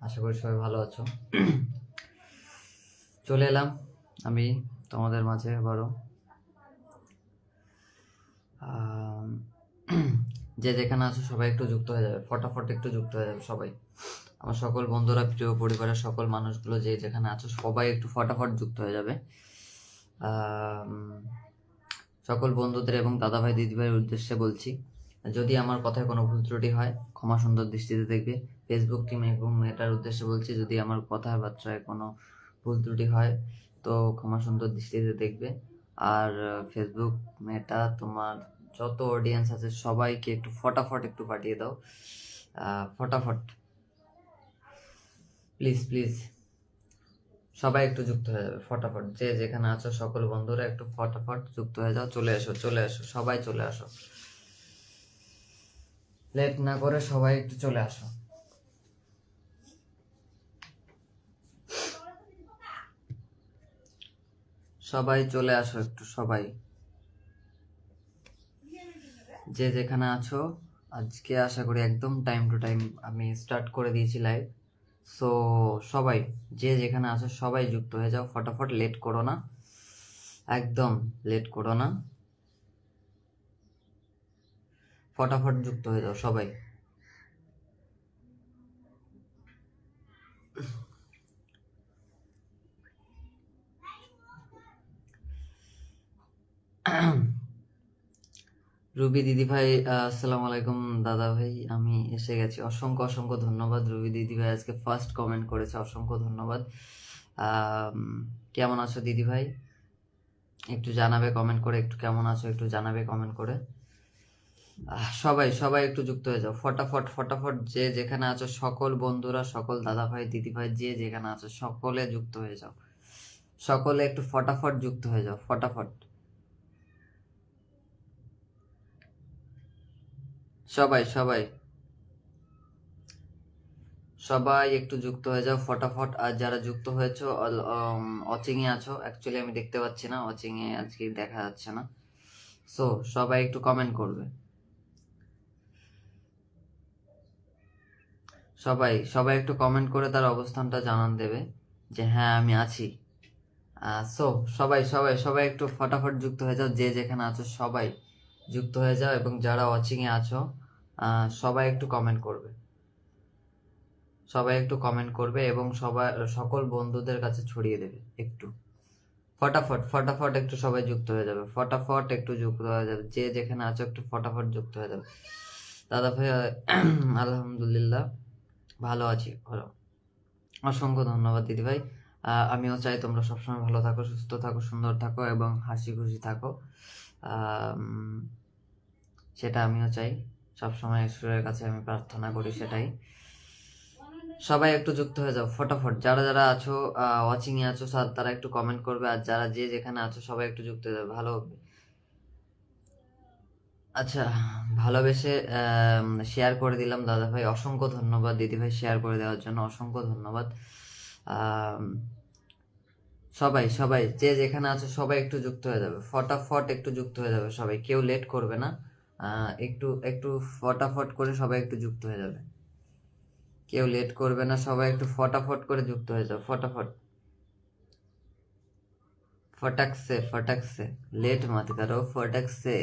আশা করি সবাই ভালো আছো। চলে এলাম আমি তোমাদের মাঝে আবারও। আম, যে যেখানে আছো সবাই একটু যুক্ত হয়ে যাবে, ফটাফট একটু যুক্ত হয়ে যাবে সবাই। আমার সকল বন্ধুরা, প্রিয় পরিবারের সকল মানুষগুলো যে যেখানে আছো সবাই একটু ফটাফট যুক্ত হয়ে যাবে। আম, সকল বন্ধুদের এবং দাদাভাই দিদিভাইয়ের উদ্দেশ্যে বলছি, যদি আমার কথায় কোনো ভুল ত্রুটি হয় ক্ষমা সুন্দর দৃষ্টিতে দেখবে। ফেসবুক টিম এবং এটার উদ্দেশ্যে বলছি, যদি আমার কথাবার্তায় কোনো ভুল ত্রুটি হয় তো ক্ষমা সুন্দর দৃষ্টিতে দেখবে। আর ফেসবুক মেটা তোমার যত অডিয়েন্স আছে সবাইকে একটু ফটাফট একটু পাঠিয়ে দাও, ফটাফট প্লিজ প্লিজ। সবাই একটু যুক্ত হয়ে যাবে ফটাফট, যে যেখানে আছো সকল বন্ধুরা একটু ফটাফট যুক্ত হয়ে যাও। চলে এসো চলে এসো সবাই চলে আসো, লেট না করে সবাই একটু চলে আসো। সবাই চলে আসো একটু, সবাই যে যেখানে আছো। আজকে আশা করি একদম টাইম টু টাইম আমি স্টার্ট করে দিয়েছি লাইভ। সো সবাই যে যেখানে আছো সবাই যুক্ত হয়ে যাও ফটাফট, লেট করো না, একদম লেট করো না, ফটাফট যুক্ত হয়ে যাও সবাই। রুবি দিদি ভাই, আসসালামু আলাইকুম দাদা ভাই, আমি এসে গেছি। অসংখ্য অসংখ্য ধন্যবাদ রুবি দিদি ভাই, আজকে ফার্স্ট কমেন্ট করেছে, অসংখ্য ধন্যবাদ। আম, কেমন আছো দিদি ভাই একটু জানাবে কমেন্ট করে, একটু কেমন আছো একটু জানাবে কমেন্ট করে। সবাই সবাই একটু যুক্ত হয়ে যাও ফটাফট ফটাফট, যে যেখানে আছো সকল বন্ধুরা, সকল দাদা ভাই দিদি ভাই যে যেখানে আছো সকলে যুক্ত হয়ে যাও, সকলে একটু ফটাফট যুক্ত হয়ে যাও ফটাফট। সবাই সবাই সবাই একটু যুক্ত হয়ে যাও ফটাফট। আর যারা যুক্ত হয়েছো ওয়াচিং এ আছো, অ্যাকচুয়ালি আমি দেখতে পাচ্ছি না, ওয়াচিং এ আজকে দেখা যাচ্ছে না। সো সবাই একটু কমেন্ট করবে, সবাই সবাই একটু কমেন্ট করে তার অবস্থানটা জানান দেবে যে হ্যাঁ আমি আছি। সো সবাই সবাই সবাই একটু ফটাফট যুক্ত হয়ে যাও, যে যেখানে আছো সবাই যুক্ত হয়ে যাও, এবং যারা ওয়াচিং এ আছো সবাই একটু কমেন্ট করবে, সবাই একটু কমেন্ট করবে এবং সবাই সকল বন্ধুদের কাছে ছড়িয়ে দেবে একটু ফটাফট ফটাফট, একটু সবাই যুক্ত হয়ে যাবে ফটাফট, একটু যুক্ত হয়ে যাবে, যে যেখানে আছো একটু ফটাফট যুক্ত হয়ে যাবে। দাদা ভাই আলহামদুলিল্লাহ ভালো আছি, ভালো। অসংখ্য ধন্যবাদ দিদি ভাই। আমিও চাই তোমরা সবসময় ভালো থাকো, সুস্থ থাকো, সুন্দর থাকো এবং হাসি খুশি থাকো। সেটা আমিও চাই, সবসময় ঈশ্বরের কাছে আমি প্রার্থনা করি সেটাই। সবাই একটু যুক্ত হয়ে যাও ফটাফট, যারা যারা আছো ওয়াচিং এ আছো তারা একটু কমেন্ট করবে, আর যারা যে যেখানে আছো সবাই একটু যুক্ত হয়ে যাবে, ভালো হবে। আচ্ছা, ভালোবেসে শেয়ার করে দিলাম দাদা ভাই, অসংখ্য ধন্যবাদ দিদি ভাই শেয়ার করে দেওয়ার জন্য, অসংখ্য ধন্যবাদ। আম, সবাই সবাই যে যেখানে আছো সবাই একটু যুক্ত হয়ে যাবে ফটাফট, একটু যুক্ত হয়ে যাবে সবাই, কেউ লেট করবে না। একটু একটু ফটাফট করে সবাই একটু যুক্ত হয়ে যাবে, কেউ লেট করবে না, সবাই একটু ফটাফট করে যুক্ত হয়ে যাও ফটাফট, फटक से लेट मत करो, फटक से।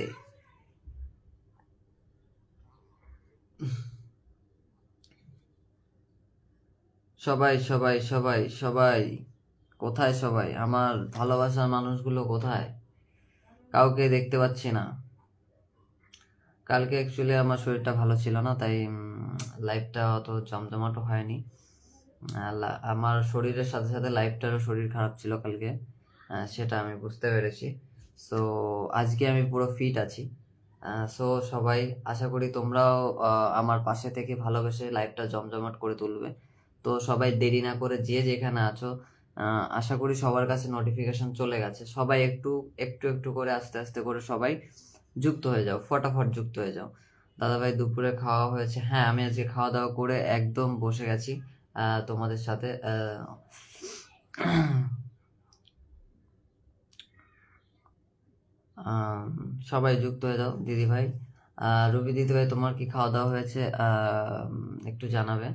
সবাই সবাই সবাই সবাই কোথায় সবাই, আমার ভালোবাসার মানুষগুলো কোথায়? কাউকে দেখতে পাচ্ছি না। কালকে অ্যাকচুয়ালি আমার শরীরটা ভালো ছিল না, তাই লাইফটা অত জমজমাটো হয়নি। আমার শরীরের সাথে সাথে লাইফটারও শরীর খারাপ ছিল কালকে, সেটা আমি বুঝতে পেরেছি। সো আজকে আমি পুরো ফিট আছি। সো সবাই আশা করি তোমরাও আমার পাশে থেকে ভালোবেসে লাইফটা জমজমাট করে তুলবে। তো সবাই দেরি না করে যে যেখানে আছো, আশা করি সবার কাছে নোটিফিকেশন চলে গেছে, সবাই একটু একটু একটু করে আস্তে আস্তে করে সবাই যুক্ত হয়ে যাও ফটাফট, যুক্ত হয়ে যাও। দাদা ভাই দুপুরে খাওয়া হয়েছে? হ্যাঁ আমি আজকে খাওয়া দাওয়া করে একদম বসে গেছি তোমাদের সাথে। সবাই যুক্ত হয়ে যাও দিদি ভাই। রবি দিদি ভাই তোমার কি খাওয়া দাওয়া হয়েছে একটু জানাবে।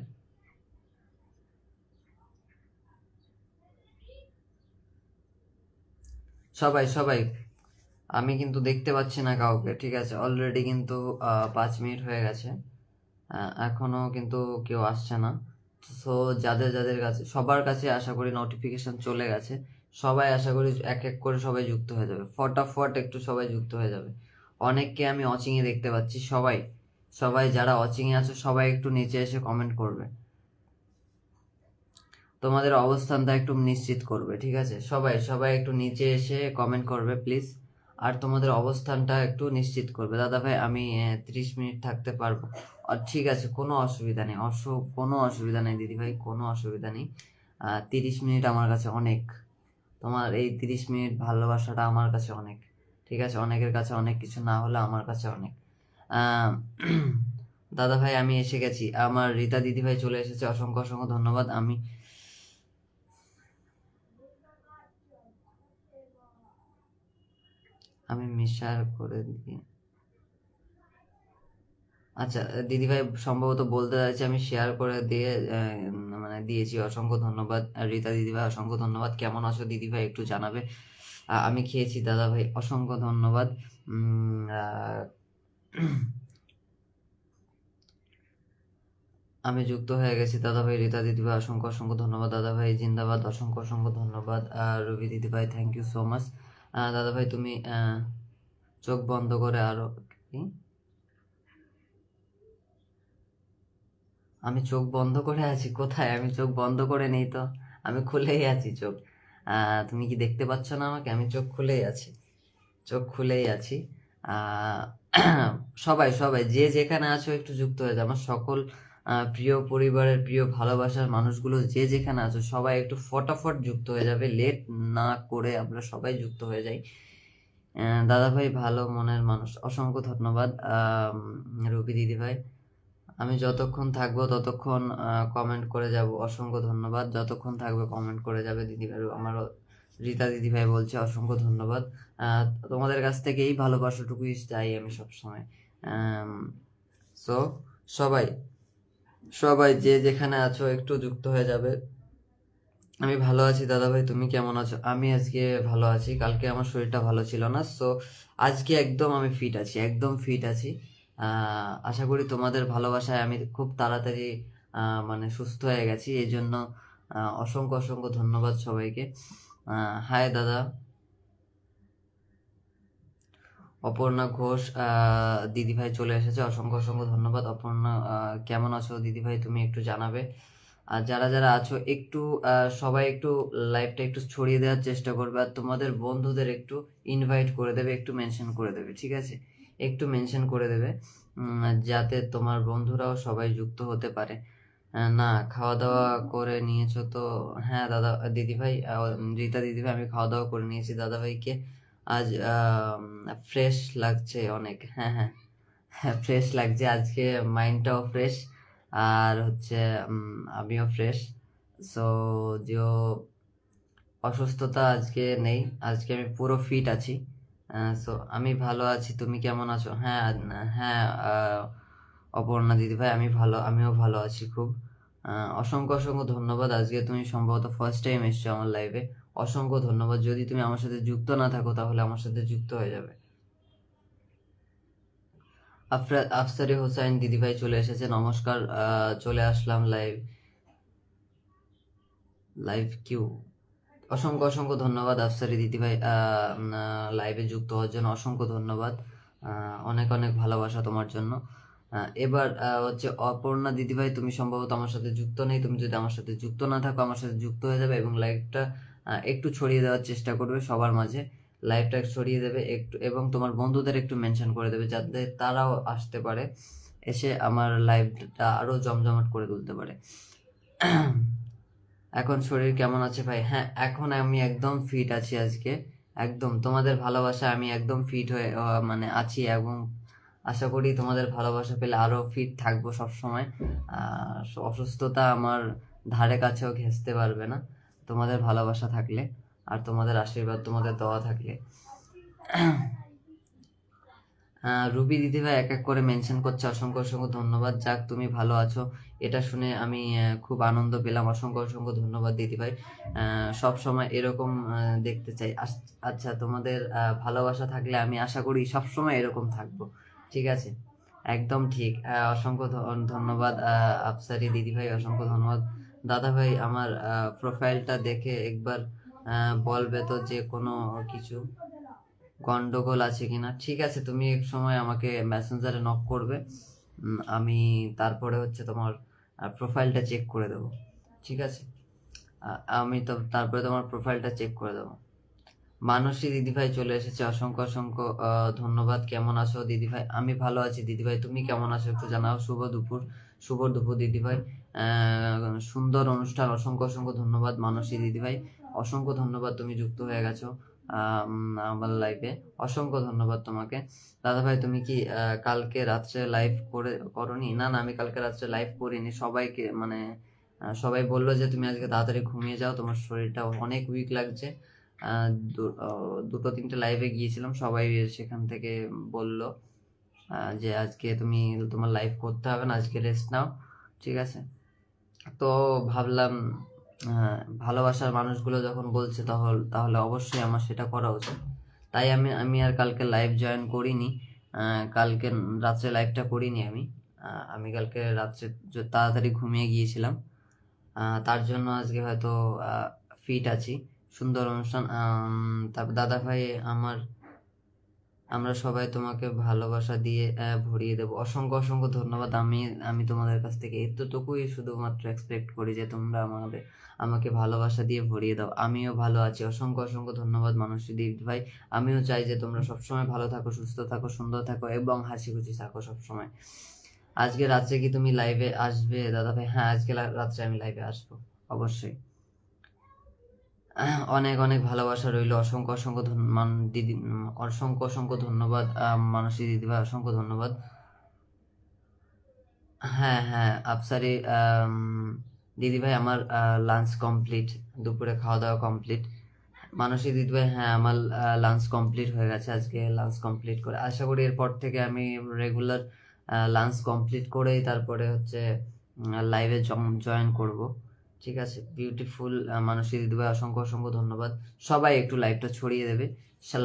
সবাই সবাই, আমি কিন্তু দেখতে পাচ্ছি না কাউকে, ঠিক আছে? অলরেডি কিন্তু 5 মিনিট হয়ে গেছে, এখনো কিন্তু কেউ আসছে না। সো যাদের যাদের কাছে, সবার কাছে আশা করি নোটিফিকেশন চলে গেছে, সবাই আশা করি এক এক করে সবাই যুক্ত হয়ে যাবে, ফটাফট একটু সবাই যুক্ত হয়ে যাবে। অনেককে আমি অচিঙে দেখতে পাচ্ছি, সবাই সবাই যারা অচিঙে আছো সবাই একটু নিচে এসে কমেন্ট করবে, তোমাদের অবস্থানটা একটু নিশ্চিত করবে, ঠিক আছে? সবাই সবাই একটু নিচে এসে কমেন্ট করবে প্লিজ, আর তোমাদের অবস্থানটা একটু নিশ্চিত করবে। দাদা ভাই আমি 30 মিনিট থাকতে পারবো, আর ঠিক আছে, কোনো অসুবিধা নেই, কোনো অসুবিধা নেই দিদি ভাই, কোনো অসুবিধা নেই। 30 মিনিট আমার কাছে অনেক, তোমার এই 30 মিনিট ভালোবাসাটা আমার কাছে অনেক, ঠিক আছে? অনেকের কাছে অনেক কিছু না হলে আমার কাছে অনেক। আহ, দাদা ভাই আমি এসে গেছি, আমার রীতা দিদি ভাই চলে এসেছে, অসংখ্য অসংখ্য ধন্যবাদ। আমি মিশার করে দিই। আচ্ছা দিদিভাই সম্ভবত বলতে চাইছি আমি শেয়ার করে দিয়ে মানে দিয়েছি, অসংখ্য ধন্যবাদ। আর রীতা দিদিভাই অসংখ্য ধন্যবাদ। কেমন আছো দিদিভাই একটু জানাবে। আমি খেয়েছি দাদা ভাই, অসংখ্য ধন্যবাদ। আমি যুক্ত হয়ে গেছি দাদা ভাই। রীতা দিদিভাই অসংখ্য অসংখ্য ধন্যবাদ। দাদা ভাই জিন্দাবাদ, অসংখ্য অসংখ্য ধন্যবাদ। রবি দিদিভাই থ্যাংক ইউ সো মাচ। দাদা ভাই তুমি চোখ বন্ধ করে আরো কি? আমি চোখ বন্ধ করে আছি কোথায়? আমি চোখ বন্ধ করে নেই তো, আমি খুলেই আছি চোখ। তুমি কি দেখতে পাচ্ছ না আমাকে? আমি চোখ খুলেই আছি, চোখ খুলেই আছি। আহ, সবাই সবাই যে যেখানে আছো একটু যুক্ত হয়ে যাও, আমার সকল প্রিয় পরিবারের প্রিয় ভালোবাসার মানুষগুলো যে যেখানে আছো সবাই একটু ফটাফট যুক্ত হয়ে যাবে, লেট না করে আমরা সবাই যুক্ত হয়ে যাই। দাদা ভাই ভালো মনের মানুষ, অসংখ্য ধন্যবাদ। রবি দিদি ভাই আমি যতক্ষণ থাকবো ততক্ষণ কমেন্ট করে যাব, অসংখ্য ধন্যবাদ। যতক্ষণ থাকবে কমেন্ট করে যাবে দিদিভাই, আমারও রীতা দিদিভাই বলছে অসংখ্য ধন্যবাদ। তোমাদের কাছ থেকে এই ভালোবাসাটুকুই চাই আমি সবসময়। সো সবাই সবাই যে যেখানে আছো একটু যুক্ত হয়ে যাবে। আমি ভালো আছি দাদা ভাই, তুমি কেমন আছো? আমি আজকে ভালো আছি, কালকে আমার শরীরটা ভালো ছিল না, সো আজকে একদম আমি ফিট আছি, একদম ফিট আছি। আশা করি তোমাদের ভালোবাসায় আমি খুব তাড়াতাড়ি মানে সুস্থ হয়ে গেছি, এই জন্য অসংখ্য অসংখ্য ধন্যবাদ সবাইকে। হাই দাদা। অপর্ণা ঘোষ দিদিভাই চলে এসেছে, অসংখ্য অসংখ্য ধন্যবাদ। অপর্ণা কেমন আছো দিদিভাই তুমি একটু জানাবে। আর যারা যারা আছো একটু সবাই একটু লাইভটা একটু ছড়িয়ে দেওয়ার চেষ্টা করবে, আর তোমাদের বন্ধুদের একটু ইনভাইট করে দেবে, একটু মেনশন করে দেবে, ঠিক আছে? একটু মেনশন করে দেবে, যাতে তোমার বন্ধুরাও সবাই যুক্ত হতে পারে। না খাওয়া দাওয়া করে নিয়েছো তো? হ্যাঁ দাদা দিদিভাই, রীতা দিদিভাই আমি খাওয়া দাওয়া করে নিয়েছি। দাদাভাইকে আজ ফ্রেশ লাগছে অনেক, হ্যাঁ হ্যাঁ হ্যাঁ ফ্রেশ লাগছে আজকে, মাইন্ডটাও ফ্রেশ, আর হচ্ছে আমিও ফ্রেশ। সো যে অসুস্থতা আজকে নেই, আজকে আমি পুরো ফিট আছি। সো আমি ভালো আছি, তুমি কেমন আছো? হ্যাঁ হ্যাঁ অপর্ণা দিদিভাই আমিও ভালো আছি খুব। অসংখ্য অসংখ্য ধন্যবাদ, আজকে তুমি সম্ভবত ফার্স্ট টাইম এসছো আমার লাইভে, অসংখ্য ধন্যবাদ। যদি তুমি আমার সাথে যুক্ত না থাকো তাহলে আমার সাথে যুক্ত হয়ে যাবে। আফসারি হোসাইন দিদিভাই চলে এসেছে, নমস্কার। চলে আসলাম লাইভ লাইভ কিউ। অসংখ্য অসংখ্য ধন্যবাদ আফসারি দিদিভাই, লাইভে যুক্ত হওয়ার জন্য অসংখ্য ধন্যবাদ। অনেক অনেক ভালোবাসা তোমার জন্য। এবার হচ্ছে অপর্ণা দিদিভাই তুমি সম্ভবত আমার সাথে যুক্ত নেই, তুমি যদি আমার সাথে যুক্ত না থাকো আমার সাথে যুক্ত হয়ে যাবে এবং লাইভটা একটু ছড়িয়ে দেওয়ার চেষ্টা করবে সবার মাঝে, লাইভটা ছড়িয়ে দেবে একটু, এবং তোমার বন্ধুদের একটু মেনশন করে দেবে যাতে তারাও আসতে পারে, এসে আমার লাইভটা আরো জমজমাট করে তুলতে পারে। এখন শরীর কেমন আছে ভাই? হ্যাঁ এখন আমি একদম ফিট আছি আজকে, একদম তোমাদের ভালোবাসা আমি একদম ফিট হয়ে মানে আছি, এবং আশা করি তোমাদের ভালোবাসা পেলে আরো ফিট থাকবো সব সময়। অসুস্থতা আমার ধারে কাছেও ঘেঁচতে পারবে না তোমাদের ভালোবাসা থাকলে, আর তোমাদের আশীর্বাদ তোমাদের দোয়া থাকলে। রুবি দিদিভাই এক এক করে মেনশন করছে, অসংখ্য অসংখ্য ধন্যবাদ। যাক তুমি ভালো আছো, এটা শুনে আমি খুব আনন্দ পেলাম। অসংখ্য অসংখ্য ধন্যবাদ দিদিভাই। সব সময় এরকম দেখতে চাই। আচ্ছা, তোমাদের ভালোবাসা থাকলে আমি আশা করি সব সময় এরকম থাকবো। ঠিক আছে, একদম ঠিক। অসংখ্য ধন্যবাদ আফসারি দিদিভাই, অসংখ্য ধন্যবাদ দাদা ভাই। আমার প্রোফাইলটা দেখে একবার বলবে তো যে কোনো কিছু গন্ডগোল আছে কিনা? ঠিক আছে, তুমি এক সময় আমাকে মেসেঞ্জারে নক করবে, আমি তারপরে হচ্ছে তোমার প্রোফাইলটা চেক করে দেবো। ঠিক আছে, আমি তো তারপরে তোমার প্রোফাইলটা চেক করে দেবো। মানসী দিদিভাই চলে এসেছে, অসংখ্য অসংখ্য ধন্যবাদ। কেমন আছো দিদিভাই? আমি ভালো আছি দিদিভাই, তুমি কেমন আছো একটু জানাও। শুভ দুপুর দিদিভাই। সুন্দর অনুষ্ঠান, অসংখ্য অসংখ্য ধন্যবাদ মানসী দিদিভাই, অসংখ্য ধন্যবাদ, তুমি যুক্ত হয়ে গেছো আমার লাইভে, অসংখ্য ধন্যবাদ তোমাকে। দাদা ভাই, তুমি কি কালকে রাত্রে লাইভ করনি? না না, আমি কালকে রাত্রে লাইভ করিনি। সবাইকে মানে সবাই বললো যে তুমি আজকে তাড়াতাড়ি ঘুমিয়ে যাও, তোমার শরীরটা অনেক উইক লাগছে। দুটো তিনটে লাইভে গিয়েছিলাম, সবাই সেখান থেকে বলল যে আজকে তুমি তোমার লাইভ করতে হবে না, আজকে রেস্ট নাও। ঠিক আছে, তো ভাবলাম ভালোবাসার মানুষগুলো যখন বলছে তাহলে অবশ্যই আমার সেটা করা উচিত। তাই আমি আর কালকে লাইভ জয়েন করিনি। কালকে রাত্রে লাইভটা করিনি আমি কালকে রাত্রে তাড়াতাড়ি ঘুমিয়ে গিয়েছিলাম। তার জন্য আজকে হয়তো ফিট আছি। সুন্দর অনুষ্ঠান। তারপর দাদা ভাই, আমরা সবাই তোমাকে ভালোবাসা দিয়ে ভরিয়ে দেবো। অসংখ্য অসংখ্য ধন্যবাদ। আমি তোমাদের কাছ থেকে এতটুকুই শুধুমাত্র এক্সপেক্ট করি যে তোমরা আমাকে ভালোবাসা দিয়ে ভরিয়ে দাও। আমিও ভালো আছি। অসংখ্য অসংখ্য ধন্যবাদ মানসী দীপ ভাই। আমিও চাই যে তোমরা সবসময় ভালো থাকো, সুস্থ থাকো, সুন্দর থাকো এবং হাসি খুশি থাকো সবসময়। আজকে রাত্রে কি তুমি লাইভে আসবে দাদা ভাই? হ্যাঁ, আজকে রাত্রে আমি লাইভে আসবো অবশ্যই। অনেক অনেক ভালোবাসা রইল। অসংখ্য অসংখ্য দিদি, অসংখ্য অসংখ্য ধন্যবাদ মানসী দিদিভাই, অসংখ্য ধন্যবাদ। হ্যাঁ হ্যাঁ আফসারি দিদিভাই, আমার লাঞ্চ কমপ্লিট, দুপুরে খাওয়া দাওয়া কমপ্লিট। মানসী দিদিভাই, হ্যাঁ আমার লাঞ্চ কমপ্লিট হয়ে গেছে। আজকে লাঞ্চ কমপ্লিট করে আশা করি এরপর থেকে আমি রেগুলার লাঞ্চ কমপ্লিট করেই তারপরে হচ্ছে লাইভে জয়েন করব। ঠিক আছে, বিউটিফুল মানসী দিদিভাই, অসংখ্য অসংখ্য ধন্যবাদ। সবাই একটু লাইভটা ছড়িয়ে দেবে,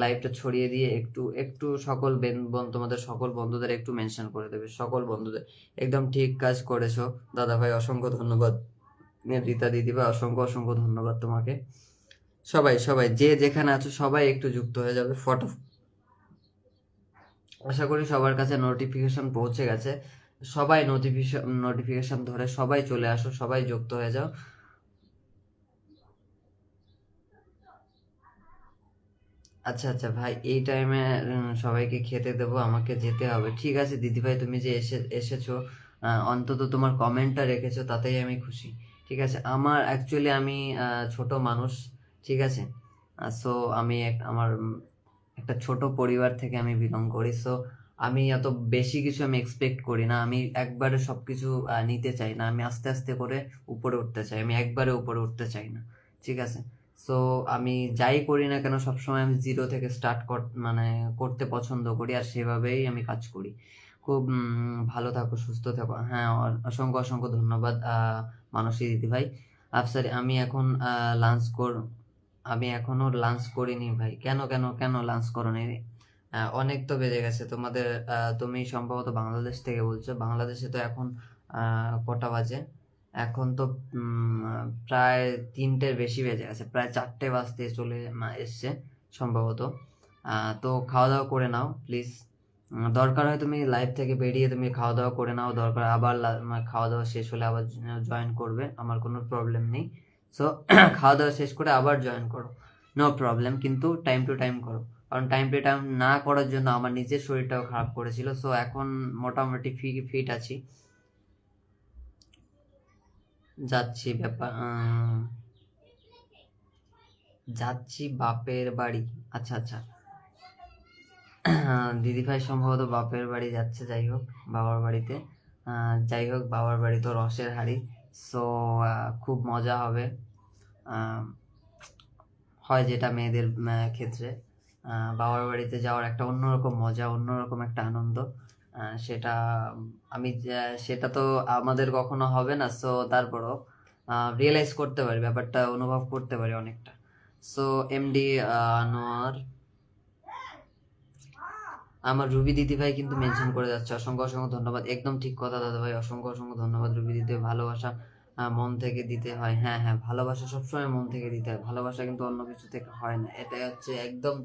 লাইভটা ছড়িয়ে দিয়ে একটু একটু সকল তোমাদের সকল বন্ধুদের একটু মেনশন করে দেবে, সকল বন্ধুদের। একদম ঠিক কাজ করেছো দাদা ভাই, অসংখ্য ধন্যবাদ। রীতা দিদিভাই, অসংখ্য অসংখ্য ধন্যবাদ তোমাকে। সবাই সবাই যে যেখানে আছো সবাই একটু যুক্ত হয়ে যাবে ফটো। আশা করি সবার কাছে নোটিফিকেশন পৌঁছে গেছে। সবাই নোটিফিকেশন ধরে সবাই চলে আসো, সবাই যুক্ত হয়ে যাও। আচ্ছা আচ্ছা ভাই, এই টাইমে সবাইকে খেতে দেবো, আমাকে যেতে হবে। ঠিক আছে দিদিভাই, তুমি যে এসেছো, অন্তত তোমার কমেন্টটা রেখেছো, তাতেই আমি খুশি। ঠিক আছে, আমার অ্যাকচুয়ালি আমি ছোট মানুষ। ঠিক আছে, সো আমি আমার একটা ছোট পরিবার থেকে আমি বিলং করি। সো আমি এত বেশি কিছু আমি এক্সপেক্ট করি না। আমি একবারে সবকিছু নিতে চাই না। আমি আস্তে আস্তে করে উপরে উঠতে চাই, আমি একবারে উপরে উঠতে চাই না। ঠিক আছে, সো আমি যাই করি না কেন সবসময় আমি জিরো থেকে স্টার্ট মানে করতে পছন্দ করি, আর সেভাবেই আমি কাজ করি। খুব ভালো থাকো, সুস্থ থাকো। হ্যাঁ, অসংখ্য অসংখ্য ধন্যবাদ মানসী দিদিভাই। আফসারি, আমি এখনো লাঞ্চ করিনি ভাই। কেন কেন কেন লাঞ্চ করোনি? অনেক তো বেজে গেছে তোমাদের। তুমি সম্ভবত বাংলাদেশ থেকে বলছো। বাংলাদেশে তো এখন কটা বাজে? এখন তো প্রায় 3টের বেশি বেজে গেছে, প্রায় 4টে বাজতে চলে এসছে সম্ভবত। তো খাওয়া দাওয়া করে নাও প্লিজ। দরকার হয় তুমি লাইভ থেকে বেরিয়ে তুমি খাওয়া দাওয়া করে নাও, দরকার আবার খাওয়া দাওয়া শেষ হলে আবার জয়েন করবে, আমার কোনো প্রবলেম নেই। সো খাওয়া দাওয়া শেষ করে আবার জয়েন করো, নো প্রবলেম, কিন্তু টাইম টু টাইম করো। কারণ টাইম টু টাইম না করার জন্য আমার নিজের শরীরটাও খারাপ করেছিল। সো এখন মোটামুটি ফিট আছি। যাচ্ছি যাচ্ছি বাপের বাড়ি। আচ্ছা আচ্ছা, দিদিভাই সম্ভবত বাপের বাড়ি যাচ্ছে। যাই হোক, বাবার বাড়িতে, যাই হোক, বাবার বাড়ি তো রসের হাঁড়ি। সো খুব মজা হবে। হয় যেটা মেয়েদের ক্ষেত্রে, বাবার বাড়িতে যাওয়ার একটা অন্যরকম মজা, অন্যরকম একটা আনন্দ। সেটা সেটা তো আমাদের কখনো হবে না, সো তারপরও রিয়েলাইজ করতে পারি, ব্যাপারটা অনুভব করতে পারি অনেকটা। সো এমডি আনোয়ার, আমার রুবি দিদি ভাই কিন্তু মেনশন করে যাচ্ছে, অসংখ্য অসংখ্য ধন্যবাদ। একদম ঠিক কথা দাদা ভাই, অসংখ্য অসংখ্য ধন্যবাদ রুবি দিদি ভাই। ভালোবাসা মন থেকে দিতে হয়। হ্যাঁ হ্যাঁ, ভালোবাসা সবসময় মন থেকে দিতে হয়, ভালোবাসা কিন্তু অন্য কিছু থেকে হয় না। এটাই হচ্ছে একদম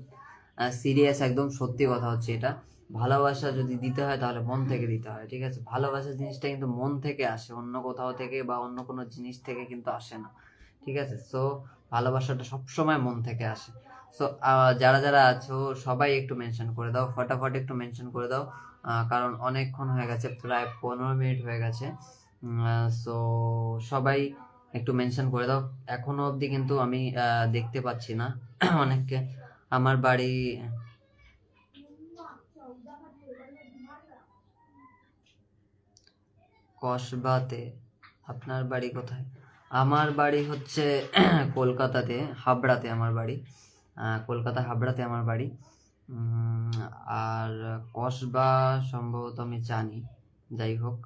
সিরিয়াস, একদম সত্যি কথা হচ্ছে এটা। ভালোবাসা যদি দিতে হয় তাহলে মন থেকে দিতে হয়, ঠিক আছে? ভালোবাসা জিনিসটা কিন্তু মন থেকে আসে, অন্য কোথাও থেকে বা অন্য কোনো জিনিস থেকে কিন্তু আসে না, ঠিক আছে? সো ভালোবাসাটা সবসময় মন থেকে আসে। সো যারা যারা আছো সবাই একটু মেনশন করে দাও, ফটাফট একটু মেনশন করে দাও, কারণ অনেকক্ষণ হয়ে গেছে, প্রায় 15 মিনিট হয়ে গেছে। সো সবাই একটু মেনশন করে দাও। এখনো অবধি কিন্তু আমি দেখতে পাচ্ছি না অনেককে। আমার বাড়ি কসবাতে, আপনার বাড়ি কোথায়? আমার বাড়ি হচ্ছে কলকাতাতে, হাবড়াতে আমার বাড়ি। কলকাতা হাবড়াতে আমার বাড়ি। আর কসবা সম্ভবত আমি জানি, যাই হোক,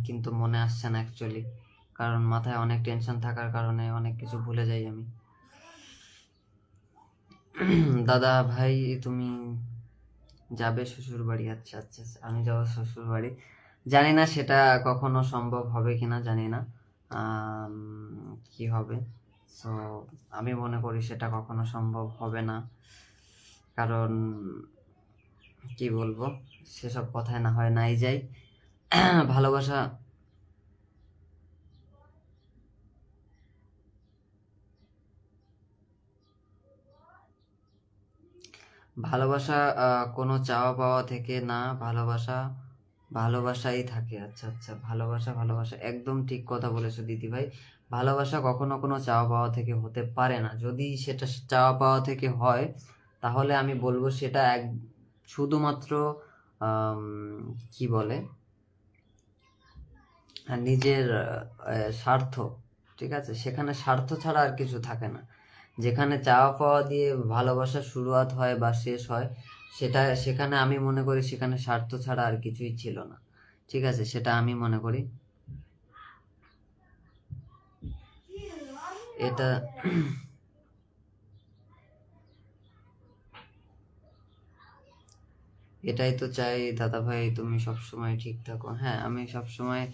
কিন্তু মনে আসছে না অ্যাকচুয়ালি, কারণ মাথায় অনেক টেনশন থাকার কারণে অনেক কিছু ভুলে যাই আমি। দাদা ভাই তুমি যাবে শ্বশুর বাড়ি? আচ্ছা আচ্ছা আচ্ছা, আমি যাবো শ্বশুর বাড়ি। জানি না সেটা কখনো সম্ভব হবে কিনা, জানি না আম, কি হবে। সো আমি মনে করি সেটা কখনো সম্ভব হবে না, কারণ কি বলবো, সেসব কথায় না হয় নাই যাই। ভালোবাসা ভালোবাসা কোনো চাওয়া পাওয়া থেকে না, ভালোবাসা ভালোবাসাই থাকে। আচ্ছা আচ্ছা, ভালোবাসা ভালোবাসা, একদম ঠিক কথা বলেছো দিদি ভাই। ভালোবাসা কখনো কোনো চাওয়া পাওয়া থেকে হতে পারে না। যদি সেটা চাওয়া পাওয়া থেকে হয় তাহলে আমি বলবো সেটা শুধুমাত্র আম, কি বলে, নিজের স্বার্থ, ঠিক আছে? সেখানে স্বার্থ ছাড়া আর কিছু থাকে না। যেখানে চাওয়া পাওয়া দিয়ে ভালোবাসার শুরুয়াত হয় বা শেষ হয়, সেখানে আমি মনে করি সেখানে স্বার্থ ছাড়া আর কিছুই ছিল না, ঠিক আছে? সেটা আমি মনে করি। এটা এটাই তো চাই দাদা ভাই, তুমি সবসময় ঠিক থাকো। হ্যাঁ, আমি সবসময়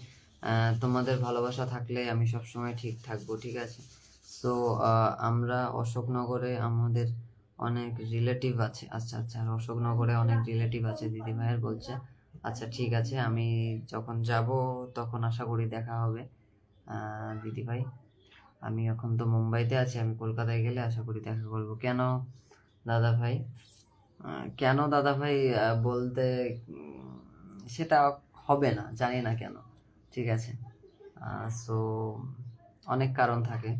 তোমাদের ভালোবাসা থাকলে আমি সবসময় ঠিক থাকবো, ঠিক আছে? সো আমরা অশোকনগরে আমাদের অনেক রিলেটিভ আছে। আচ্ছা আচ্ছা, আর অশোকনগরে অনেক রিলেটিভ আছে দিদি ভাইয়ের বলছে। আচ্ছা ঠিক আছে, আমি যখন যাব তখন আশা করি দেখা হবে দিদি ভাই। আমি এখন তো মুম্বাইতে আছি, আমি কলকাতায় গেলে আশা করি দেখা করবো। কেন দাদা ভাই? কেন দাদা ভাই বলতে সেটা হবে না, জানি না কেন, ঠিক আছে? সো অনেক কারণ থাকে,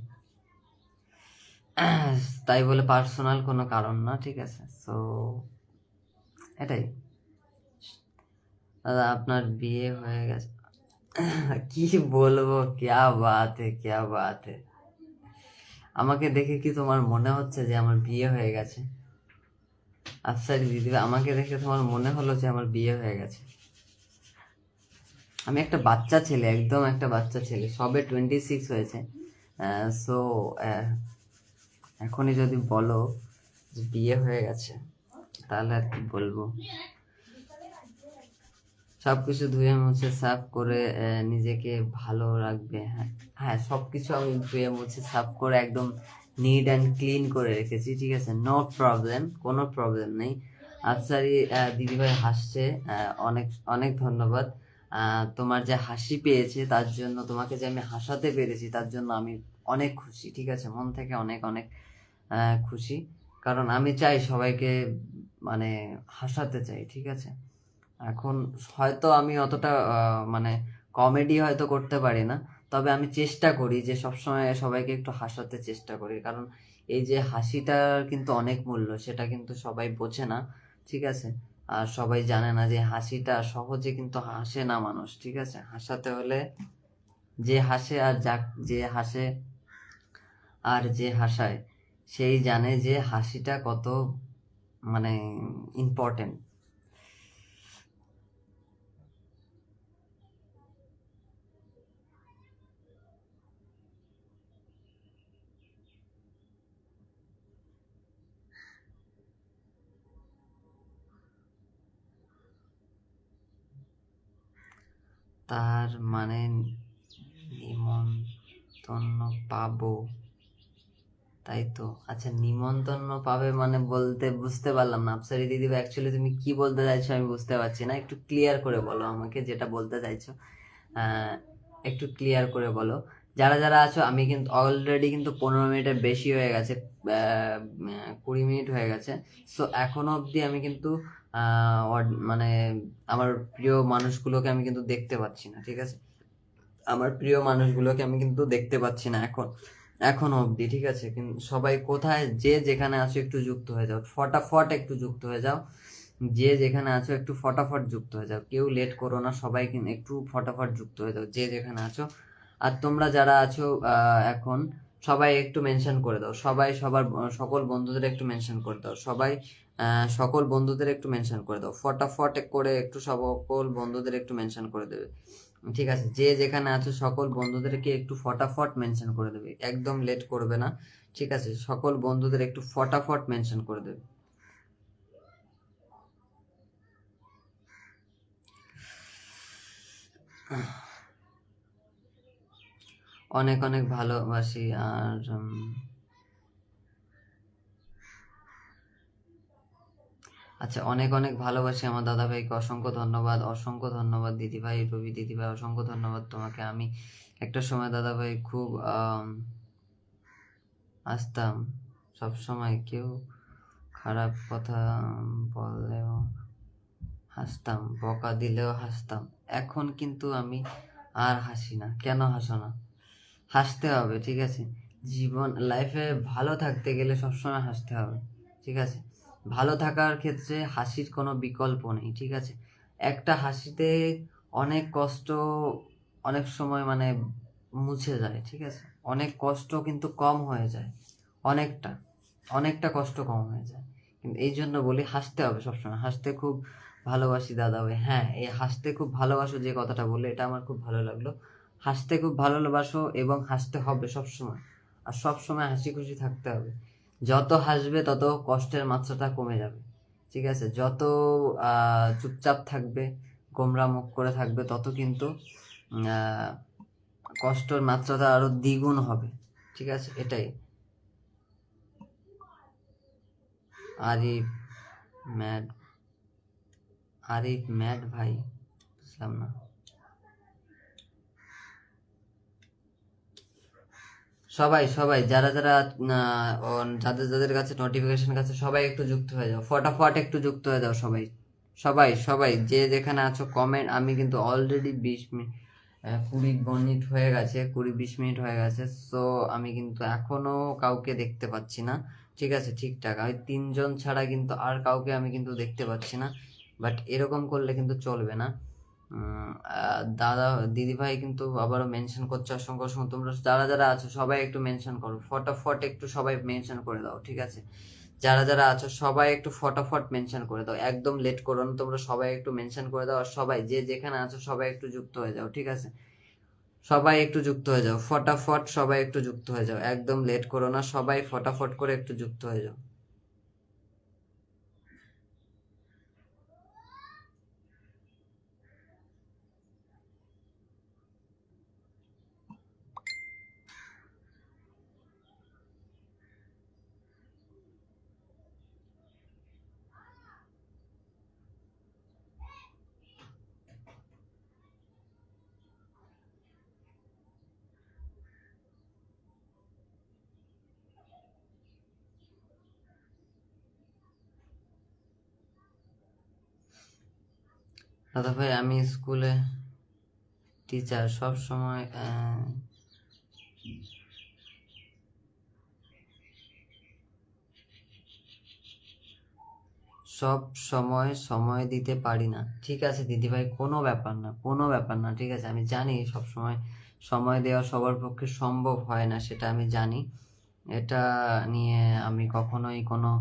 তাই বলে পার্সোনাল কোনো কারণ না, ঠিক আছে? সো এটাই। দাদা আপনার বিয়ে হয়ে গেছে? কি বলবো, ক্যা বাত হে, ক্যা বাত হে! আমাকে দেখে কি তোমার মনে হচ্ছে যে আমার বিয়ে হয়ে গেছে? আচ্ছা দিদি, আমাকে দেখে তোমার মনে হলো যে আমার বিয়ে হয়ে গেছে? আমি একটা বাচ্চা ছেলে, একদম একটা বাচ্চা ছেলে, সবে 26 হয়েছে। সো এখনই যদি বলো যে বিয়ে হয়ে গেছে, তাহলে আর কি বলবো। সবকিছু ধুয়ে মুছে সাফ করে নিজেকে ভালো রাখবে। হ্যাঁ হ্যাঁ, সবকিছু আমি ধুয়ে মুছে সাফ করে একদম নিট অ্যান্ড ক্লিন করে রেখেছি, ঠিক আছে? নো প্রবলেম, কোনো প্রবলেম নেই। আফসারি দিদিভাই হাসছে, অনেক অনেক ধন্যবাদ। তোমার যে হাসি পেয়েছে তার জন্য, তোমাকে যে আমি হাসাতে পেরেছি তার জন্য আমি অনেক খুশি, ঠিক আছে? মন থেকে অনেক অনেক খুশি, কারণ আমি চাই সবাইকে মানে হাসাতে চাই, ঠিক আছে? এখন হয়তো আমি অতটা মানে কমেডি হয়তো করতে পারি না, তবে আমি চেষ্টা করি যে সবসময় সবাইকে একটু হাসাতে চেষ্টা করি, কারণ এই যে হাসিটার কিন্তু অনেক মূল্য, সেটা কিন্তু সবাই বোঝে না, ঠিক আছে? আর সবাই জানে না যে হাসিটা সহজে কিন্তু হাসে না মানুষ, ঠিক আছে? হাসাতে হলে যে হাসে আর যে হাসে আর যে হাসায় সেই জানে যে হাসিটা কত মানে ইম্পর্টেন্ট। তার মানে নিমন্ত্রণ পাবো, তাই তো? আচ্ছা, নিমন্ত্রণ পাবে মানে বলতে বুঝতে পারলাম না। আফসারি দিদি, অ্যাকচুয়ালি তুমি কি বলতে চাইছো আমি বুঝতে পারছি না। একটু ক্লিয়ার করে বলো আমাকে যেটা বলতে চাইছো। একটু ক্লিয়ার করে বলো। যারা যারা আছো, আমি কিন্তু অলরেডি কিন্তু 15 মিনিটের বেশি হয়ে গেছে, 20 মিনিট হয়ে গেছে। সো এখনো অবধি আমি কিন্তু মানে আমার প্রিয় মানুষগুলোকে আমি কিন্তু দেখতে পাচ্ছি না, ঠিক আছে? আমার প্রিয় মানুষগুলোকে আমি কিন্তু দেখতে পাচ্ছি না এখনো অবধি, ঠিক আছে? কিন্তু সবাই কোথায়, যে যেখানে আছো একটু যুক্ত হয়ে যাও, ফটাফট একটু যুক্ত হয়ে যাও। যে যেখানে আছো একটু ফটাফট যুক্ত হয়ে যাও, কেউ লেট করো না, সবাই কিন্তু একটু ফটাফট যুক্ত হয়ে যাও যে যেখানে আছো। আর তোমরা যারা আছো এখন, সবাই একটু মেনশন করে দাও, সবাই সবার সকল বন্ধুদের একটু মেনশন করে দাও, সবাই সকল বন্ধুদের একটু মেনশন করে দাও, ফটাফট করে একটু সকল বন্ধুদের একটু মেনশন করে দেবে, ঠিক আছে? যে যেখানে আছো সকল বন্ধুদেরকে একটু ফটাফট মেনশন করে দেবে, একদম লেট করবে না, ঠিক আছে? সকল বন্ধুদের একটু ফটাফট মেনশন করে দেবে। অনেক অনেক ভালোবাসি। আর আচ্ছা, অনেক অনেক ভালোবাসি আমার দাদা ভাইকে, অসংখ্য ধন্যবাদ, অসংখ্য ধন্যবাদ দিদি ভাই, রবি দিদি ভাই, অসংখ্য ধন্যবাদ তোমাকে। আমি একটা সময় দাদা ভাই খুব আসতাম, সব সময় কেউ খারাপ কথা বললেও হাসতাম, বকা দিলেও হাসতাম। এখন কিন্তু আমি আর হাসি না। কেন হাসো না? হাসতে হবে, ঠিক আছে? জীবন লাইফে ভালো থাকতে গেলে সবসময় হাসতে হবে, ঠিক আছে? ভালো থাকার ক্ষেত্রে হাসির কোনো বিকল্প নেই, ঠিক আছে? একটা হাসিতে অনেক কষ্ট অনেক সময় মানে মুছে যায়, ঠিক আছে? অনেক কষ্ট কিন্তু কম হয়ে যায়, অনেকটা অনেকটা কষ্ট কম হয়ে যায়। কিন্তু এই জন্য বলি হাসতে হবে সবসময়। হাসতে খুব ভালোবাসি দাদা ভাই। হ্যাঁ, এই হাসতে খুব ভালোবাসো যে কথাটা বললে, এটা আমার খুব ভালো লাগলো। হাসতে খুব ভালোবাসো এবং হাসতে হবে সবসময়। আর সবসময় হাসি খুশি থাকতে হবে। যত হাসবে তত কষ্টের মাত্রাটা কমে যাবে, ঠিক আছে? যত চুপচাপ থাকবে, গোমরা মুখ করে থাকবে, তত কিন্তু আহ, কষ্টের মাত্রাটা আরো দ্বিগুণ হবে, ঠিক আছে? এটাই। আরিফ ম্যাড, আরিফ ম্যাড ভাই, বুঝলাম না। সবাই সবাই যারা যারা যাদের যাদের কাছে নোটিফিকেশন কাছে, সবাই একটু যুক্ত হয়ে যাও, ফটাফট একটু যুক্ত হয়ে যাও সবাই। সবাই সবাই যে যেখানে আছো কমেন্ট, আমি কিন্তু অলরেডি 20 মিনিট 20 মিনিট হয়ে গেছে, 20-20 মিনিট হয়ে গেছে। সো আমি কিন্তু এখনো কাউকে দেখতে পাচ্ছি না, ঠিক আছে? ঠিকঠাক আমি 3জন ছাড়া কিন্তু আর কাউকে আমি কিন্তু দেখতে পাচ্ছি না। বাট এরকম করলে কিন্তু চলবে না। দাদা দিদি ভাই কিন্তু আবারও মেনশন করছে, অসংখ্য অসংখ্য। তোমরা যারা যারা আছো সবাই একটু মেনশন করো, ফটাফট একটু সবাই মেনশন করে দাও, ঠিক আছে? যারা যারা আছো সবাই একটু ফটাফট মেনশন করে দাও, একদম লেট করো না, তোমরা সবাই একটু মেনশন করে দাও। আর সবাই যে যেখানে আছো সবাই একটু যুক্ত হয়ে যাও, ঠিক আছে? সবাই একটু যুক্ত হয়ে যাও, ফটাফট সবাই একটু যুক্ত হয়ে যাও, একদম লেট করো না, সবাই ফটাফট করে একটু যুক্ত হয়ে যাও। দাদা ভাই, আমি স্কুলে টিচার, সব সময় সব সময় সময় দিতে পারি না। ঠিক আছে দিদিভাই, কোনো ব্যাপার না, কোনো ব্যাপার না, ঠিক আছে? আমি জানি সব সময় সময় দেওয়া সবার পক্ষে সম্ভব হয় না, সেটা আমি জানি। এটা নিয়ে আমি কখনোই কোনো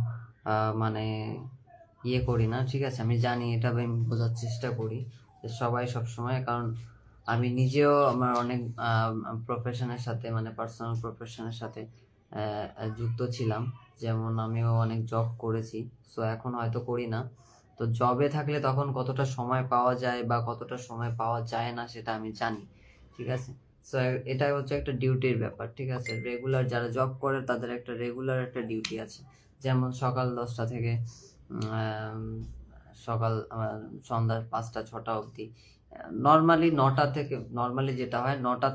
মানে ইয়ে করি না, ঠিক আছে? আমি জানি, এটা আমি বোঝার চেষ্টা করি যে সবাই সব সময়, কারণ আমি নিজেও আমার অনেক প্রফেশনের সাথে, মানে পার্সোনাল প্রফেশনের সাথে যুক্ত ছিলাম। যেমন আমিও অনেক জব করেছি, সো এখন হয়তো করি না, তো জবে থাকলে তখন কতটা সময় পাওয়া যায় বা কতটা সময় পাওয়া যায় না সেটা আমি জানি, ঠিক আছে। সো এটা হচ্ছে একটা ডিউটির ব্যাপার, ঠিক আছে। রেগুলার যারা জব করে তাদের একটা রেগুলার একটা ডিউটি আছে, যেমন সকাল 10টা থেকে সকাল সন্ধ্যা 5টা 6টা অবধি। নর্মালি যেটা হয় 9টা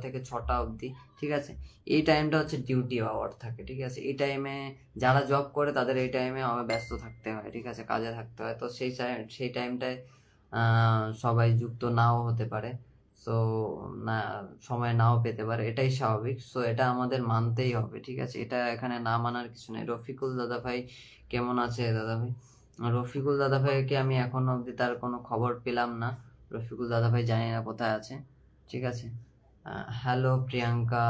থেকে 6টা অবধি, ঠিক আছে। এই টাইমটা হচ্ছে ডিউটি আওয়ার থাকে, ঠিক আছে। এই টাইমে যারা জব করে তাদের এই টাইমে ব্যস্ত থাকতে হয়, ঠিক আছে, কাজে থাকতে হয়। তো সেই টাইমটায় সবাই যুক্ত নাও হতে পারে, সো না সময় নাও পেতে পারে, এটাই স্বাভাবিক। সো এটা আমাদের মানতেই হবে, ঠিক আছে। এটা এখানে না মানার কিছু নেই। রফিকুল দাদা ভাই কেমন আছে দাদা ভাই? রফিকুল দাদা ভাইকে আমি এখনো অবধি তার কোনো খবর পেলাম না। রফিকুল দাদা ভাই জানি না কোথায় আছে, ঠিক আছে। हेलो प्रियंका,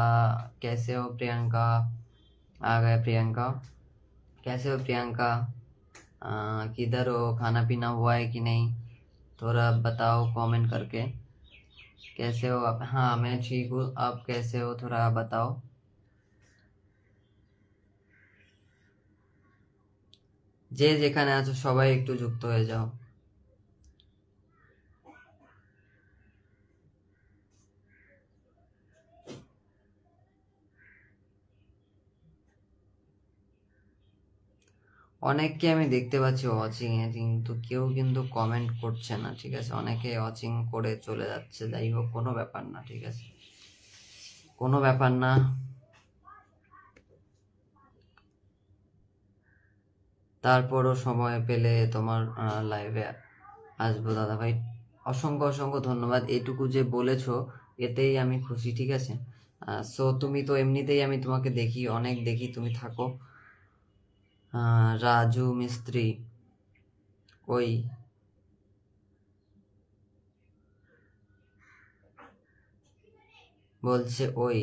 कैसे हो प्रियंका? आ गए प्रियंका, कैसे हो प्रियंका? किधर हो? खाना पीना हुआ है कि नहीं? थोड़ा बताओ कमेंट करके। कैसे हो आप? हाँ मैं ठीक हूँ, आप कैसे हो थोड़ा बताओ। যে যেখানে আছো সবাই একটু যুক্ত হয়ে যাও। অনেককে আমি দেখতে পাচ্ছি ওয়াচিং এ, কিন্তু কেউ কিন্তু কমেন্ট করছে না, ঠিক আছে। অনেকে ওয়াচিং করে চলে যাচ্ছে, যাই হোক কোনো ব্যাপার না, ঠিক আছে, কোনো ব্যাপার না। তারপরও সময় পেলে তোমার লাইভে আসবো দাদা ভাই। অসংখ্য অসংখ্য ধন্যবাদ, এটুকু যে বলেছো এতেই আমি খুশি, ঠিক আছে। সো তুমি তো এমনিতেই আমি তোমাকে দেখি, অনেক দেখি, তুমি থাকো। রাজু মিস্ত্রি ওই বলছে ওই,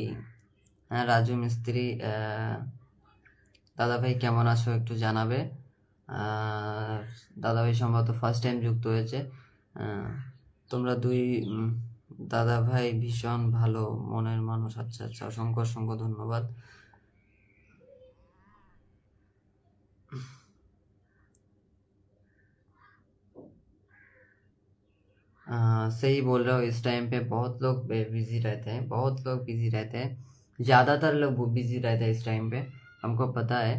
হ্যাঁ রাজু মিস্ত্রি, দাদা ভাই কেমন আছো একটু জানাবে। দাদা ভাই সম্ভবত ফার্স্ট টাইম যুক্ত হয়েছে। তোমরা দাদা ভাই ভীষণ ভালো মনের মানুষ। আচ্ছা আচ্ছা, অসংখ্য অসংখ্য ধন্যবাদ। सही बोल रहे हो, इस टाइम पे बहुत लोग बिजी रहते हैं, बहुत लोग बिजी रहते हैं, ज़्यादातर लोग बिजी रहते हैं इस टाइम पे, हमको पता है।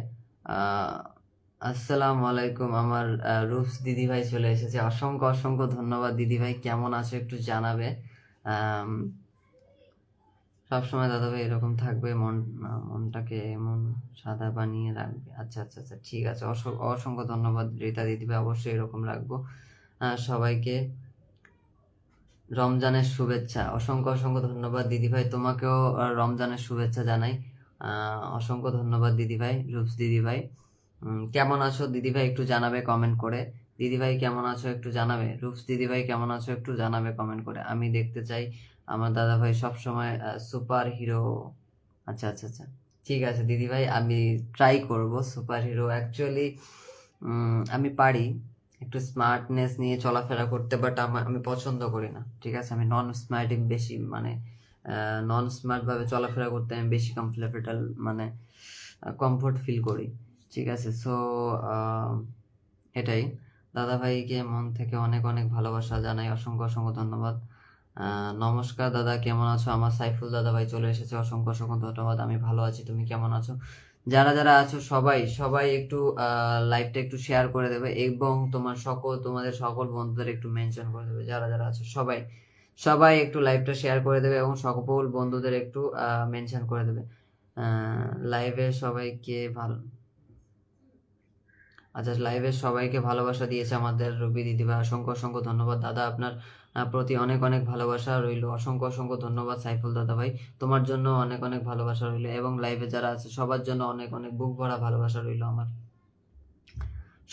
আসসালামু আলাইকুম, আমার রুফস দিদি ভাই চলে এসেছে। অসংখ্য অসংখ্য ধন্যবাদ দিদি ভাই, কেমন আছো একটু জানাবে। আম, সবসময় দাদা ভাই এরকম থাকবে, মনটাকে এমন সাদা বানিয়ে রাখবে। আচ্ছা আচ্ছা আচ্ছা, ঠিক আছে, অসংখ্য ধন্যবাদ রীতা দিদি ভাই, অবশ্যই এরকম রাখবো। সবাইকে রমজানের শুভেচ্ছা। অসংখ্য অসংখ্য ধন্যবাদ দিদি ভাই, তোমাকেও রমজানের শুভেচ্ছা জানাই। অসংখ্য ধন্যবাদ দিদি ভাই, রূপস দিদি ভাই। কেমন আছো দিদি ভাই একটু জানাবে কমেন্ট করে। দিদি ভাই কেমন আছো একটু জানাবে। রূপস দিদি ভাই কেমন আছো একটু জানাবে কমেন্ট করে, আমি দেখতে চাই আমার দাদা ভাই সবসময় সুপার হিরো। আচ্ছা আচ্ছা আচ্ছা, ঠিক আছে দিদি ভাই, আমি ট্রাই করব সুপার হিরো। অ্যাকচুয়ালি আমি পারি একটু স্মার্টনেস নিয়ে চলাফেরা করতে, বাট আমি পছন্দ করি না, ঠিক আছে। আমি নন স্মার্টিং বেশি, মানে নন স্মার্ট ভাবে চলাফেরা করতে আমি বেশি কমফোর্টেবল, মানে কমফোর্ট ফিল করি, ঠিক আছে। সো এটাই। দাদা ভাইকে মন থেকে অনেক অনেক ভালোবাসা জানাই, অসংখ্য অসংখ্য ধন্যবাদ। নমস্কার দাদা, কেমন আছো? আমার সাইফুল দাদা ভাই চলে এসেছে, অসংখ্য অসংখ্য ধন্যবাদ। আমি ভালো আছি, তুমি কেমন আছো? যারা যারা আছো সবাই সবাই একটু লাইভটা একটু শেয়ার করে দেবে, এবং তোমাদের সকল বন্ধুদের একটু মেনশন করে দেবে। যারা যারা আছো সবাই সবাই একটু লাইভটা শেয়ার করে দেবে এবং সকল বন্ধুদের একটু মেনশন করে দেবে। লাইভে সবাইকে ভালো, আচ্ছা, লাইভে সবাইকে ভালোবাসা দিয়েছে আমাদের রবি দিদিভাই, অসংখ্য অসংখ্য ধন্যবাদ দাদা, আপনার প্রতি অনেক অনেক ভালোবাসা রইল। অসংখ্য অসংখ্য ধন্যবাদ সাইফুল দাদা ভাই, তোমার জন্য অনেক অনেক ভালোবাসা রইল, এবং লাইভে যারা আছে সবার জন্য অনেক অনেক বুক ভরা ভালোবাসা রইল আমার।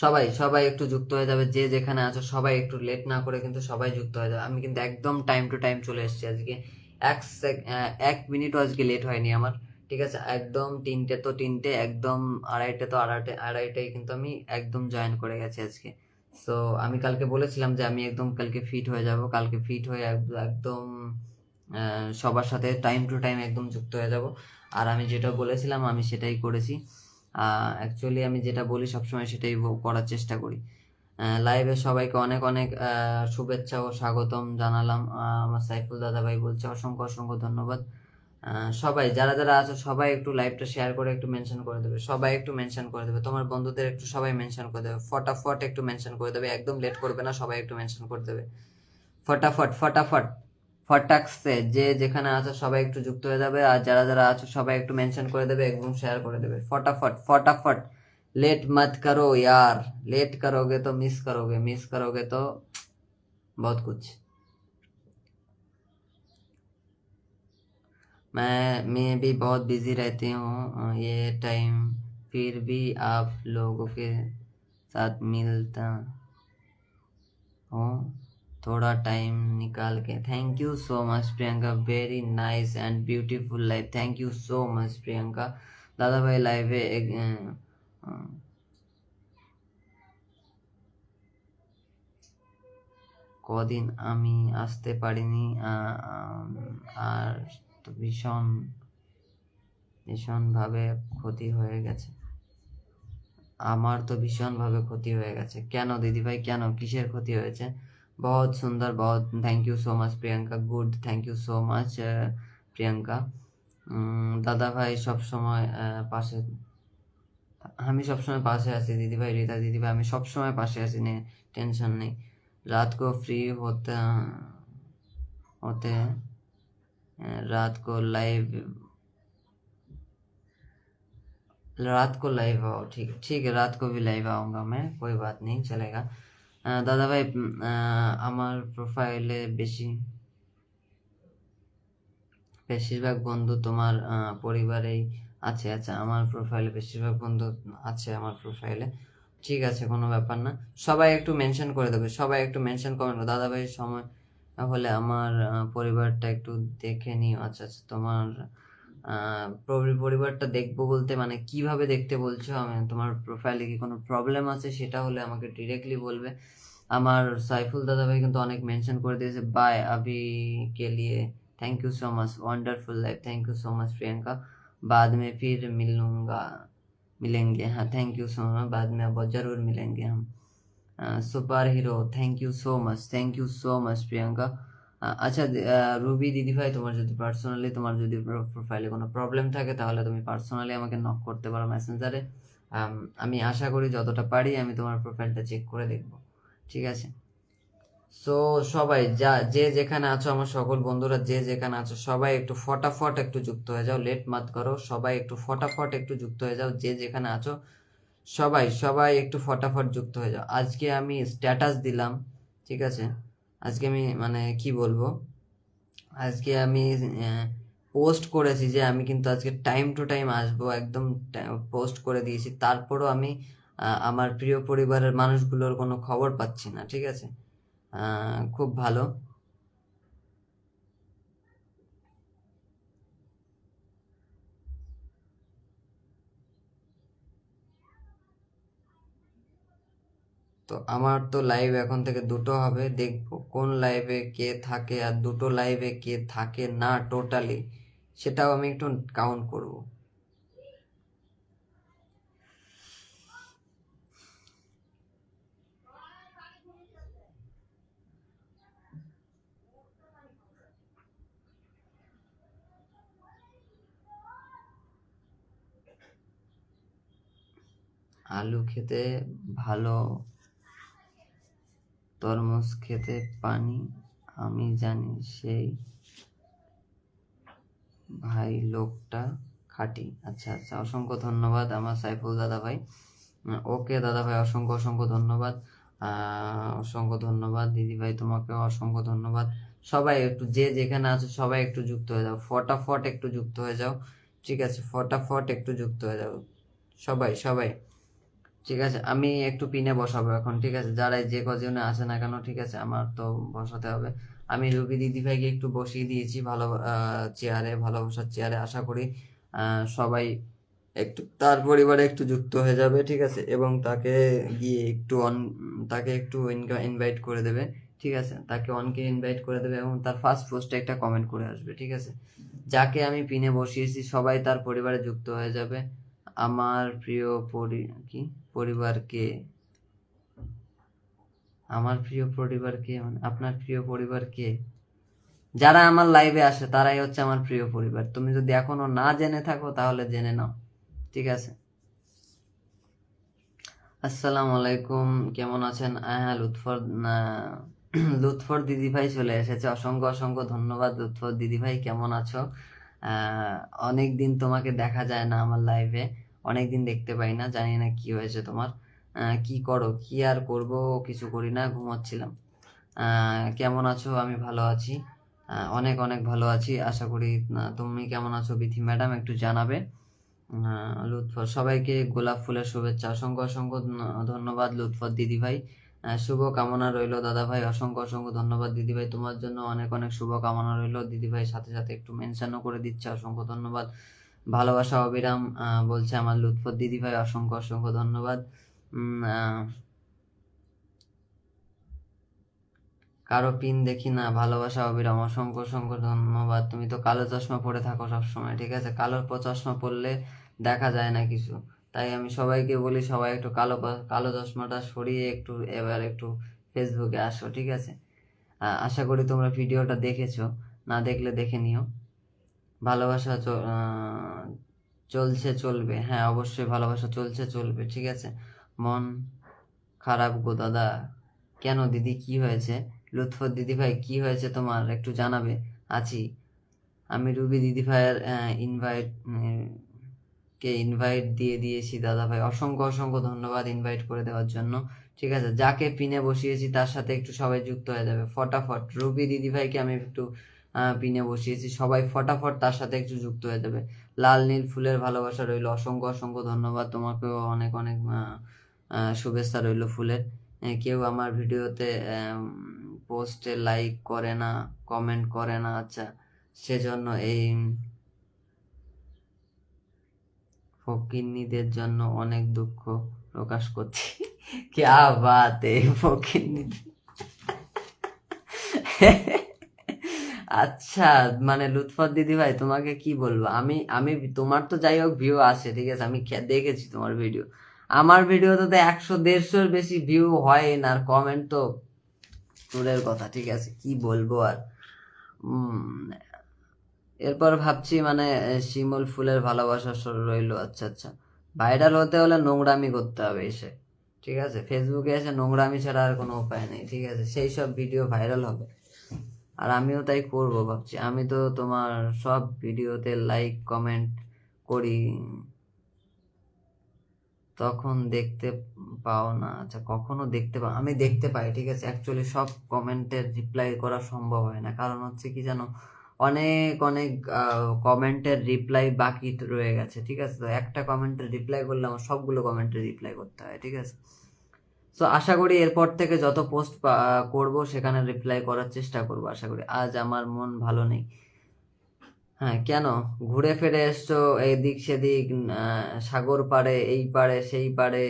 সবাই সবাই একটু যুক্ত হয়ে যাবে, যে যেখানে আছো সবাই একটু লেট না করে কিন্তু সবাই যুক্ত হয়ে যাবে। আমি কিন্তু একদম টাইম টু টাইম চলে এসেছি আজকে, 1 মিনিটও আজকে লেট হয়নি আমার, ঠিক আছে। একদম 3টে তো 3টে, একদম 2:30 তো 2:30টাই কিন্তু আমি একদম জয়েন করে গেছি আজকে। সো আমি কালকে বলেছিলাম যে আমি একদম কালকে ফিট হয়ে যাব, কালকে ফিট হয়ে একদম সবার সাথে টাইম টু টাইম একদম যুক্ত হয়ে যাব। আর আমি যেটা বলেছিলাম আমি সেটাই করেছি। অ্যাকচুয়ালি আমি যেটা বলি সবসময় সেটাই করার চেষ্টা করি। লাইভে সবাইকে অনেক অনেক শুভেচ্ছা ও স্বাগতম জানালাম। আমার সাইফুল দাদা ভাই বলছে অসংখ্য অসংখ্য ধন্যবাদ। সবাই যারা যারা আছো সবাই একটু লাইভটা শেয়ার করে একটু মেনশন করে দেবে, সবাই একটু মেনশন করে দেবে, তোমার বন্ধুদের একটু সবাই মেনশন করে দেবে, ফটাফট একটু মেনশন করে দেবে, একদম লেট করবে না, সবাই একটু মেনশন করে দেবে, ফটাফট ফটাফট ফটাকসে। যে যেখানে আছো সবাই একটু যুক্ত হয়ে যাবে, আর যারা যারা আছো সবাই একটু মেনশন করে দেবে, একদম শেয়ার করে দেবে, फटाफट फटाफट। लेट मत करो यार, लेट करोगे तो मिस करोगे तो बहुत कुछ। मैं भी बहुत बिजी रहती हूँ ये टाइम, फिर भी आप लोगों के साथ मिलता हूँ थोड़ा टाइम निकाल के। Thank you so much Priyanka, very nice and beautiful life, thank you so much Priyanka. दादा भाई लाइव एक কদিন আমি আসতে পারিনি, আর তো ভীষণভাবে ক্ষতি হয়ে গেছে। আমার তো ভীষণভাবে ক্ষতি হয়ে গেছে। কেন দিদিভাই, কেন, কিসের ক্ষতি হয়েছে? बहुत सुंदर, बहुत thank you so much Priyanka, good, thank you so much Priyanka. দাদা ভাই সবসময় পাশে, আমি সবসময় পাশে আছি দিদিভাই, রিতা দিদিভাই, আমি সবসময় পাশে আছি, টেনশন নেই। रात को फ्री होते होते हैं, रात को लाइव आओ, ठीक है ठीक है, रात को भी लाइव आऊँगा मैं, कोई बात नहीं, चलेगा। दादा भाई আমার প্রোফাইলে বেশিরভাগ বন্ধু তোমার পরিবারেই আছে। আচ্ছা, আমার প্রোফাইলে বেশিরভাগ বন্ধু আছে আমার প্রোফাইলে, ঠিক আছে, কোনো ব্যাপার না। সবাই একটু মেনশন করে দেবে, সবাই একটু মেনশন করেন। দাদা ভাই সময় হলে আমার পরিবারটা একটু দেখে নিও। আচ্ছা আচ্ছা, তোমার পরিবারটা দেখবো বলতে মানে কিভাবে দেখতে বলছো? আমি তোমার প্রোফাইলে কি কোনো প্রবলেম আছে সেটা হলে আমাকে ডিরেক্টলি বলবে। আমার সাইফুল দাদা ভাই কিন্তু অনেক মেনশন করে দিয়েছে, বাই अभी के लिए, thank you so much, wonderful life, thank you so much Priyanka, बाद में फिर मिलेंगे, हाँ थैंक यू सो मच, बाद में अब जरूर मिलेंगे हम। Super hero, thank you so much, thank you so much Priyanka. আচ্ছা রুবি দিদি ভাই, তোমার যদি পার্সোনালি তোমার যদি প্রোফাইলে কোনো প্রবলেম থাকে তাহলে তুমি পার্সোনালি আমাকে নক করতে পারো মেসেঞ্জারে। আমি আশা করি যতটা পারি আমি তোমার প্রোফাইলটা চেক করে দেখবো, ঠিক আছে? সো সবাই যে যেখানে আছো, আমার সকল বন্ধুরা যে যেখানে আছো সবাই একটু ফটাফট একটু যুক্ত হয়ে যাও, লেট মাত করো, সবাই একটু ফটাফট একটু যুক্ত হয়ে যাও, যে যেখানে আছো সবাই সবাই একটু ফটাফট যুক্ত হয়ে যাও। আজকে আমি স্ট্যাটাস দিলাম, ঠিক আছে, আজকে আমি মানে কি বলবো, আজকে আমি পোস্ট করেছি যে আমি কিন্তু আজকে টাইম টু টাইম আসবো, একদম পোস্ট করে দিয়েছি, তারপরও আমি আমার প্রিয় পরিবারের মানুষগুলোর কোনো খবর পাচ্ছি না, ঠিক আছে? খুব ভালো। তো আমার তো লাইভ এখন থেকে দুটো হবে, দেখবো কোন লাইভে কে থাকে, আর দুটো লাইভে কে থাকে না টোটালি, সেটাও আমি একটু কাউন্ট করব। আলু খেতে ভালো, তরমুজ খেতে পানি, আমি জানি সেই ভাই লোকটা খাঁটি। আচ্ছা আচ্ছা, অসংখ্য ধন্যবাদ আমার সাইফুল দাদা ভাই। ওকে দাদা ভাই, অসংখ্য অসংখ্য ধন্যবাদ, অসংখ্য ধন্যবাদ দিদি ভাই, তোমাকেও অসংখ্য ধন্যবাদ। সবাই একটু যে যেখানে আছো সবাই একটু যুক্ত হয়ে যাও, ফটাফট একটু যুক্ত হয়ে যাও, ঠিক আছে, ফটাফট একটু যুক্ত হয়ে যাও সবাই সবাই, ঠিক আছে? আমি একটু পিনে বসাবো এখন, ঠিক আছে, যারাই যে কজনে আসে না কেন, ঠিক আছে, আমার তো বসাতে হবে। আমি রুবি দিদি ভাইকে একটু বসিয়ে দিয়েছি ভালো চেয়ারে, ভালোবাসার চেয়ারে। আশা করি সবাই একটু তার পরিবারে একটু যুক্ত হয়ে যাবে, ঠিক আছে, এবং তাকে গিয়ে একটু তাকে একটু ইনভাইট করে দেবে, ঠিক আছে, তাকে অনকে ইনভাইট করে দেবে এবং তার ফার্স্ট পোস্টে একটা কমেন্ট করে আসবে, ঠিক আছে? যাকে আমি পিনে বসিয়েছি সবাই তার পরিবারে যুক্ত হয়ে যাবে। আমার প্রিয় পরিবার কে? আমার প্রিয় পরিবার কে মানে আপনার প্রিয় পরিবার কে? যারা আমার লাইভে আসে তারাই হচ্ছে আমার প্রিয় পরিবার। তুমি যদি এখনো না জেনে থাকো তাহলে জেনে নাও, ঠিক আছে? আসসালামু আলাইকুম, কেমন আছেন? হ্যাঁ, লুৎফর দিদি ভাই চলে এসেছে। অসংখ্য অসংখ্য ধন্যবাদ লুৎফর দিদি ভাই, কেমন আছো? অনেক দিন তোমাকে দেখা যায় না আমার লাইভে, অনেক দিন দেখতে পাই না, জানি না কি হয়েছে তোমার। কি করো? কি আর করব, কিছু করি না, ঘুমাচ্ছিলাম। কেমন আছো? আমি ভালো আছি, অনেক অনেক ভালো আছি। আশা করি তুমি কেমন আছো বিথি ম্যাডাম, একটু জানাবে। লুৎফর, সবাইকে গোলাপ ফুলের শুভেচ্ছা। অসংখ্য অসংখ্য ধন্যবাদ লুৎফর দিদি ভাই। শুভ কামনা রইলো দাদা ভাই, অসংখ্য অসংখ্য ধন্যবাদ দিদি ভাই, তোমার জন্য অনেক অনেক শুভ কামনা রইলো দিদি ভাই। সাথে সাথে একটু মেনশনও করে দিচ্ছে, অসংখ্য ধন্যবাদ। ভালোবাসা অবিরাম বলছে আমার লুৎফর দিদি ভাই, অসংখ্য অসংখ্য ধন্যবাদ। কারো পিন দেখি না, ভালোবাসা অবিরাম, অসংখ্য অসংখ্য ধন্যবাদ। তুমি তো কালো চশমা পরে থাকো সবসময়, ঠিক আছে? কালো চশমা পরলে দেখা যায় না কিছু, তাই আমি সবাইকে বলি সবাই একটু কালো চশমাটা সরিয়ে একটু এবার একটু ফেসবুকে আসো, ঠিক আছে? আশা করি তোমরা ভিডিওটা দেখেছো, না দেখলে দেখে নিও। ভালোবাসা চলছে চলবে, হ্যাঁ অবশ্যই ভালোবাসা চলছে চলবে, ঠিক আছে? মন খারাপ গো দাদা। কেন দিদি, কি হয়েছে? লুৎফর দিদি ভাই, কি হয়েছে তোমার, একটু জানাবে। আছি, আমি রুবি দিদি ভাইয়ের ইনভাইট দিয়ে দিয়েছি দাদা ভাই, অসংখ্য অসংখ্য ধন্যবাদ ইনভাইট করে দেওয়ার জন্য, ঠিক আছে? যাকে পিনে বসিয়েছি তার সাথে একটু সবাই যুক্ত হয়ে যাবে ফটাফট। রুবি দিদি ভাইকে আমি একটু পিনে বসিয়েছি, সবাই ফটাফট তার সাথে একটু যুক্ত হয়ে যাবে। লাল নীল ফুলের ভালোবাসা রইল, অসংখ্য অসংখ্য ধন্যবাদ তোমাকেও, অনেক অনেক শুভেচ্ছা রইল ফুলের। কেউ আমার ভিডিওতে পোস্টে লাইক করে না, কমেন্ট করে না, আচ্ছা সেজন্য এই ফকিন্নিদের জন্য অনেক দুঃখ প্রকাশ করছি। ক্যা বাত ফকিন্নি। আচ্ছা, মানে লুৎফর দিদি ভাই তোমাকে কি বলবো, আমি আমি তোমার তো যাই হোক ভিউ আসে, ঠিক আছে? আমি দেখেছি তোমার ভিডিও, আমার ভিডিওতে তো 100-150-র বেশি ভিউ হয় না, আর কমেন্ট তো দূরের কথা, ঠিক আছে? কি বলবো আর। এরপর ভাবছি মানে শিমুল ফুলের ভালোবাসা রইলো, আচ্ছা আচ্ছা। ভাইরাল হতে হলে নোংরামি করতে হবে এসে, ঠিক আছে? ফেসবুকে এসে নোংরামি ছাড়া আর কোনো উপায় নেই, ঠিক আছে? সেই সব ভিডিও ভাইরাল হবে, আর আমিও তাই করব ভাবছি। আমি তো তোমার সব ভিডিওতে লাইক কমেন্ট করি, তখন দেখতে পাও না? আচ্ছা, কখনো দেখতে পাও? আমি দেখতে পাই, ঠিক আছে? অ্যাকচুয়ালি সব কমেন্টের রিপ্লাই করা সম্ভব হয় না, কারণ হচ্ছে কি জানো, অনেক অনেক কমেন্টের রিপ্লাই বাকি রয়ে গেছে, ঠিক আছে? তো একটা কমেন্টের রিপ্লাই করলে আমার সবগুলো কমেন্টের রিপ্লাই করতে হয়, ঠিক আছে? তো আশা করি এরপর থেকে যত পোস্ট করব সেখানে রিপ্লাই করার চেষ্টা করব, আশা করি। আজ আমার মন ভালো নেই। হ্যাঁ, কেন? ঘুরে ফিরে এসছো এদিক সেদিক, সাগর পাড়ে, এই পাড়ে সেই পাড়ে,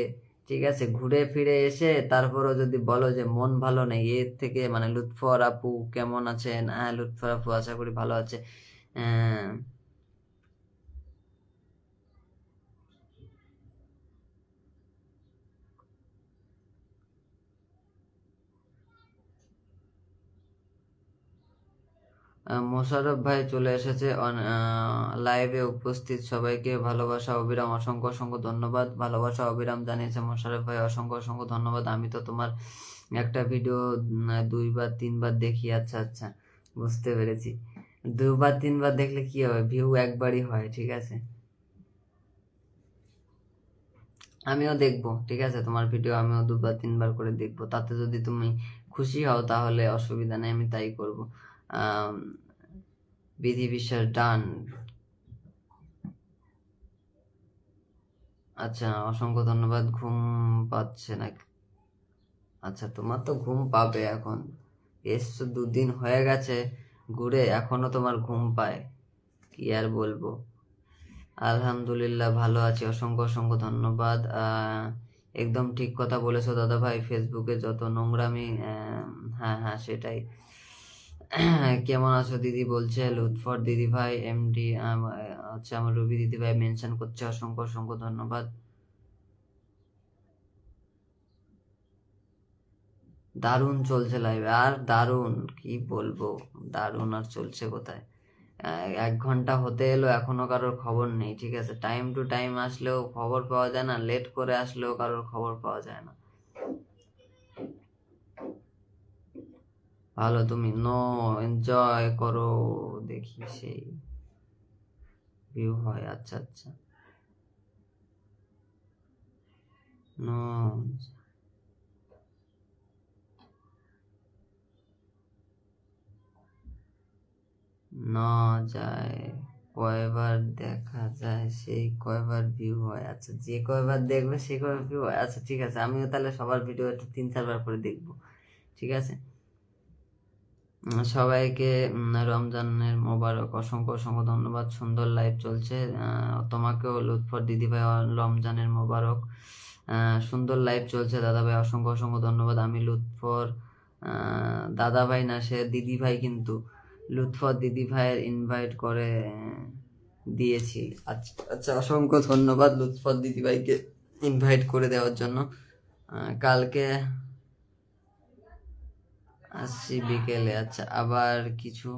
ঠিক আছে? ঘুরে ফিরে এসে তারপরও যদি বলো যে মন ভালো নেই, এর থেকে মানে লুৎফর আপু কেমন আছেন? হ্যাঁ লুৎফর আপু আশা করি ভালো আছে। মোশাররফ ভাই চলে এসেছে লাইভে উপস্থিত সবাইকে ভালোবাসা অবিরাম, অসংখ্য অসংখ্য ধন্যবাদ। ভালোবাসা অবিরাম জানিয়েছে মোশাররফ ভাই, অসংখ্য অসংখ্য ধন্যবাদ। আমি তো তোমার একটা ভিডিও 2-3 বার দেখি, আচ্ছা আচ্ছা, বুঝতে পেরেছি। 2-3 বার দেখলে কি হবে, ভিউ একবারই হয়, ঠিক আছে? আমিও দেখবো, ঠিক আছে? তোমার ভিডিও আমিও 2-3বার করে দেখবো, তাতে যদি তুমি খুশি হও তাহলে অসুবিধা নেই, আমি তাই করবো। বিধি বিশ্বাস ডান। আচ্ছা, অসংখ্য ধন্যবাদ। ঘুম পাচ্ছে না? আচ্ছা, তোমার তো ঘুম পাবে এখন, এসছো 2 দিন হয়ে গেছে ঘুরে, এখনো তোমার ঘুম পায়, কি আর বলবো। আলহামদুলিল্লাহ ভালো আছি, অসংখ্য অসংখ্য ধন্যবাদ। একদম ঠিক কথা বলেছো দাদা ভাই, ফেসবুকে যত নোংরামি, হ্যাঁ হ্যাঁ সেটাই। কেমন আছো দিদি বলছে লুৎফর দিদি ভাই, এমডি হচ্ছে আমার রুবি দিদি ভাই মেনশন করছে, অসংখ্য অসংখ্য ধন্যবাদ। দারুণ চলছে লাইভ, আর দারুণ কি বলবো, দারুণ আর চলছে কোথায়। 1 ঘন্টা হতে এলো এখনো কারোর খবর নেই, ঠিক আছে। টাইম টু টাইম আসলেও খবর পাওয়া যায় না, লেট করে আসলেও কারোর খবর পাওয়া যায় না। ভালো, তুমি নো এনজয় করো, দেখি সেই ভিউ হয়। আচ্ছা আচ্ছা, নো না যায়, কয়বার দেখা যায় সেই কয়বার ভিউ হয়। আচ্ছা, যে কয়বার দেখবে সেই কয়বার ভিউ হয়। আচ্ছা ঠিক আছে, আমিও তাহলে সবার ভিডিও একটু 3-4 বার করে দেখবো, ঠিক আছে। সবাইকে রমজানের মোবারক, অসংখ্য অসংখ্য ধন্যবাদ। সুন্দর লাইভ চলছে, তোমাকেও লুৎফর দিদিভাই রমজানের মোবারক। সুন্দর লাইভ চলছে দাদাভাই, অসংখ্য অসংখ্য ধন্যবাদ। আমি লুৎফর দাদাভাই না, সে দিদিভাই, কিন্তু লুৎফর দিদিভাইয়ের ইনভাইট করে দিয়েছি। আচ্ছা আচ্ছা, অসংখ্য ধন্যবাদ লুৎফর দিদিভাইকে ইনভাইট করে দেওয়ার জন্য। কালকে আসছি বিকেলে। আচ্ছা, আবার কিছু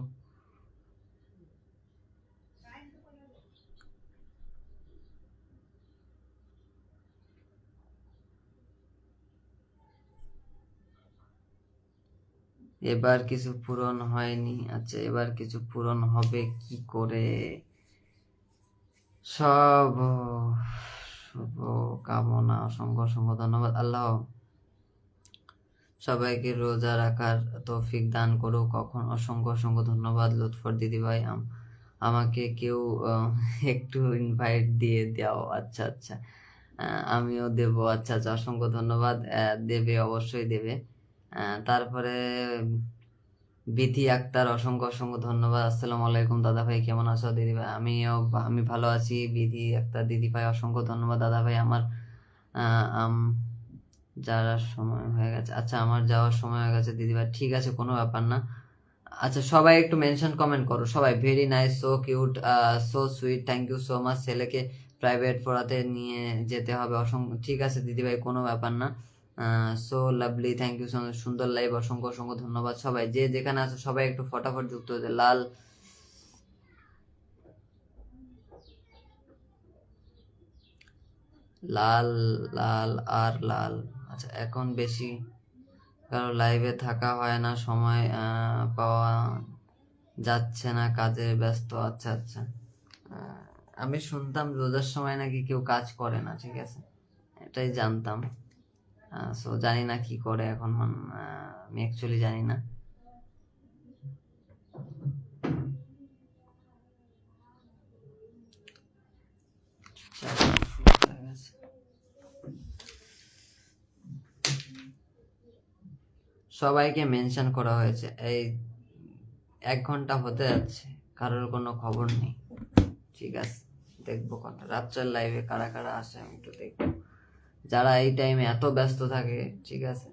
এবার কিছু পূরণ হয়নি। আচ্ছা, এবার কিছু পূরণ হবে কি করে? সব শুভ কামনা, অসংখ্য অসংখ্য ধন্যবাদ। আল্লাহ সবাইকে রোজা রাখার তৌফিক দান করুক। কখন অসংখ্য অসংখ্য ধন্যবাদ লুৎফর দিদিভাই, আমাকে কেউ একটু ইনভাইট দিয়ে দাও। আচ্ছা আচ্ছা, আমিও দেব। আচ্ছা আচ্ছা, অসংখ্য ধন্যবাদ। দেবে, অবশ্যই দেবে। তারপরে বিথি আক্তার, অসংখ্য অসংখ্য ধন্যবাদ। আসসালামু আলাইকুম দাদা ভাই, কেমন আছো দিদি ভাই? আমি ভালো আছি। বিথি আক্তার দিদি ভাই, অসংখ্য ধন্যবাদ। দাদা ভাই আমার যাওয়ার সময় হয়ে গেছে। আচ্ছা, আমার যাওয়ার সময় হয়ে গেছে দিদি ভাই, ঠিক আছে, কোনো ব্যাপার না। আচ্ছা, সবাই একটু মেনশন কমেন্ট করো সবাই। Very nice, so cute, so sweet, thank you so much. ছেলেকে প্রাইভেট পড়াতে নিয়ে যেতে হবে, অসংখ্য, ঠিক আছে দিদিভাই, কোনো ব্যাপার না। So lovely, thank you so much. সুন্দর লাইভ, অসংখ্য অসংখ্য ধন্যবাদ। সবাই যে যেখানে আছো সবাই একটু ফটাফট যুক্ত হতে। লাল লাল লাল আর লাল। আচ্ছা, এখন বেশি কারো লাইভে থাকা হয় না, সময় পাওয়া যাচ্ছে না, কাজে ব্যস্ত। আচ্ছা আচ্ছা, আমি শুনতাম রোজার সময় নাকি কেউ কাজ করে না, ঠিক আছে, এটাই জানতাম। সো জানি না কি করে এখন, আমি অ্যাকচুয়ালি জানি না। সবাইকে মেনশন করা হয়েছে। এই 1 ঘন্টা হতে যাচ্ছে, কারোর কোনো খবর নেই, ঠিক আছে। দেখবো কথা রাত্রের লাইভে কারা কারা আসে, আমি একটু দেখবো। যারা এই টাইমে এত ব্যস্ত থাকে, ঠিক আছে,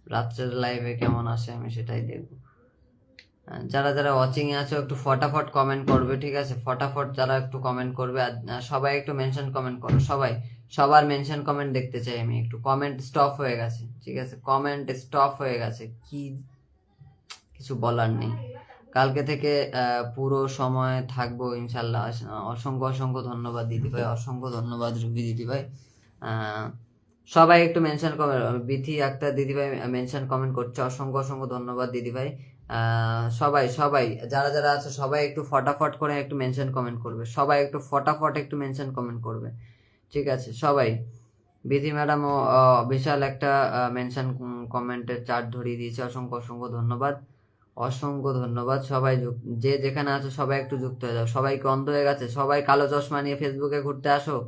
রাত্রের লাইভে কেমন আসে আমি সেটাই দেখবো। যারা যারা ওয়াচিং এ আছো একটু ফটাফট কমেন্ট করবে, ঠিক আছে, ফটাফট যারা একটু কমেন্ট করবে। আর সবাই একটু মেনশন কমেন্ট করো সবাই, সবার মেনশন কমেন্ট দেখতে চাই আমি একটু। কমেন্ট স্টপ হয়ে গেছে, ঠিক আছে, কমেন্ট স্টপ হয়ে গেছে, কি কিছু বলার নেই। কালকে থেকে পুরো সময় থাকবো ইনশাল্লাহ। অসংখ্য অসংখ্য ধন্যবাদ দিদিভাই, অসংখ্য ধন্যবাদ রুবি দিদিভাই। সবাই একটু মেনশন কমেন্ট, বিথি আক্তার দিদিভাই মেনশন কমেন্ট করছে, অসংখ্য অসংখ্য ধন্যবাদ দিদিভাই। সবাই সবাই যারা যারা আছে সবাই একটু ফটাফট করে একটু মেনশন কমেন্ট করবে, সবাই একটু ফটাফট একটু মেনশন কমেন্ট করবে, ঠিক আছে সবাই। বিধি ম্যাডামও বিশাল একটা মেনশন কমেন্টের চার্ট ধরিয়ে দিয়েছে, অসংখ্য অসংখ্য ধন্যবাদ, অসংখ্য ধন্যবাদ। সবাই যে যেখানে আছো সবাই একটু যুক্ত হয়ে যাও। সবাইকে অন্ধ হয়ে গেছে, সবাই কালো চশমা নিয়ে ফেসবুকে ঘুরতে আসো।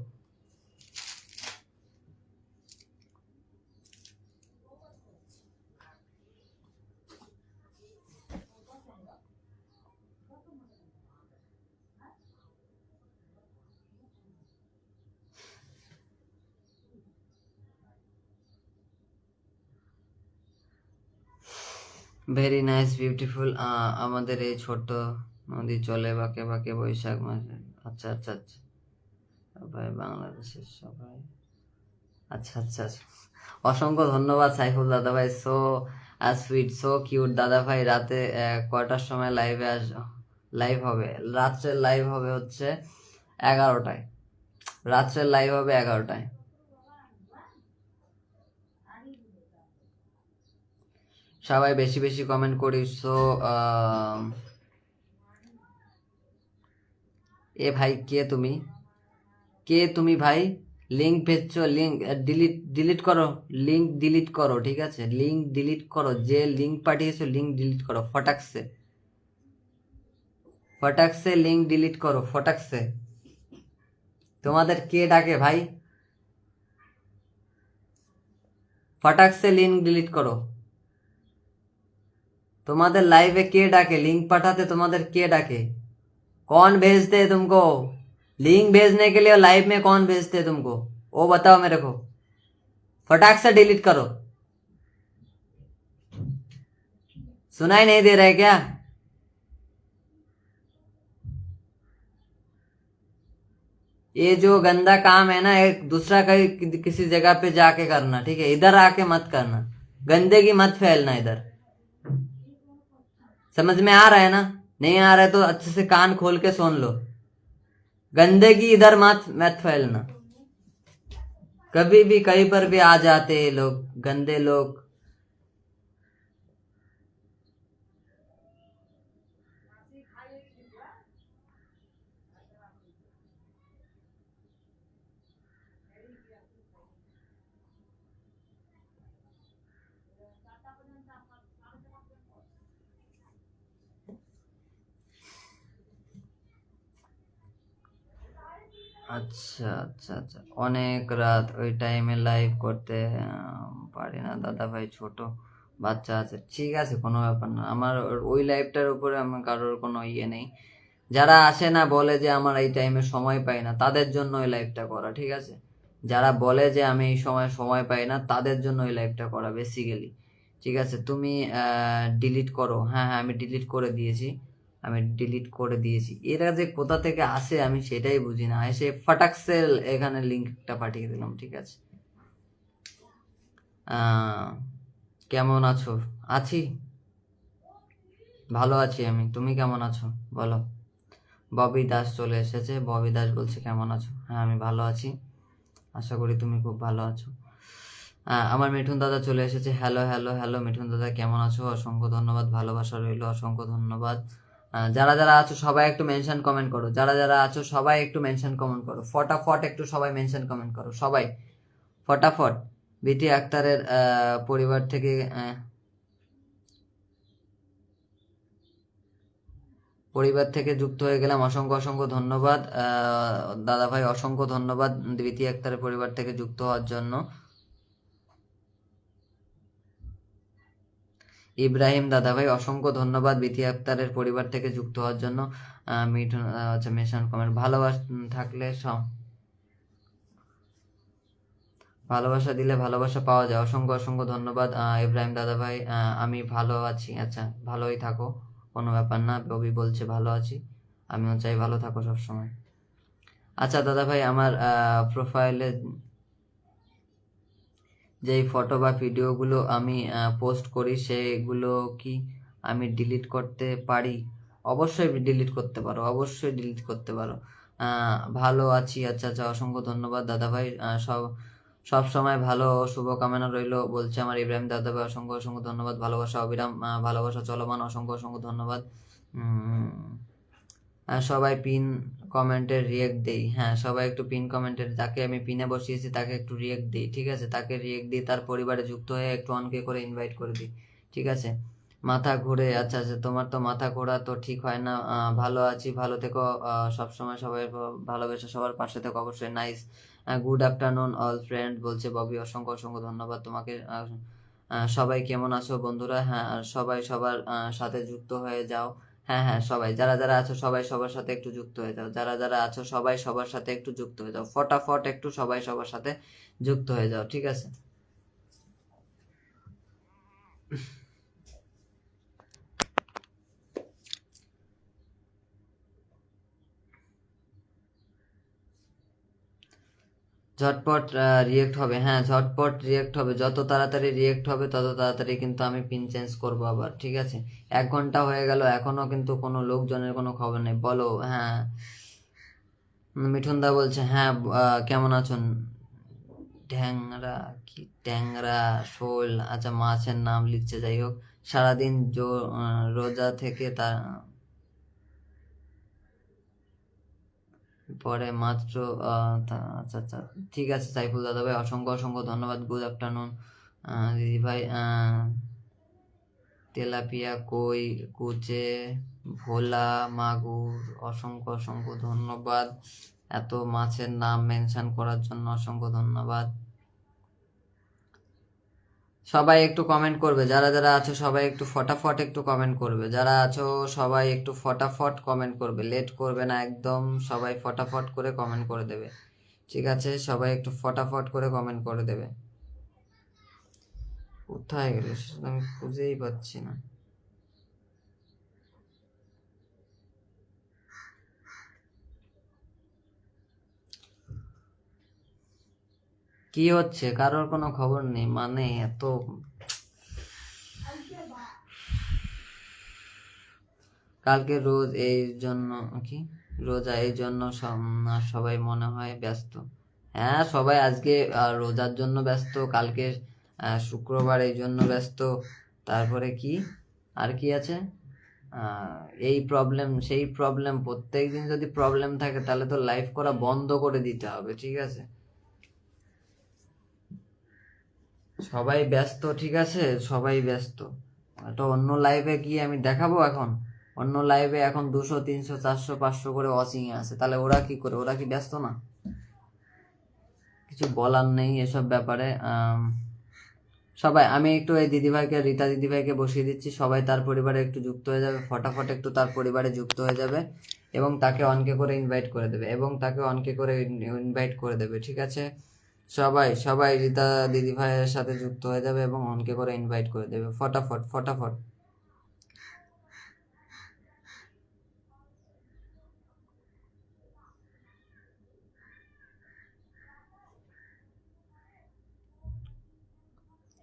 Very nice beautiful. আমাদের এই ছোট্ট নদী চলে বাঁকে বাঁকে বৈশাখ মাসে। আচ্ছা আচ্ছা আচ্ছা, সবাই বাংলাদেশের সবাই। আচ্ছা আচ্ছা আচ্ছা। অসংখ্য ধন্যবাদ সাইফুল দাদা ভাই, সো সুইট, সো কিউট দাদা ভাই। রাতে কয়টার সময় লাইভ হবে? রাত্রের লাইভ হবে হচ্ছে 11টায়। রাত্রের লাইভ হবে 11টায়। সবাই বেশি বেশি কমেন্ট করি। সো এ ভাই কে তুমি ভাই? লিঙ্ক ভেজছো, লিঙ্ক ডিলিট করো, লিঙ্ক ডিলিট করো, ঠিক আছে? লিঙ্ক ডিলিট করো, যে লিঙ্ক পাঠিয়েছো লিঙ্ক ডিলিট করো ফটাকসে, ফটাকসে লিঙ্ক ডিলিট করো ফটাকসে। তোমাদের কে ডাকে ভাই? ফটাকসে লিঙ্ক ডিলিট করো। তোমাদের लाइव के डाके लिंक पाठाते? तुम्हारे के डाके? कौन भेजते है तुमको लिंक भेजने के लिए? लाइव में कौन भेजते है तुमको वो बताओ मेरे को। फटाक से डिलीट करो। सुनाई नहीं दे रहा है क्या? ये जो गंदा काम है ना, एक दूसरा कहीं किसी जगह पे जाके करना, ठीक है? इधर आके मत करना, गंदगी मत फैलना इधर। समझ में आ रहा है ना? नहीं आ रहा है तो अच्छे से कान खोल के सुन लो। गंदगी इधर मत मत फैलना। कभी भी कहीं पर भी आ जाते हैं लोग, गंदे लोग। আচ্ছা আচ্ছা আচ্ছা, অনেক রাত ওই টাইমে লাইভ করতে পারি না দাদা ভাই, ছোট বাচ্চা আছে। ঠিক আছে, কোনো ব্যাপার না। আমার ওই লাইভটার উপরে আমার কারোর কোনো ইয়ে নেই। যারা আসে না, বলে যে আমার এই টাইমে সময় পাই না, তাদের জন্য ওই লাইভটা করা, ঠিক আছে? যারা বলে যে আমি এই সময় সময় পাই না, তাদের জন্য ওই লাইভটা করা বেসিক্যালি, ঠিক আছে? তুমি ডিলিট করো। হ্যাঁ হ্যাঁ, আমি ডিলিট করে দিয়েছি, আমি ডিলিট করে দিয়েছি। এরা যে কোথা থেকে আসে আমি সেটাই বুঝি না। এসে ফাটাক্সেল এখানে লিঙ্কটা পাঠিয়ে দিলাম, ঠিক আছে? কেমন আছো? আছি, ভালো আছি আমি। তুমি কেমন আছো বলো? ববি দাস চলে এসেছে। ববি দাস বলছে কেমন আছো? হ্যাঁ, আমি ভালো আছি, আশা করি তুমি খুব ভালো আছো। আমার মিঠুন দাদা চলে এসেছে। হ্যালো হ্যালো হ্যালো মিঠুন দাদা, কেমন আছো? অসংখ্য ধন্যবাদ, ভালোবাসা রইলো, অসংখ্য ধন্যবাদ। যারা যারা আছো সবাই একটু মেনশন কমেন্ট করো। যারা যারা আছো সবাই একটু মেনশন কমেন্ট করো, ফটাফট একটু সবাই মেনশন কমেন্ট করো, সবাই ফটাফট। বিটি আক্তারের পরিবার থেকে যুক্ত হয়ে গেলাম। অসংখ্য অসংখ্য ধন্যবাদ দাদা ভাই, অসংখ্য ধন্যবাদ বিটি আক্তারের পরিবার থেকে যুক্ত হওয়ার জন্য। ইব্রাহিম দাদা ভাই, অসংখ্য ধন্যবাদ বিথি আক্তারের পরিবার থেকে যুক্ত হওয়ার জন্য। মিঠুন আচ্ছা, মেনশন কমেন্ট, থাকলে ভালোবাসা দিলে ভালোবাসা পাওয়া যায়। অসংখ্য অসংখ্য ধন্যবাদ ইব্রাহিম দাদা ভাই। আমি ভালো আছি। আচ্ছা, ভালোই থাকো, কোনো ব্যাপার না। ববি বলছে ভালো আছি, আমিও চাই ভালো থাকো সবসময়। আচ্ছা দাদা ভাই, আমার প্রোফাইলে যেই ফটো বা ভিডিওগুলো আমি পোস্ট করি সেগুলো কি আমি ডিলিট করতে পারি? অবশ্যই ডিলিট করতে পারো, অবশ্যই ডিলিট করতে পারো। ভালো আছি। আচ্ছা আচ্ছা, অসংখ্য ধন্যবাদ দাদা ভাই। সব সময় ভালো শুভকামনা রইলো বলছে আমার ইব্রাহিম দাদা ভাই। অসংখ্য অসংখ্য ধন্যবাদ, ভালোবাসা অবিরাম, ভালোবাসা চলমান। অসংখ্য অসংখ্য ধন্যবাদ। সবাই পিন কমেন্টের রিয়েক্ট দেই। হ্যাঁ, সবাই একটু পিন কমেন্টের, যাকে আমি পিনে বসিয়েছি তাকে একটু রিয়েক্ট দিই, ঠিক আছে? তাকে রিয়েক্ট দিই, তার পরিবারে যুক্ত হয়ে একটু অনকে করে ইনভাইট করে দিই, ঠিক আছে? মাথা ঘুরে, আচ্ছা আচ্ছা, তোমার তো মাথা ঘোরা তো ঠিক হয় না। ভালো আছি, ভালো থেকো, সবসময় সবাই ভালোবেসে সবার পাশে থেকো অবশ্যই। Nice. Good afternoon all friend বলছে ববি। অসংখ্য অসংখ্য ধন্যবাদ তোমাকে। সবাই কেমন আছো বন্ধুরা? হ্যাঁ, সবাই সবার সাথে যুক্ত হয়ে যাও। হ্যাঁ হ্যাঁ, সবাই যারা যারা আছো সবাই সবার সাথে একটু যুক্ত হয়ে যাও। যারা যারা আছো সবাই সবার সাথে একটু যুক্ত হয়ে যাও, ফটাফট একটু সবাই সবার সাথে যুক্ত হয়ে যাও, ঠিক আছে? ঝটপট রিয়েক্ট হবে, হ্যাঁ ঝটপট রিয়েক্ট হবে, যত তাড়াতাড়ি রিয়েক্ট হবে তত তাড়াতাড়ি কিন্তু আমি পিন চেঞ্জ করবো আবার, ঠিক আছে? 1 ঘন্টা হয়ে গেল, এখনো কিন্তু কোনো লোকজনের কোনো খবর নেই। বলো। হ্যাঁ, মিঠুন দা বলছে হ্যাঁ, কেমন আছেন? ট্যাংরা, কি ট্যাংরা শোল, আচ্ছা মাছের নাম লিখছে, যাই হোক। সারাদিন রোজা থেকে তার পরে মাত্র আচ্ছা আচ্ছা, ঠিক আছে সাইফুল দাদা ভাই, অসংখ্য অসংখ্য ধন্যবাদ। গুড আফটারনুন দিদি ভাই। তেলাপিয়া, কই, কুচে, ভোলা, মাগুর, অসংখ্য অসংখ্য ধন্যবাদ। এত মাছের নাম মেনশন করার জন্য অসংখ্য ধন্যবাদ। সবাই একটু কমেন্ট করবে, যারা যারা আছো সবাই একটু ফটাফট একটু কমেন্ট করবে, যারা আছো সবাই একটু ফটাফট কমেন্ট করবে, লেট করবে না একদম, সবাই ফটাফট করে কমেন্ট করে দেবে, ঠিক আছে? সবাই একটু ফটাফট করে কমেন্ট করে দেবে। কোথায় গেল সেটা আমি খুঁজেই পাচ্ছি না। কি হচ্ছে কারোর কোনো খবর নেই, মানে এত কালকে রোজ এই জন্য কি রোজা, এই জন্য সবাই মনে হয় ব্যস্ত। হ্যাঁ, সবাই আজকে রোজার জন্য ব্যস্ত, কালকে শুক্রবার এই জন্য ব্যস্ত। তারপরে কি আর কি আছে? এই প্রবলেম সেই প্রবলেম, প্রত্যেকদিন যদি প্রবলেম থাকে তাহলে তো লাইভ করা বন্ধ করে দিতে হবে, ঠিক আছে? সবাই ব্যস্ত, ঠিক আছে? সবাই ব্যস্ত। তো অন্য লাইভে গিয়ে আমি দেখাবো এখন? অন্য লাইভে এখন 200 300 400 500 করে ওয়াচিং আছে, তাহলে ওরা কি করে? ওরা কি ব্যস্ত না? কিছু বলার নেই এসব ব্যাপারে। সবাই, আমি একটু এই দিদিভাইকে, রীতা দিদিভাইকে বসিয়ে দিচ্ছি, সবাই তার পরিবারে একটু যুক্ত হয়ে যাবে, ফটাফট একটু তার পরিবারে যুক্ত হয়ে যাবে, এবং তাকে অনকে করে ইনভাইট করে দেবে, ইনভাইট করে দেবে, ঠিক আছে? সবাই সবাই রীতা দিদিভাইয়ের সাথে যুক্ত হয়ে যাবে এবং অনকে করে ইনভাইট করে দেবে, ফটাফট ফটাফট।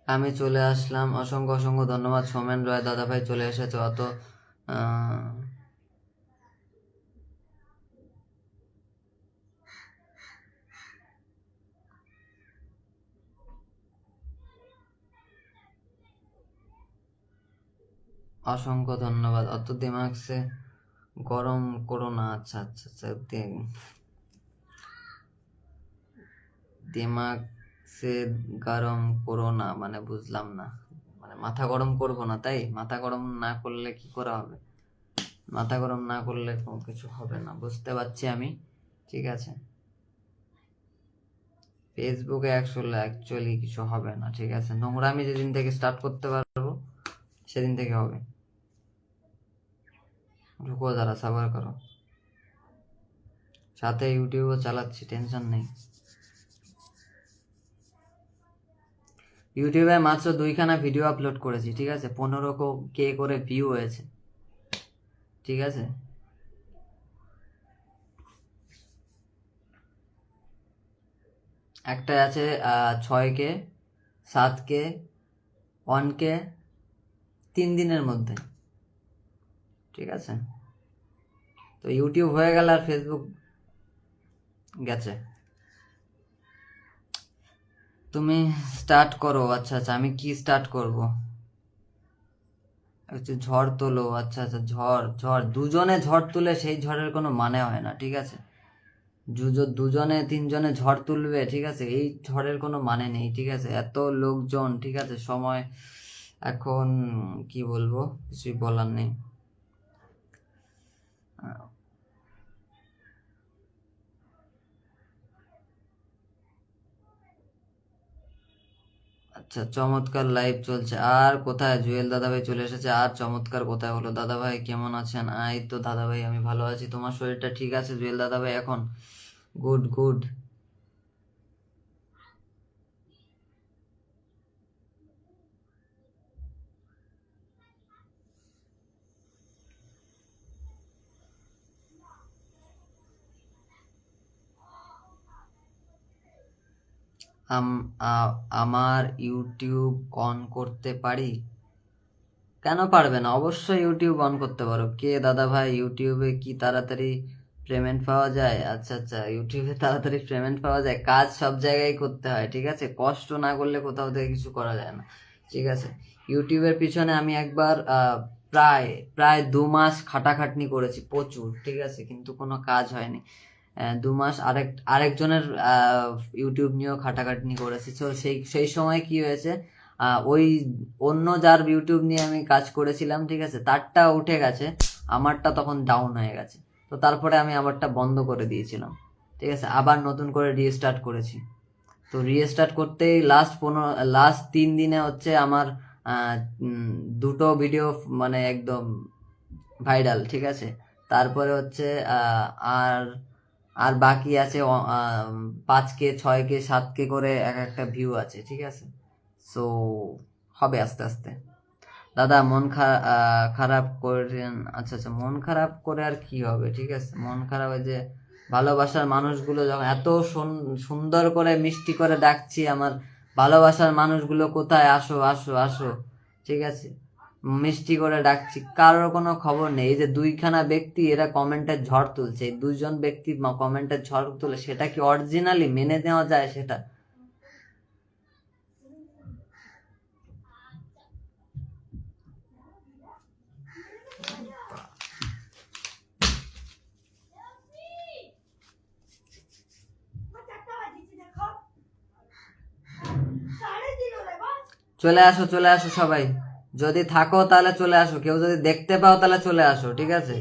আমি চলে আসলাম, অসংখ্য অসংখ্য ধন্যবাদ। সোমেন রয় দাদাভাই চলে এসেছে, অত অসংখ্য ধন্যবাদ। অত দিমাগ সে গরম করো না। আচ্ছা আচ্ছা আচ্ছা, দিমাগ সে গরম করো না মানে বুঝলাম না, মানে মাথা গরম করবো না, তাই? মাথা গরম না করলে কি করা হবে? মাথা গরম না করলে কোনো কিছু হবে না, বুঝতে পারছি আমি, ঠিক আছে? ফেসবুকে অ্যাকচুয়ালি কিছু হবে না, ঠিক আছে? নোংরামি যেদিন থেকে স্টার্ট করতে পারবো সেদিন থেকে হবে। রুকো, যারা সাবার করো, সাথে ইউটিউবও চালাচ্ছি, টেনশন নেই। ইউটিউবে মাত্র 2খানা ভিডিও আপলোড করেছি, ঠিক আছে? 15K করে ভিউ হয়েছে, ঠিক আছে? একটা আছে 6K, 7K, 1K, 3 দিনের মধ্যে, ঠিক আছে? তো ইউটিউব হয়ে গেল আর ফেসবুক গেছে। তুমি স্টার্ট করো। আচ্ছা আচ্ছা, আমি কি স্টার্ট করব? একটু ঝড় তোলো। আচ্ছা আচ্ছা, ঝড় ঝড়, দুজনে ঝড় তুলে সেই ঝড়ের কোনো মানে হয় না, ঠিক আছে? দুজনে তিনজনে ঝড় তুলবে, ঠিক আছে? এই ঝড়ের কোনো মানে নেই, ঠিক আছে? এত লোকজন, ঠিক আছে? সময় এখন কি বলবো, কিছুই বলার নেই। আচ্ছা, চমৎকার লাইভ চলছে। আর কোথায় জুয়েল দাদাভাই চলে এসেছে, আর চমৎকার কোথায় হলো? দাদাভাই কেমন আছেন? এই তো দাদাভাই, আমি ভালো আছি। তোমার শরীরটা ঠিক আছে জুয়েল দাদাভাই এখন? Good good. আমার ইউটিউব অন করতে পারি? কেন পারবে না? অবশ্যই ইউটিউব অন করতে পারো। কে দাদা ভাই, ইউটিউবে কি তাড়াতাড়ি পেমেন্ট পাওয়া যায়? আচ্ছা আচ্ছা, ইউটিউবে তাড়াতাড়ি পেমেন্ট পাওয়া যায়? কাজ সব জায়গায় করতে হয়, ঠিক আছে? কষ্ট না করলে কোথাও থেকে কিছু করা যায় না, ঠিক আছে? ইউটিউবের পিছনে আমি একবার প্রায় প্রায় 2 মাস খাটাখাটনি করেছি, প্রচুর, ঠিক আছে, কিন্তু কোনো কাজ হয়নি। 2 মাস আরেকজনের ইউটিউব নিয়েও খাটাখাটনি করেছি। তো সেই সেই সময় কি হয়েছে, ওই অন্য যার ইউটিউব নিয়ে আমি কাজ করেছিলাম, ঠিক আছে, তারটা উঠে গেছে, আমারটা তখন ডাউন হয়ে গেছে। তো তারপরে আমি আবারটা বন্ধ করে দিয়েছিলাম, ঠিক আছে, আবার নতুন করে রিস্টার্ট করেছি। তো রিস্টার্ট করতেই লাস্ট 3 দিনে হচ্ছে আমার দুটো ভিডিও মানে একদম ভাইরাল, ঠিক আছে। তারপরে হচ্ছে আর আর বাকি আছে 5K 6K 7K করে এক একটা ভিউ আছে, ঠিক আছে। সো হবে আস্তে আস্তে। দাদা মন খারাপ করেন? আচ্ছা আচ্ছা, মন খারাপ করে আর কি হবে, ঠিক আছে। মন খারাপ হয় যে ভালোবাসার মানুষগুলো যখন এত সুন্দর করে মিষ্টি করে ডাকছি, আমার ভালোবাসার মানুষগুলো কোথায়, আসো আসো আসো, ঠিক আছে, মিষ্টি করে ডাকছি, কারোর কোনো খবর নেই। এই যে 2খানা ব্যক্তি এরা কমেন্টের ঝড় তুলছে, এই 2জন ব্যক্তি কমেন্টের ঝড় তুলে, সেটা কি অরিজিনালি মেনে নেওয়া যায় সেটা? চলে আসো চলে আসো সবাই, যদি থাকো তাহলে চলে আসো, কেউ যদি দেখতে পাও তাহলে চলে আসো, ঠিক আছে।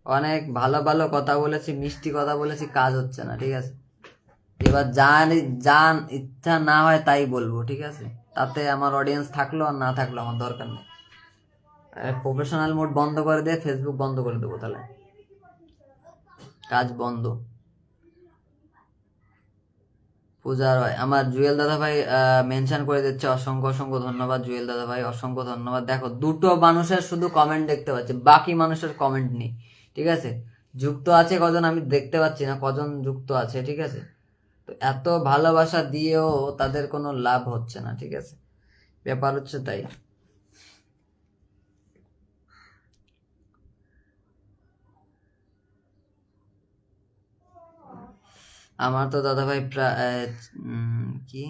অনেক ভালো ভালো কথা বলেছি, মিষ্টি কথা বলেছি, কাজ হচ্ছে না, ঠিক আছে। এবার যান ইচ্ছা না হয় তাই বলবো, ঠিক আছে, তাতে আমার অডিয়েন্স থাকলো আর না থাকলো আমার দরকার নেই। প্রফেশনাল মোড বন্ধ করে দিয়ে ফেসবুক বন্ধ করে দেবো, তাহলে কাজ বন্ধ। পূজা রয়, আমার জুয়েল দাদা ভাই মেনশন করে দিচ্ছে, অসংখ্য অসংখ্য ধন্যবাদ জুয়েল দাদা ভাই, অসংখ্য ধন্যবাদ। দেখো, দুটো মানুষের শুধু কমেন্ট দেখতে পাচ্ছি, বাকি মানুষের কমেন্ট নেই, ঠিক আছে। যুক্ত আছে কজন আমি দেখতে পাচ্ছি না, কজন যুক্ত আছে, ঠিক আছে। তো এত ভালোবাসা দিয়েও তাদের কোনো লাভ হচ্ছে না, ঠিক আছে, ব্যাপার হচ্ছে তাই। আমার তো দাদা ভাই প্রায় কি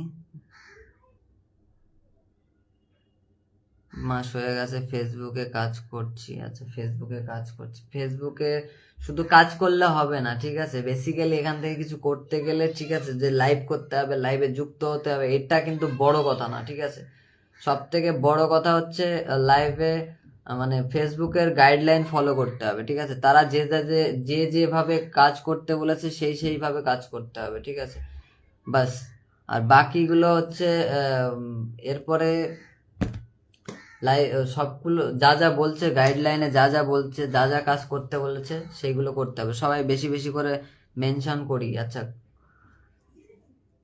মাস হয়ে গেছে ফেসবুকে কাজ করছি। আচ্ছা, ফেসবুকে কাজ করছি, ফেসবুকে শুধু কাজ করলে হবে না, ঠিক আছে। বেসিক্যালি এখান থেকে কিছু করতে গেলে, ঠিক আছে, যে লাইভ করতে হবে, লাইভে যুক্ত হতে হবে, এটা কিন্তু বড় কথা না, ঠিক আছে। সব থেকে বড় কথা হচ্ছে লাইভে মানে ফেসবুকের গাইডলাইন ফলো করতে হবে, ঠিক আছে। তারা যেভাবে কাজ করতে বলেছে সেইভাবে কাজ করতে হবে, ঠিক আছে, বাস। আর বাকিগুলো হচ্ছে এরপরে সবগুলো যা যা বলছে গাইডলাইনে, যা যা বলছে, যা যা কাজ করতে বলেছে সেইগুলো করতে হবে। সবাই বেশি বেশি করে মেনশন করি, আচ্ছা,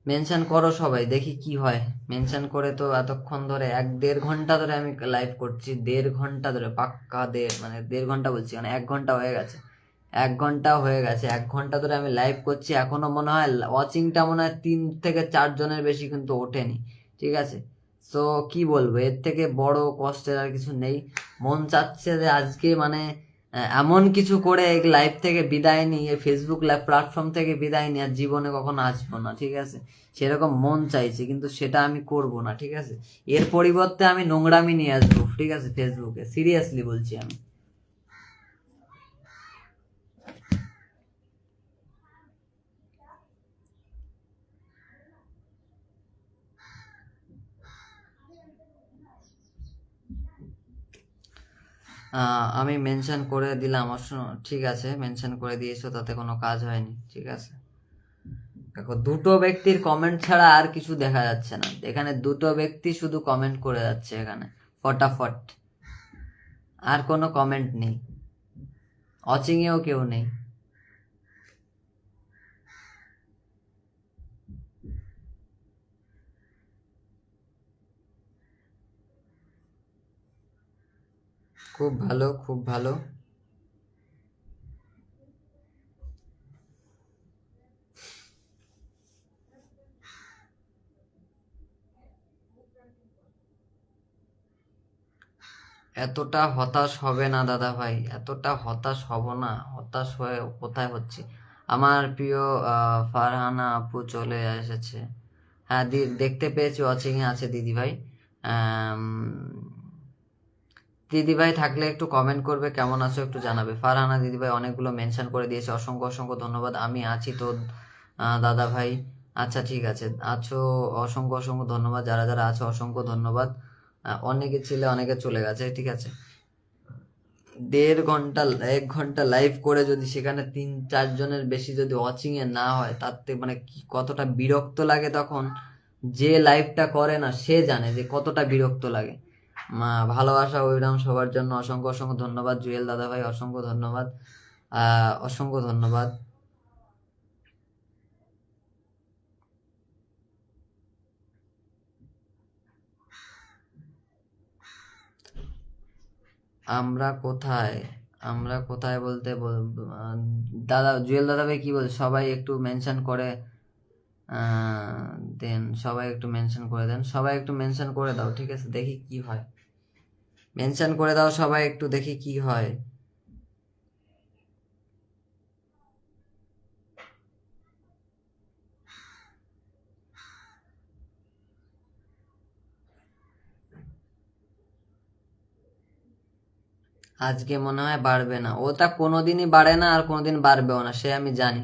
মেনশন করো সবাই, দেখি কি হয়। মেনশন করে তো এতক্ষণ ধরে 1-1.5 ঘন্টা ধরে আমি লাইভ করছি, 1.5 ঘন্টা ধরে, পাক্কা মানে 1.5 ঘন্টা বলছি, মানে 1 ঘন্টা হয়ে গেছে, 1 ঘন্টা হয়ে গেছে, 1 ঘন্টা ধরে আমি লাইভ করছি, এখনো মনে হয় ওয়াচিংটা মনে হয় 3 থেকে 4 জনের বেশি কিন্তু ওঠেনি, ঠিক আছে। তো কি বলবো, এর থেকে বড় কষ্টের আর কিছু নেই। মন চাচ্ছে যে আজকে মানে এমন কিছু করে এই লাইভ থেকে বিদায় নিয়ে, ফেসবুক লাইভ প্ল্যাটফর্ম থেকে বিদায় নিয়ে আর জীবনে কখনো আসবো না, ঠিক আছে। সেরকম মন চাইছে, কিন্তু সেটা আমি করব না, ঠিক আছে। এর পরিবর্তে আমি নোংরামি নিয়ে আসবো, ঠিক আছে, ফেসবুকে, সিরিয়াসলি বলছি আমি। আমি মেনশন করে দিলাম, ঠিক আছে, মেনশন করে দিয়েছো, তাতে কোনো কাজ হয়নি, ঠিক আছে। দেখো, দুটো ব্যক্তির কমেন্ট ছাড়া আর কিছু দেখা যাচ্ছে না এখানে, দুটো ব্যক্তি শুধু কমেন্ট করে যাচ্ছে এখানে ফটাফট, আর কোনো কমেন্ট নেই, অচিঙেও কেউ নেই। খুব ভালো, খুব ভালো। এতটা হতাশ হবে না দাদা ভাই, এতটা হতাশ হব না। হতাশ হয়ে কোথায় হচ্ছে? আমার প্রিয় ফারহানা আপু চলে এসেছে। হ্যাঁ, দেখতে পেয়েছি ওয়াচিং এ আছে দিদি ভাই। আম, দিদি ভাই থাকলে একটু কমেন্ট করবে, কেমন আছো একটু জানাবে। ফারহানা দিদি ভাই অনেকগুলো মেনশন করে দিয়েছে, অসংখ্য অসংখ্য ধন্যবাদ। আমি আছি তো দাদা ভাই। আচ্ছা ঠিক আছে, আছো, অসংখ্য অসংখ্য ধন্যবাদ। যারা যারা আছো অসংখ্য ধন্যবাদ। অনেকে ছিল, অনেকে চলে গেছে, ঠিক আছে। 1.5 ঘন্টা 1 ঘন্টা লাইভ করে যদি সেখানে 3-4 জনের বেশি যদি ওয়াচিং এ না হয়, তাতে মানে কি কতটা বিরক্ত লাগে তখন। যে লাইভটা করে না সে জানে যে কতটা বিরক্ত লাগে। ভালোবাসা অবিরাম সবার জন্য অসংখ্য অসংখ্য ধন্যবাদ। জুয়েল দাদা ভাই অসংখ্য ধন্যবাদ, অসংখ্য ধন্যবাদ। আমরা কোথায়, আমরা কোথায় বলতে দাদা জুয়েল দাদা ভাই কি বল, সবাই একটু মেনশন করে দেন, সবাই একটু মেনশন করে দেন, সবাই একটু মেনশন করে দাও, ঠিক আছে, দেখি কি হয়। মেনশন করে দাও সবাই একটু, দেখি কি হয়। আজকে মনে হয় বাড়বে না, ওটা কোনোদিনই বাড়ে না আর কোনোদিন বাড়বেও না, সে আমি জানি।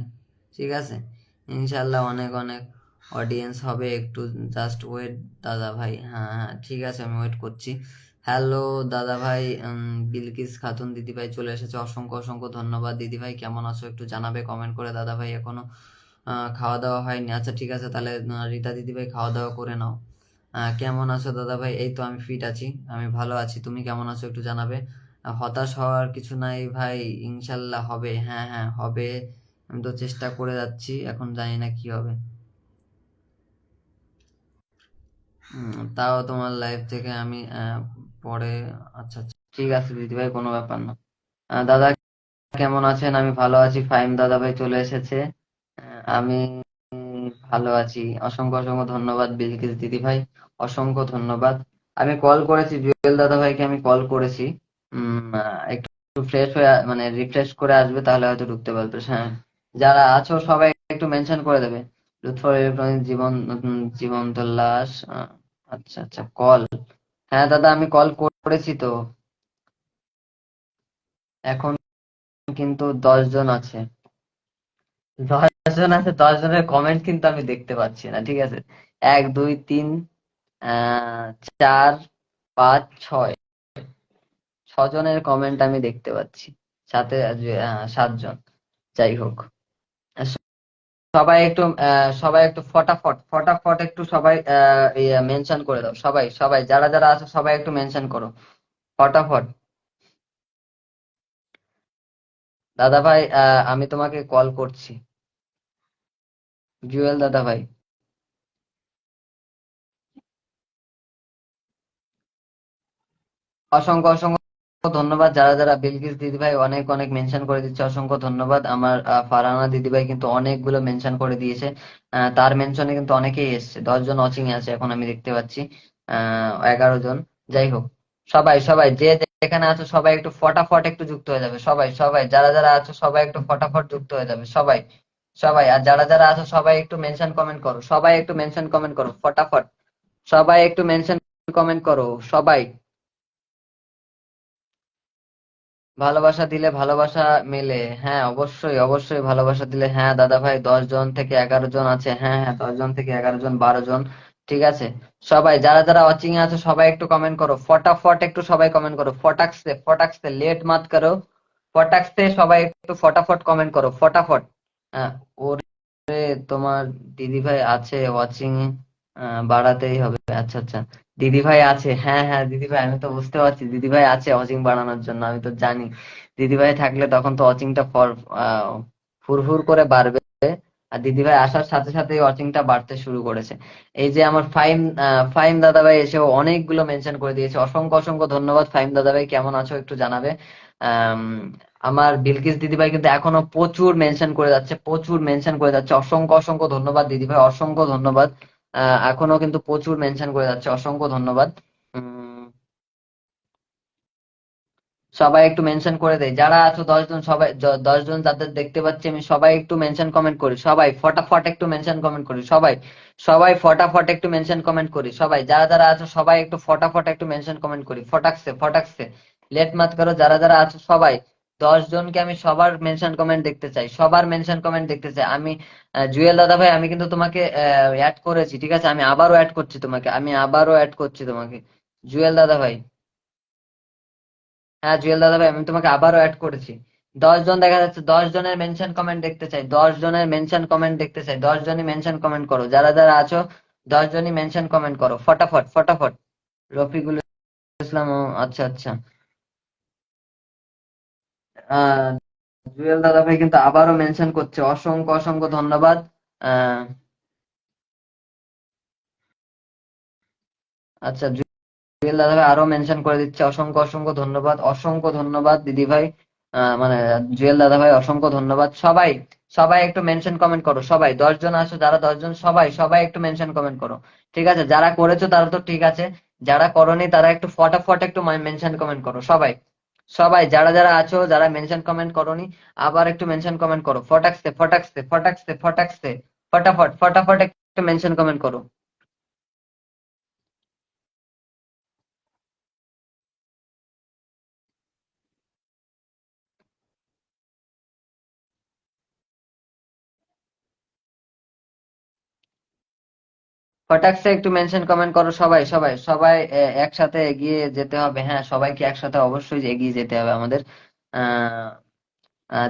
ঠিক আছে, ইনশাল্লাহ অনেক অনেক অডিয়েন্স হবে, একটু জাস্ট ওয়েট দাদা ভাই। হ্যাঁ হ্যাঁ ঠিক আছে, আমি ওয়েট করছি। হ্যালো দাদা ভাই, বিলকিস খাতুন দিদি ভাই চলে এসেছে, অসংখ্য অসংখ্য ধন্যবাদ। দিদি ভাই কেমন আছো একটু জানাবে কমেন্ট করে। দাদা ভাই এখনো খাওয়া দাওয়া হয়নি, আচ্ছা ঠিক আছে, তাহলে রীতা দিদি ভাই খাওয়া দাওয়া করে নাও। কেমন আছো দাদা ভাই? এই তো আমি ফিট আছি, আমি ভালো আছি, তুমি কেমন আছো একটু জানাবে। হতাশ হওয়ার কিছু নাই ভাই, ইনশাল্লাহ হবে, হ্যাঁ হ্যাঁ হবে। আমি তো চেষ্টা করে যাচ্ছি, এখন জানি না কি হবে। তাও তোমার লাইফ থেকে আমি পরে, আচ্ছা আচ্ছা ঠিক আছে দিদি ভাই, কোনো ব্যাপার না। দাদা কেমন আছেন? আমি ভালো আছি, ফাইম দাদা ভাই চলে এসেছে। আমি ভালো আছি, অসংখ্য অসংখ্য ধন্যবাদ বিলকিস দিদি ভাই, অসংখ্য ধন্যবাদ। আমি কল করেছি জুয়েল দাদা ভাইকে, আমি কল করেছি। একটু ফ্রেশ হয়ে মানে রিফ্রেশ করে আসবে, তাহলে হয়তো ঢুকতে পারবে। হ্যাঁ, যারা আছো সবাই একটু মেনশন করে দেবে। লুৎফর ইলেকট্রনিক জীবন, জীবন্ত লাশ। আচ্ছা আচ্ছা, কল, হ্যাঁ দাদা আমি কল করেছি তো। এখন কিন্তু 10 জন আছে, 10 জন আছে, 10 জনের কমেন্ট কিন্তু আমি দেখতে পাচ্ছি না, ঠিক আছে। 1 2 3 4 5 6, 6 জনের কমেন্ট আমি দেখতে পাচ্ছি, সাথে 7 জন। যাই হোক, সবাই একটু সবাই একটু ফটাফট ফটাফট একটু সবাই মেনশন করে দাও, সবাই সবাই যারা যারা আছে সবাই একটু মেনশন করো ফটাফট। দাদা ভাই আমি তোমাকে কল করছি, জুয়েল দাদা ভাই। অসংখ্য অসংখ্য ধন্যবাদ, যারা যারা বিলকিস দিদি ভাই অনেক অনেক মেনশন করে দিচ্ছে, অসংখ্য ধন্যবাদ। আমার ফারহানা দিদি ভাই কিন্তু অনেকগুলো মেনশন করে দিয়েছে, তার মেনশনে কিন্তু অনেকেই এসছে, 10 জন ওয়াচিং এ আছে এখন আমি দেখতে পাচ্ছি, 11 জন। যাই হোক, সবাই সবাই যে যেখানে আছো সবাই একটু ফটাফট একটু যুক্ত হয়ে যাবে, সবাই সবাই যারা যারা আছো সবাই একটু ফটাফট যুক্ত হয়ে যাবে, সবাই সবাই। আর যারা যারা আছো সবাই একটু মেনশন কমেন্ট করো, সবাই একটু মেনশন কমেন্ট করো ফটাফট, সবাই একটু মেনশন কমেন্ট করো সবাই। ভালোবাসা দিলে ভালোবাসা মেলে, হ্যাঁ অবশ্যই অবশ্যই ভালোবাসা দিলে। হ্যাঁ দাদা ভাই, 10 জন থেকে 11 জন আছে, হ্যাঁ হ্যাঁ 10 জন থেকে 11 জন, 12 জন, ঠিক আছে। সবাই যারা যারা ওয়াচিং এ আছে সবাই একটু কমেন্ট করো ফটাফট, একটু সবাই কমেন্ট করো ফটাকসে ফটাকসে, লেট মাত করো, ফটাকসে সবাই একটু ফটাফট কমেন্ট করো ফটাফট। হ্যাঁ, ওরে তোমার দিদি ভাই আছে ওয়াচিং, বাড়াতেই হবে, আচ্ছা আচ্ছা। দিদি ভাই আছে, হ্যাঁ হ্যাঁ দিদি ভাই, আমি তো বুঝতে পারছি দিদি ভাই আছে ওয়াচিং বাড়ানোর জন্য, আমি তো জানি দিদি ভাই থাকলে তখন তো ওয়াচিংটা ফুরফুর করে বাড়বে। আর দিদি ভাই আসার সাথে সাথে ওয়াচিংটা বাড়তে শুরু করেছে। এই যে আমার ফাইম, ফাইম দাদা ভাই এসেও অনেকগুলো মেনশন করে দিয়েছে, অসংখ্য অসংখ্য ধন্যবাদ। ফাইম দাদা ভাই কেমন আছো একটু জানাবে। আম, আমার বিলকিস দিদি ভাই কিন্তু এখনো প্রচুর মেনশন করে যাচ্ছে, প্রচুর মেনশন করে যাচ্ছে, অসংখ্য অসংখ্য ধন্যবাদ দিদি ভাই, অসংখ্য ধন্যবাদ। এখনো কিন্তু প্রচুর মেনশন করে যাচ্ছে, অসংখ্য ধন্যবাদ। উম, সবাই একটু মেনশন করে দেয়, যারা আছো 10 জন, সবাই 10 জন যাদের দেখতে পাচ্ছি আমি, সবাই একটু মেনশন কমেন্ট করি, সবাই ফটাফট একটু মেনশন কমেন্ট করি, সবাই সবাই ফটাফট একটু মেনশন কমেন্ট করি, সবাই যারা যারা আছো সবাই একটু ফটাফট একটু মেনশন কমেন্ট করি, ফটাকসে ফটাকসে, লেট মাত করো, যারা যারা আছো সবাই, 10 জনকে আমি সবার মেনশন কমেন্ট দেখতে চাই, সবার মেনশন কমেন্ট দেখতে চাই আমি। জুয়েল দাদা ভাই, আমি কিন্তু তোমাকে অ্যাড করেছি, ঠিক আছে, আমি আবারও অ্যাড করছি তোমাকে, আমি আবারও অ্যাড করছি তোমাকে, জুয়েল দাদা ভাই। হ্যাঁ জুয়েল দাদা ভাই, আমি তোমাকে আবারও অ্যাড করেছি। 10 জন দেখা যাচ্ছে, 10 জনের মেনশন কমেন্ট দেখতে চাই, 10 জনের মেনশন কমেন্ট দেখতে চাই, 10 জনই মেনশন কমেন্ট করো, যারা যারা আছো 10 জনই মেনশন কমেন্ট করো, ফটাফট ফটাফট। রফিকুল ইসলাম, ও আচ্ছা আচ্ছা। আহ জুয়েল দাদা ভাই কিন্তু আবারও মেনশন করছে, অসংখ্য অসংখ্য ধন্যবাদ। আহ আচ্ছা, জুয়েল দাদা ভাই আরো মেনশন করে দিচ্ছে, অসংখ্য অসংখ্য ধন্যবাদ, অসংখ্য ধন্যবাদ দিদি ভাই। মানে জুয়েল দাদা ভাই অসংখ্য ধন্যবাদ, সবাই সবাই একটু মেনশন কমেন্ট করো, সবাই 10 জন আসো, যারা 10 জন সবাই সবাই একটু মেনশন কমেন্ট করো, ঠিক আছে, যারা করেছো তারা তো ঠিক আছে, যারা করোনি তারা একটু ফটাফট একটু মেনশন কমেন্ট করো, সবাই সবাই যারা যারা আছো, যারা মেনশন কমেন্ট করোনি, আবার একটু মেনশন কমেন্ট করো, ফটাকসে ফটাকসে ফটাকসে ফটাকসে, ফটাফট ফটাফট একটু মেনশন কমেন্ট করো। কটাক্সে একটু মেনশন কমেন্ট করো, সবাই সবাই সবাই একসাথে এগিয়ে যেতে হবে, হ্যাঁ সবাইকে একসাথে অবশ্যই এগিয়ে যেতে হবে আমাদের। আহ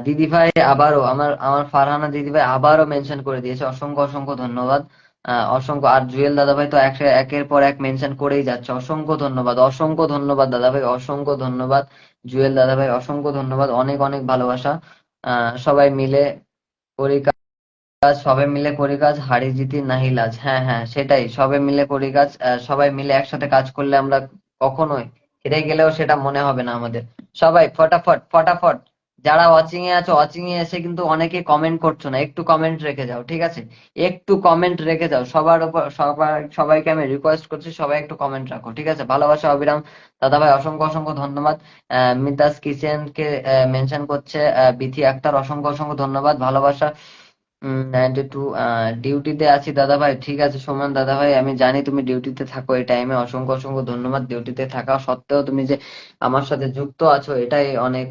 দিদি ভাই আবারও, আমার আমার ফারহানা দিদি ভাই আবারও মেনশন করে দিয়েছে, অসংখ্য অসংখ্য ধন্যবাদ। অসংখ্য, আর জুয়েল দাদা ভাই তো একের পর এক মেনশন করেই যাচ্ছে, অসংখ্য ধন্যবাদ, অসংখ্য ধন্যবাদ দাদা ভাই, অসংখ্য ধন্যবাদ। জুয়েল দাদা ভাই অসংখ্য ধন্যবাদ, অনেক অনেক ভালোবাসা। সবাই মিলে করি কাজ, সবাই মিলে করি কাজ, হারি জিতি নাহি লাজ, হ্যাঁ হ্যাঁ সেটাই, সবাই মিলে করি কাজ, সবাই মিলে একসাথে কাজ করলে আমরা কখনোই হেরে গেলেও সেটা মনে হবে না আমাদের। সবাই ফটাফট ফটাফট, যারা ওয়াচিং এ আছো, ওয়াচিং এ এসে কিন্তু অনেকে কমেন্ট করছো না, একটু কমেন্ট রেখে যাও, ঠিক আছে, একটু কমেন্ট রেখে যাও, সবার উপর সবাইকে আমি রিকোয়েস্ট করছি, সবাই একটু কমেন্ট রাখো, ঠিক আছে, ভালোবাসা অবিরাম। দাদা ভাই অসংখ্য অসংখ্য ধন্যবাদ। মিতাস কিচেন কে মেনশন করছে, বিথি আক্তার, অসংখ্য অসংখ্য ধন্যবাদ, ভালোবাসা। 92, ডিউটিতে আছি দাদা ভাই, ঠিক আছে সুমন দাদা ভাই, আমি জানি তুমি ডিউটিতে থাকো এই টাইমে, অসংখ্য অসংখ্য ধন্যবাদ, ডিউটিতে থাকা সত্ত্বেও তুমি যে আমার সাথে যুক্ত আছো, এটাই অনেক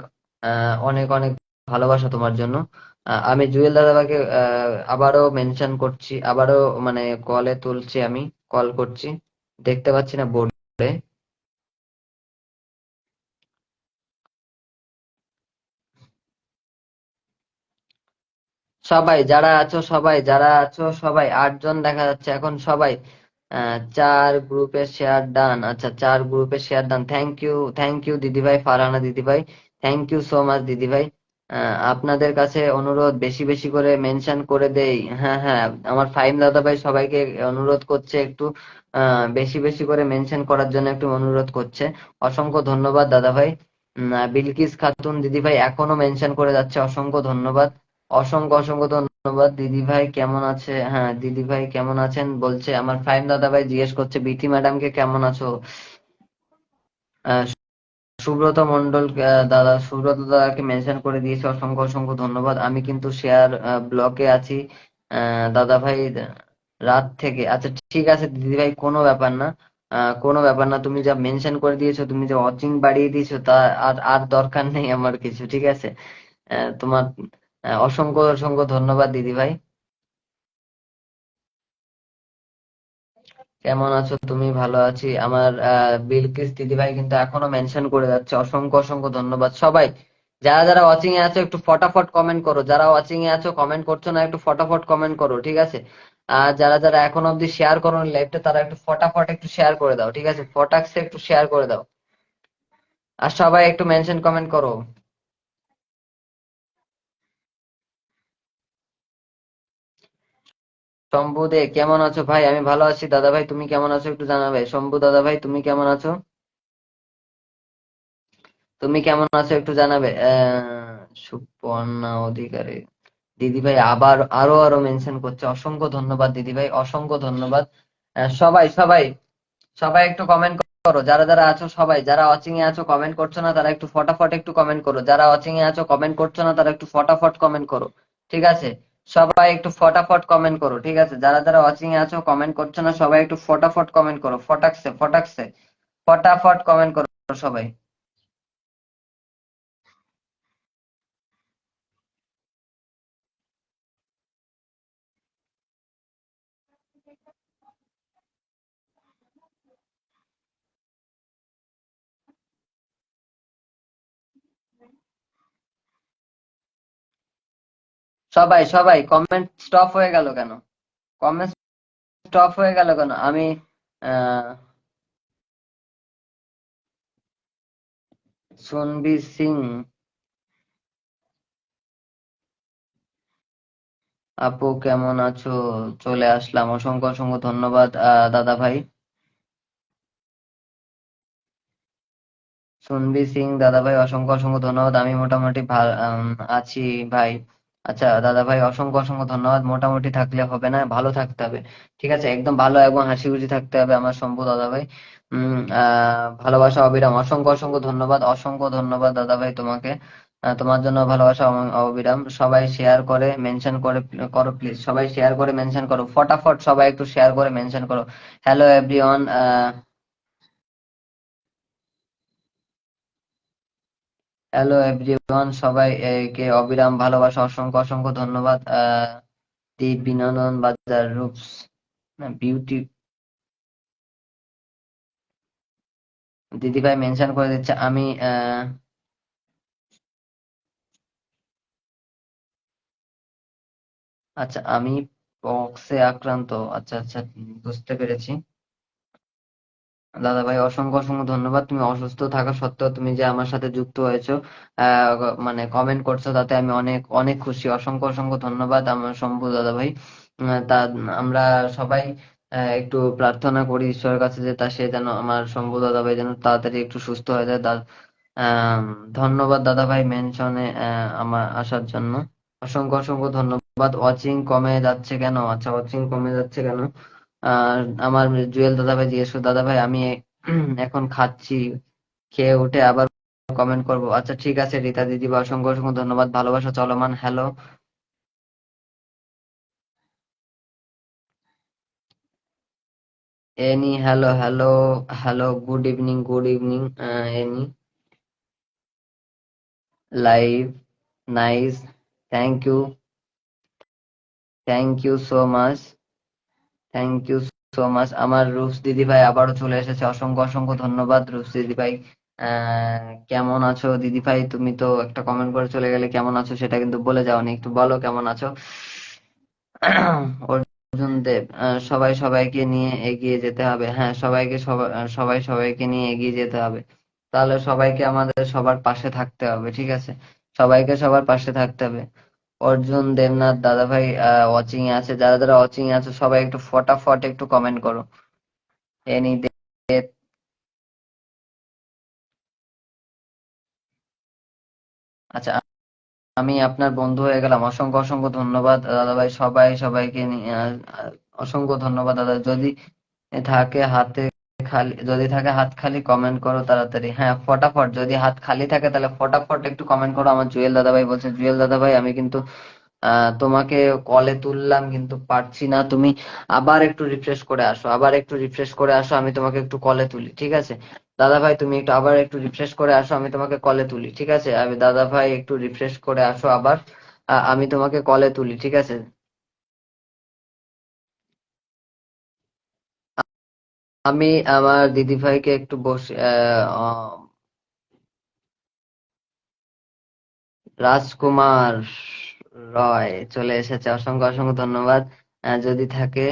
অনেক অনেক ভালোবাসা তোমার জন্য। আমি জুয়েল দাদা ভাইকে আবারও মেনশন করছি, আবারও মানে কলে তুলছি, আমি কল করছি, দেখতে পাচ্ছি না বোর্ডে। সবাই যারা আছো, সবাই যারা আছো সবাই, 8 জন দেখা যাচ্ছে এখন, সবাই 4 গ্রুপে শেয়ার ডান, আচ্ছা 4 গ্রুপে শেয়ার ডান, থ্যাংক ইউ দিদি ভাই, ফারহানা দিদি ভাই, থ্যাংক ইউ সো মাচ দিদি ভাই। আপনাদের কাছে অনুরোধ, বেশি বেশি করে মেনশন করে দেই, হ্যাঁ হ্যাঁ, আমার ফাইম দাদা ভাই সবাইকে অনুরোধ করছে একটু বেশি বেশি করে মেনশন করার জন্য একটু অনুরোধ করছে, অসংখ্য ধন্যবাদ দাদা ভাই। বিলকিস খাতুন দিদি ভাই এখনো মেনশন করে যাচ্ছে, অসংখ্য ধন্যবাদ, অসংখ্য অসংখ্য ধন্যবাদ। দিদি ভাই কেমন আছে, হ্যাঁ দিদি ভাই কেমন আছেন বলছে, আমার ফাইম দাদা ভাই জিজ্ঞেস করছে বিথি ম্যাডামকে কেমন আছো। আহ, সুব্রত মন্ডল, দাদা সুব্রত দাদাকে মেনশন করে দিয়েছে, অসংখ্য অসংখ্য ধন্যবাদ, আমি কিন্তু শেয়ার ব্লকে আছি দাদা ভাই, রাত থেকে, আচ্ছা ঠিক আছে দিদি ভাই, কোনো ব্যাপার না, কোনো ব্যাপার না, তুমি যা মেনশন করে দিয়েছো, তুমি যে ওয়াচিং বাড়িয়ে দিয়েছো, তা আর আর দরকার নেই আমার কিছু, ঠিক আছে। তোমার অসংখ্য অসংখ্য ধন্যবাদ দিদি ভাই। কেমন আছো তুমি, ভালো আছি, আমার বিলকিস দিদি ভাই কিন্তু এখনো মেনশন করে যাচ্ছে, অসংখ্য অসংখ্য ধন্যবাদ, সবাই যারা যারা ওয়াচিং এ আছো একটু ফটাফট কমেন্ট করো, যারা ওয়াচিং এ আছো কমেন্ট করছো না, একটু ফটাফট কমেন্ট করো, ঠিক আছে। আর যারা যারা এখন অব্দি শেয়ার করো লাইভটা, তারা একটু ফটাফট একটু শেয়ার করে দাও, ঠিক আছে, ফটাকসে একটু শেয়ার করে দাও, আর সবাই একটু মেনশন কমেন্ট করো। শম্ভু দে কেমন আছো ভাই, আমি ভালো আছি দাদা ভাই, তুমি কেমন আছো একটু জানাবে, শম্ভু দাদা ভাই তুমি কেমন আছো, তুমি কেমন আছো একটু জানাবে। সুপর্ণা অধিকারী দিদি ভাই আবার আরো আরো মেনশন করছে, অসংখ্য ধন্যবাদ দিদি ভাই, অসংখ্য ধন্যবাদ। সবাই সবাই সবাই একটু কমেন্ট করো, যারা যারা আছো সবাই, যারা ওয়াচিং এ আছো কমেন্ট করছো না তারা একটু ফটাফট একটু কমেন্ট করো, যারা ওয়াচিং এ আছো কমেন্ট করছো না তারা একটু ফটাফট কমেন্ট করো, ঠিক আছে? সবাই একটু ফটাফট কমেন্ট করো, ঠিক আছে? যারা যারা ওয়াচিং এ আছো কমেন্ট করছো না সবাই একটু ফটাফট কমেন্ট করো, ফটাকসে ফটাকসে ফটাফট কমেন্ট করো সবাই। সবাই সবাই কমেন্ট স্টপ হয়ে গেল কেন? কমেন্ট স্টপ হয়ে গেল কেন? আমি আহ সুনবি সিং আপু কেমন আছো? চলে আসলাম, অসংখ্য অসংখ্য ধন্যবাদ দাদা ভাই। সুনবি সিং দাদা ভাই, অসংখ্য অসংখ্য ধন্যবাদ। আমি মোটামুটি আছি ভাই। আচ্ছা দাদা ভাই, অসংখ্য অসংখ্য ধন্যবাদ। মোটামুটি থাকলে হবে না, ভালো থাকতে হবে, ঠিক আছে? একদম ভালো এবং হাসি খুশি থাকতে হবে আমার শম্ভু দাদা ভাই। ভালোবাসা অবিরাম, অসংখ্য অসংখ্য ধন্যবাদ, অসংখ্য ধন্যবাদ দাদা ভাই তোমাকে। তোমার জন্য ভালোবাসা অবিরাম। সবাই শেয়ার করে মেনশন করে করো প্লিজ, সবাই শেয়ার করে মেনশন করো ফটাফট, সবাই একটু শেয়ার করে মেনশন করো। হ্যালো এভরিওয়ান, হ্যালো এভরিওয়ান, সবাই কে অবিরাম ভালোবাসা, অসংখ্য অসংখ্য ধন্যবাদ। দি বিনোদন বাজার রূপস বিউটি দিদিভাই মেনশন করে দিচ্ছে। আমি আচ্ছা, আমি পক্সে আক্রান্ত। আচ্ছা আচ্ছা, বুঝতে পেরেছি। দাদা ভাই অসংখ্য অসংখ্য ধন্যবাদ, তুমি অসুস্থ থাকা সত্ত্বেও তুমি যে আমার সাথে যুক্ত হয়েছো, মানে কমেন্ট করছো, তাতে আমি অনেক অনেক খুশি। অসংখ্য অসংখ্য ধন্যবাদ আমার শম্ভু দাদা ভাই। তা আমরা সবাই একটু প্রার্থনা করি ঈশ্বরের কাছে যে সে যেন, আমার শম্ভু দাদা ভাই যেন তাড়াতাড়ি একটু সুস্থ হয়ে যায়। তার ধন্যবাদ দাদা ভাই মেনশনে আমার আসার জন্য। অসংখ্য অসংখ্য ধন্যবাদ। ওয়াচিং কমে যাচ্ছে কেন? আচ্ছা, ওয়াচিং কমে যাচ্ছে কেন? আর আমার জুয়েল দাদা ভাই জিজ্ঞেস করো, দাদা ভাই আমি এখন খাচ্ছি, খেয়ে উঠে আবার কমেন্ট করব। আচ্ছা ঠিক আছে রীতা দিদি, বা অসংখ্য অসংখ্য ধন্যবাদ। ভালোবাসা চলমান। Hello Annie, hello hello hello, good evening, good evening Annie, live nice, thank you, thank you so much, thank you so much. আমার রুপস দিদি ভাই আবারও চলে এসেছে, অসংখ্য অসংখ্য ধন্যবাদ রুপস দিদি ভাই। কেমন আছো দিদি ভাই? তুমি তো একটা কমেন্ট করে চলে গেলে, কেমন আছো সেটা কিন্তু বলে যাওনি, একটু বলো কেমন আছো। অর্জুন দেব, সবাই সবাইকে নিয়ে এগিয়ে যেতে হবে। হ্যাঁ, সবাইকে সবাই সবাইকে নিয়ে এগিয়ে যেতে হবে। তাহলে সবাইকে আমাদের সবার পাশে থাকতে হবে, ঠিক আছে? সবাইকে সবার পাশে থাকতে হবে। অর্জুন দেবনাথ দাদা ভাই ওয়াচিং এ আছে, যারা যারা ওয়াচিং এ আছে সবাই একটু ফটাফট একটু কমেন্ট করো। এনি দে, আচ্ছা, আমি আপনার বন্ধু হয়ে গেলাম, অসংখ্য অসংখ্য ধন্যবাদ দাদা ভাই। সবাই সবাইকে নিয়ে অসংখ্য ধন্যবাদ দাদা। যদি থাকে হাতে খালি, যদি থাকে হাত খালি কমেন্ট করো তাড়াতাড়ি। হ্যাঁ ফটাফট, যদি হাত খালি থাকে তাহলে ফটাফট একটু কমেন্ট করো। আমার জুয়েল দাদা ভাই বলছে, জুয়েল দাদা ভাই আমি কিন্তু তোমাকে কলে তুললাম কিন্তু পারছি না, তুমি আবার একটু রিফ্রেশ করে আসো, আবার একটু রিফ্রেশ করে আসো, আমি তোমাকে একটু কলে তুলি, ঠিক আছে? দাদা ভাই তুমি একটু আবার একটু রিফ্রেশ করে আসো, আমি তোমাকে কলে তুলি, ঠিক আছে? আমি দাদা ভাই একটু রিফ্রেশ করে আসো আবার, আমি তোমাকে কলে তুলি, ঠিক আছে? আমি আমার দিদি ভাইকে একটু বসে রাজকুমার রয় চলে এসেছে, অসংখ্য অসংখ্য ধন্যবাদ। যদি থাকে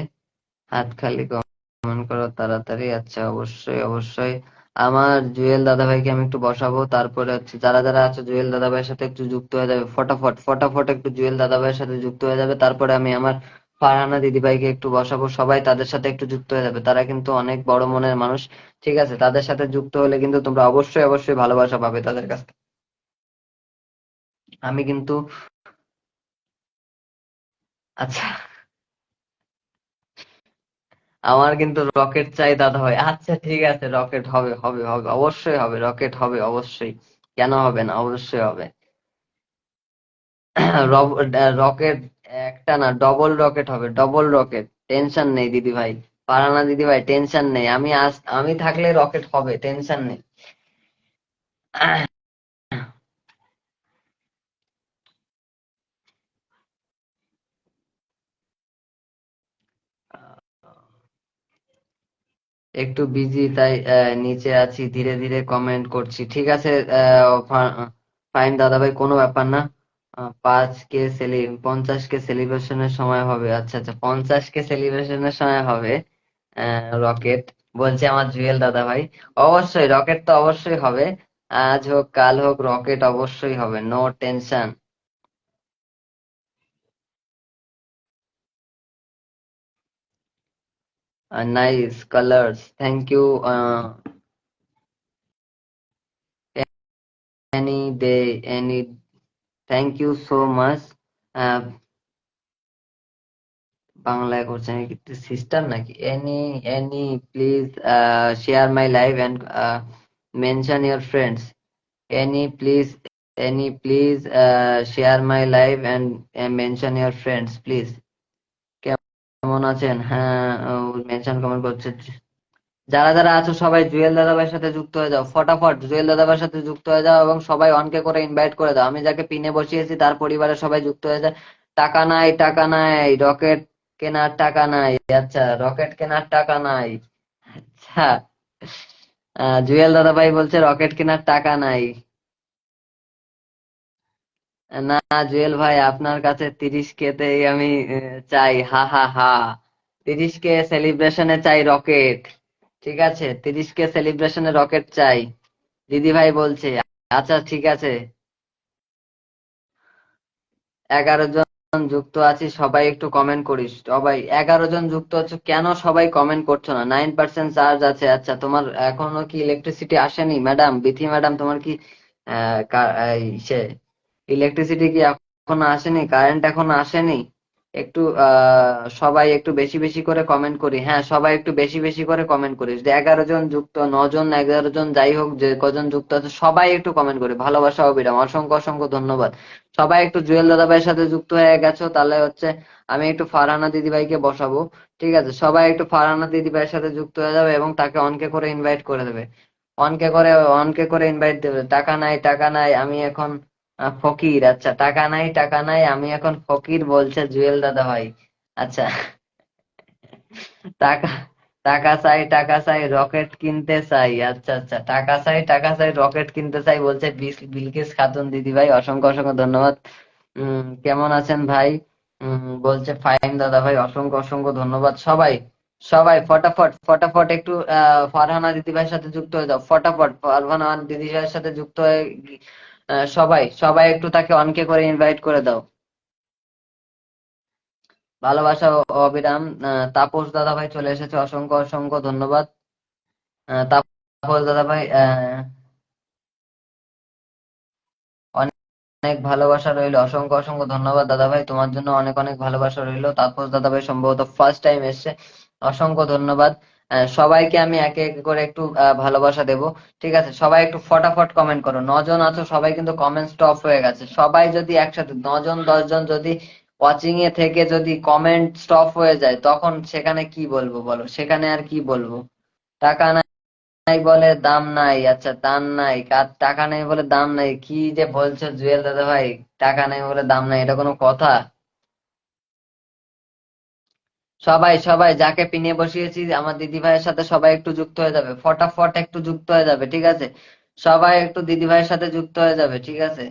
হাত খালি কমেন্ট করো তাড়াতাড়ি। আচ্ছা, অবশ্যই অবশ্যই। আমার জুয়েল দাদা ভাইকে আমি একটু বসাবো, তারপরে হচ্ছে যারা যারা আছে জুয়েল দাদা ভাইয়ের সাথে একটু যুক্ত হয়ে যাবে, ফটাফট ফটাফট একটু জুয়েল দাদা ভাইয়ের সাথে যুক্ত হয়ে যাবে। তারপরে আমি আমার ফারহানা দিদি ভাইকে একটু বসাবো, সবাই তাদের সাথে একটু যুক্ত হয়ে যাবে, তারা কিন্তু অনেক বড় মনের মানুষ, ঠিক আছে? তাদের সাথে যুক্ত হলে কিন্তু তোমরা অবশ্যই অবশ্যই ভালোবাসা পাবে তাদের কাছ থেকে। আমি কিন্তু, আচ্ছা আমার কিন্তু রকেট চাই দাদা ভাই। আচ্ছা ঠিক আছে, রকেট হবে হবে হবে, অবশ্যই হবে, রকেট হবে অবশ্যই। কেন হবে না, অবশ্যই হবে। রকেট একটা না, ডবল রকেট হবে, ডবল রকেট। টেনশন নেই দিদি ভাই, পারানা দিদি ভাই, টেনশন নেই। আমি থাকলে রকেট হবে, টেনশন নেই। একটু বিজি তাই নিচে আছি, ধীরে ধীরে কমেন্ট করছি। ঠিক আছে। ফাইন দাদা ভাই, কোনো ব্যাপার না। 50K সেলিব্রেশনের সময় হবে। আচ্ছা আচ্ছা, 50K সেলিব্রেশনের সময় হবে রকেট, বলছে আমার জুয়েল দাদা ভাই। অবশ্যই রকেট তো অবশ্যই হবে। আজ হোক কাল হোক, রকেট অবশ্যই হবে, no tension. Nice colours, thank you. Annie day, Annie, thank you so much. বাংলায় করছেন কি, সিস্টেম নাকি? Annie, Annie please share my live and mention your friends. Annie please, Annie please share my live and mention your friends please. কেমন আছেন? হ্যাঁ, mention comment করছে। যারা যারা আছো সবাই জুয়েল দাদাভাইয়ের সাথে যুক্ত হয়ে যাও, ফটাফট জুয়েল দাদাভাইয়ের সাথে যুক্ত হয়ে যাও এবং সবাই অনকে করে ইনভাইট করে দাও। আমি যাকে পিনে বসিয়েছি তার পরিবারের সবাই যুক্ত হয়ে যায়। টাকা নাই, টাকা নাই, রকেট কেনার টাকা নাই। আচ্ছা, রকেট কেনার টাকা নাই। আচ্ছা, জুয়েল দাদাভাই বলছে রকেট কেনার টাকা নাই। না জুয়েল ভাই, আপনার কাছে 30K তেই আমি চাই, হা হা হা। 30K সেলিব্রেশনে চাই রকেট। ঠিক আছে, 30K সেলিব্রেশনে রকেট চাই, দিদি ভাই বলছে। আচ্ছা ঠিক আছে, 11 জন যুক্ত আছি, সবাই একটু কমেন্ট করিস। সবাই 11 জন যুক্ত হচ্ছে, কেন সবাই কমেন্ট করছো না? 9% চার্জ আছে। আচ্ছা, তোমার এখনো কি ইলেকট্রিসিটি আসেনি ম্যাডাম, বিথি ম্যাডাম? তোমার কি সে ইলেকট্রিসিটি কি এখনো আসেনি, কারেন্ট এখনো আসেনি? একটু সবাই একটু বেশি বেশি করে কমেন্ট করি। হ্যাঁ, সবাই একটু বেশি বেশি করে কমেন্ট করিস। যে 11 জন যুক্ত, 9 জন, 11 জন, যাই হোক যে কজন যুক্ত আছে সবাই একটু কমেন্ট করি। ভালোবাসা অবিরাম, অসংখ্য অসংখ্য ধন্যবাদ। সবাই একটু জুয়েল দাদা ভাইয়ের সাথে যুক্ত হয়ে গেছো, তাহলে হচ্ছে আমি একটু ফারহানা দিদি ভাইকে বসাবো। ঠিক আছে, সবাই একটু ফারহানা দিদি ভাইয়ের সাথে যুক্ত হয়ে যাবে এবং তাকে অনকে করে ইনভাইট করে দেবে। অনকে করে, অনকে করে ইনভাইট দেবে। টাকা নাই, টাকা নাই, আমি এখন ফকির। আচ্ছা, টাকা নাই, টাকা নাই, আমি এখন ফকির বলছে জুয়েল দাদা ভাই। আচ্ছা, টাকা, টাকা চাই, টাকা চাই, রকেট কিনতে চাই। আচ্ছা আচ্ছা, টাকা চাই, টাকা চাই, রকেট কিনতে চাই বলছে বিলকিস খাতুন দিদি ভাই, অসংখ্য অসংখ্য ধন্যবাদ। কেমন আছেন ভাই? বলছে ফাইন দাদা ভাই, অসংখ্য অসংখ্য ধন্যবাদ। সবাই, সবাই ফটাফট ফটাফট একটু ফারহানা দিদি ভাইয়ের সাথে যুক্ত হয়ে যাও। ফটাফট ফারহানা দিদি ভাইয়ের সাথে যুক্ত হয়ে সবাই সবাই একটু তাকে অনকে করে ইনভাইট করে দাও। ভালোবাসা অবিরাম। তাপস দাদা ভাই চলে এসেছে, অসংখ্য অসংখ্য ধন্যবাদ। তাপস দাদা ভাই, অনেক অনেক ভালোবাসা রইলো, অসংখ্য অসংখ্য ধন্যবাদ দাদা ভাই, তোমার জন্য অনেক অনেক ভালোবাসা রইলো। তাপস দাদা ভাই সম্ভবত ফার্স্ট টাইম এসছে, অসংখ্য ধন্যবাদ। সবাইকে আমি একে একে করে একটু ভালোবাসা দেব। ঠিক আছে, সবাই একটু ফটাফট কমেন্ট করো। 9 জন আছো, সবাই কিন্তু কমেন্ট স্টপ হয়ে গেছে। সবাই যদি একসাথে 9 জন 10 জন যদি ওয়াচিং এ থেকে যদি কমেন্ট স্টপ হয়ে যায়, তখন সেখানে কি বলবো বলো? সেখানে আর কি বলবো? টাকা নাই বলে দাম নাই। আচ্ছা, দাম নাই, কার টাকা নেই বলে দাম নাই? কি যে বলছো জুয়েল দাদা ভাই, টাকা নেই বলে দাম নাই, এটা কোনো কথা? সবাই সবাই যাকে পিনে বসিয়েছি আমার দিদি ভাইয়ের সাথে সবাই একটু যুক্ত হয়ে যাবে, ফটাফট একটু যুক্ত হয়ে যাবে। ঠিক আছে, সবাই একটু দিদি ভাইয়ের সাথে যুক্ত হয়ে যাবে। ঠিক আছে,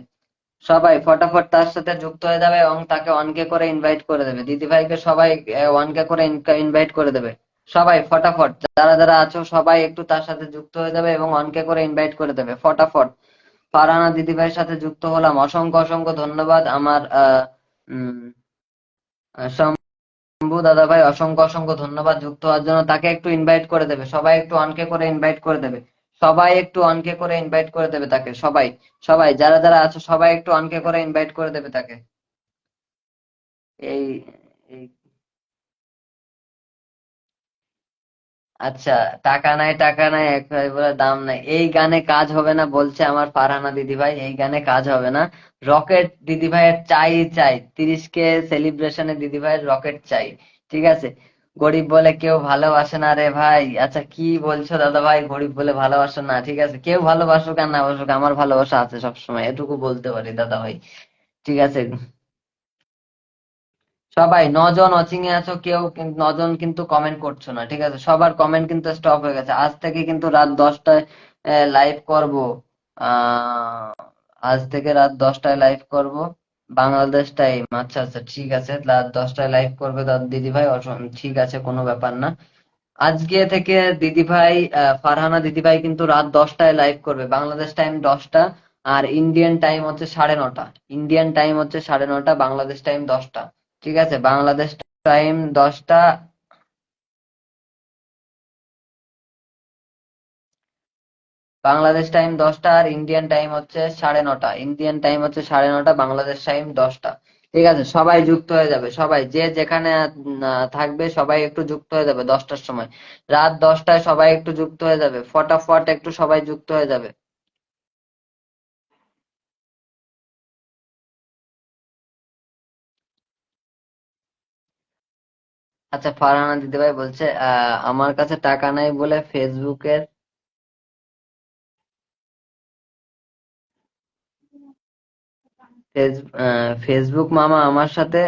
সবাই ফটাফট তার সাথে যুক্ত হয়ে যাবে এবং তাকে অনকে করে ইনভাইট করে দেবে। দিদি ভাইকে সবাই অনকে করে ইনভাইট করে দেবে। সবাই ফটাফট, যারা যারা আছো সবাই একটু তার সাথে যুক্ত হয়ে যাবে এবং অনকে করে ইনভাইট করে দেবে ফটাফট। ফারহানা দিদি ভাইয়ের সাথে যুক্ত হলাম, অসংখ্য অসংখ্য ধন্যবাদ। আমার উম, শম্ভু দাদা ভাই, অসংখ্য অসংখ্য ধন্যবাদ যুক্ত হওয়ার জন্য। তাকে একটু ইনভাইট করে দেবে, সবাই একটু অনকে করে ইনভাইট করে দেবে। সবাই একটু অনকে করে ইনভাইট করে দেবে তাকে। সবাই, সবাই যারা যারা আছো সবাই একটু অনকে করে ইনভাইট করে দেবে তাকে। এই এই আচ্ছা, টাকা নাই টাকা নাই এক ভাই বলে দাম নাই, এই গানে কাজ হবে না বলছে আমার ফারহানা দিদি ভাই, এই গানে কাজ হবে না। রকেট দিদি ভাইয়ের চাই চাই, 30K সেলিব্রেশনে দিদি ভাইয়ের রকেট চাই। ঠিক আছে। গরিব বলে কেউ ভালোবাসে না রে ভাই। আচ্ছা কি বলছো দাদা ভাই, গরিব বলে ভালোবাসো না? ঠিক আছে, কেউ ভালোবাসুক আর না বাসুক, আমার ভালোবাসা আছে সবসময়, এটুকু বলতে পারি দাদা ভাই। ঠিক আছে। সবাই 9 জন ওয়াচিং এ আছো, কেউ 9 জন কিন্তু কমেন্ট করছো না। ঠিক আছে, সবার কমেন্ট কিন্তু স্টপ হয়ে গেছে। আজ থেকে কিন্তু রাত 10টায় লাইভ করব। আহ আজ থেকে রাত 10টায় লাইভ করব, বাংলাদেশ টাইম। আচ্ছা আচ্ছা, ঠিক আছে, রাত 10টায় লাইভ করবে দাদা দিদি ভাই, ঠিক আছে, কোনো ব্যাপার না। আজকে থেকে দিদি ভাই, ফারহানা দিদি ভাই কিন্তু রাত 10টায় লাইভ করবে, বাংলাদেশ টাইম 10টা। আর ইন্ডিয়ান টাইম হচ্ছে 9:30। ইন্ডিয়ান টাইম হচ্ছে 9:30, বাংলাদেশ টাইম 10টা। ঠিক আছে, বাংলাদেশ টাইম 10টা। বাংলাদেশ টাইম 10টা আর ইন্ডিয়ান টাইম হচ্ছে 9:30। ইন্ডিয়ান টাইম হচ্ছে 9:30, বাংলাদেশ টাইম 10টা। ঠিক আছে, সবাই যুক্ত হয়ে যাবে, সবাই যে যেখানে থাকবে সবাই একটু যুক্ত হয়ে যাবে 10টার সময়। রাত 10টায় সবাই একটু যুক্ত হয়ে যাবে, ফটাফট একটু সবাই যুক্ত হয়ে যাবে। আচ্ছা, ফারহানা দিদিভাই বলছে আমার কাছে টাকা নাই বলে ফেসবুকের ফেসবুক মামা আমার সাথে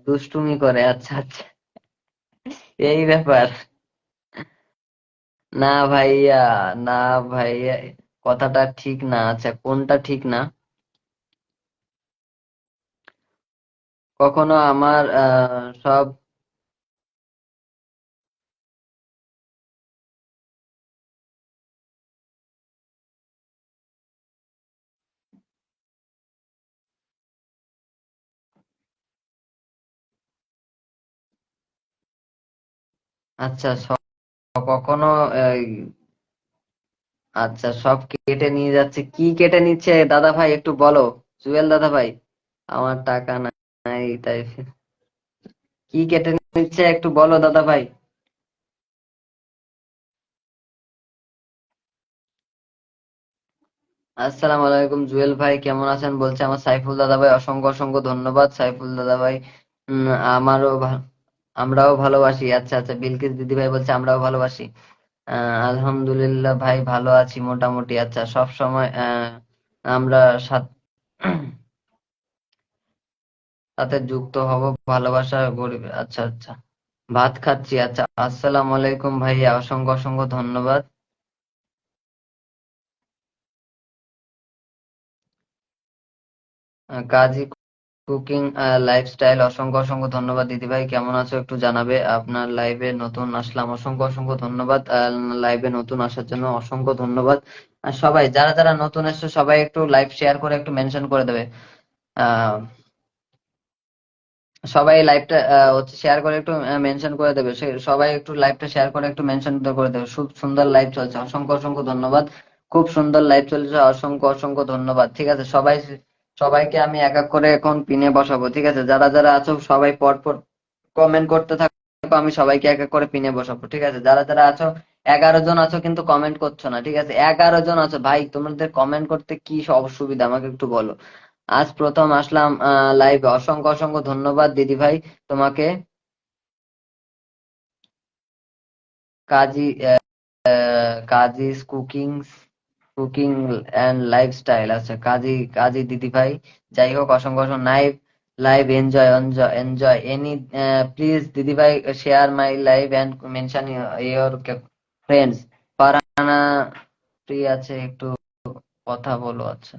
দুষ্টুমি করে। আচ্ছা আচ্ছা, এই ব্যাপার। না ভাইয়া, না ভাইয়া, কথাটা ঠিক না। আচ্ছা, কোনটা ঠিক না? কখনো আমার সব। আচ্ছা, কখনো এই, আচ্ছা, সব কেটে নিয়ে যাচ্ছে, কি কেটে নিচ্ছে দাদা ভাই একটু বলো, জুয়েল দাদা ভাই। আমার টাকা নাই তাই কি কেটে নিচ্ছে একটু বলো দাদা ভাই। আসসালামু আলাইকুম জুয়েল ভাই, কেমন আছেন বলছে আমার সাইফুল দাদা ভাই, অসংখ্য অসংখ্য ধন্যবাদ সাইফুল দাদা ভাই। উম, আমারও আমরাও ভালোবাসি। আচ্ছা আচ্ছা, বিলকিস দিদি ভাই বলছে আমরাও ভালোবাসি। আলহামদুলিল্লাহ ভাই, ভালো আছি মোটামুটি। আচ্ছা, সব সময় আমরা সাথ- সাথে যুক্ত হব, ভালোবাসা গরিব। আচ্ছা আচ্ছা, ভাত খাচ্ছি। আচ্ছা, আসসালামু আলাইকুম ভাইয়া, অসংখ্য অসংখ্য ধন্যবাদ। কাজী কুকিং লাইফস্টাইল, অসংখ্য অসংখ্য ধন্যবাদ দিদি ভাই, কেমন আছো একটু জানাবে। আপনার লাইভে নতুন আসলাম, অসংখ্য অসংখ্য ধন্যবাদ। লাইভে নতুন আসার জন্য অসংখ্য ধন্যবাদ। আর সবাই যারা যারা নতুন এসছো সবাই একটু লাইভ শেয়ার করে একটু মেনশন করে দেবে। আহ সবাই লাইভটা হচ্ছে শেয়ার করে একটু মেনশন করে দেবে, সবাই একটু লাইভটা শেয়ার করে একটু মেনশন করে দেবে। খুব সুন্দর লাইভ চলছে, অসংখ্য অসংখ্য ধন্যবাদ। খুব সুন্দর লাইভ চলছে, অসংখ্য অসংখ্য ধন্যবাদ। ঠিক আছে, সবাইকে আমি এক এক করে এখন পিনে বসাবো। ঠিক আছে, যারা যারা আছো সবাই পর পর কমেন্ট করতে থাকো, আমি সবাইকে এক এক করে পিনে বসাবো। ঠিক আছে, যারা যারা আছো, 11 জন আছো কিন্তু কমেন্ট করছো না। ঠিক আছে, 11 জন আছো ভাই, তোমাদের কমেন্ট করতে কি অসুবিধা আমাকে একটু বলো। আজ প্রথম আসলাম লাইভে, অসংখ্য অসংখ্য ধন্যবাদ দিদি ভাই তোমাকে। কাজী কাজী কুকিং কুকিং অ্যান্ড লাইফস্টাইল। আচ্ছা, কাজী কাজী দিদি ভাই, যাই হোক, অসংখ্য অসংখ্য live live enjoy enjoy enjoy any. Please দিদি ভাই share my live and mention your friends. Farhana free আছে, একটু কথা বলো। আচ্ছা,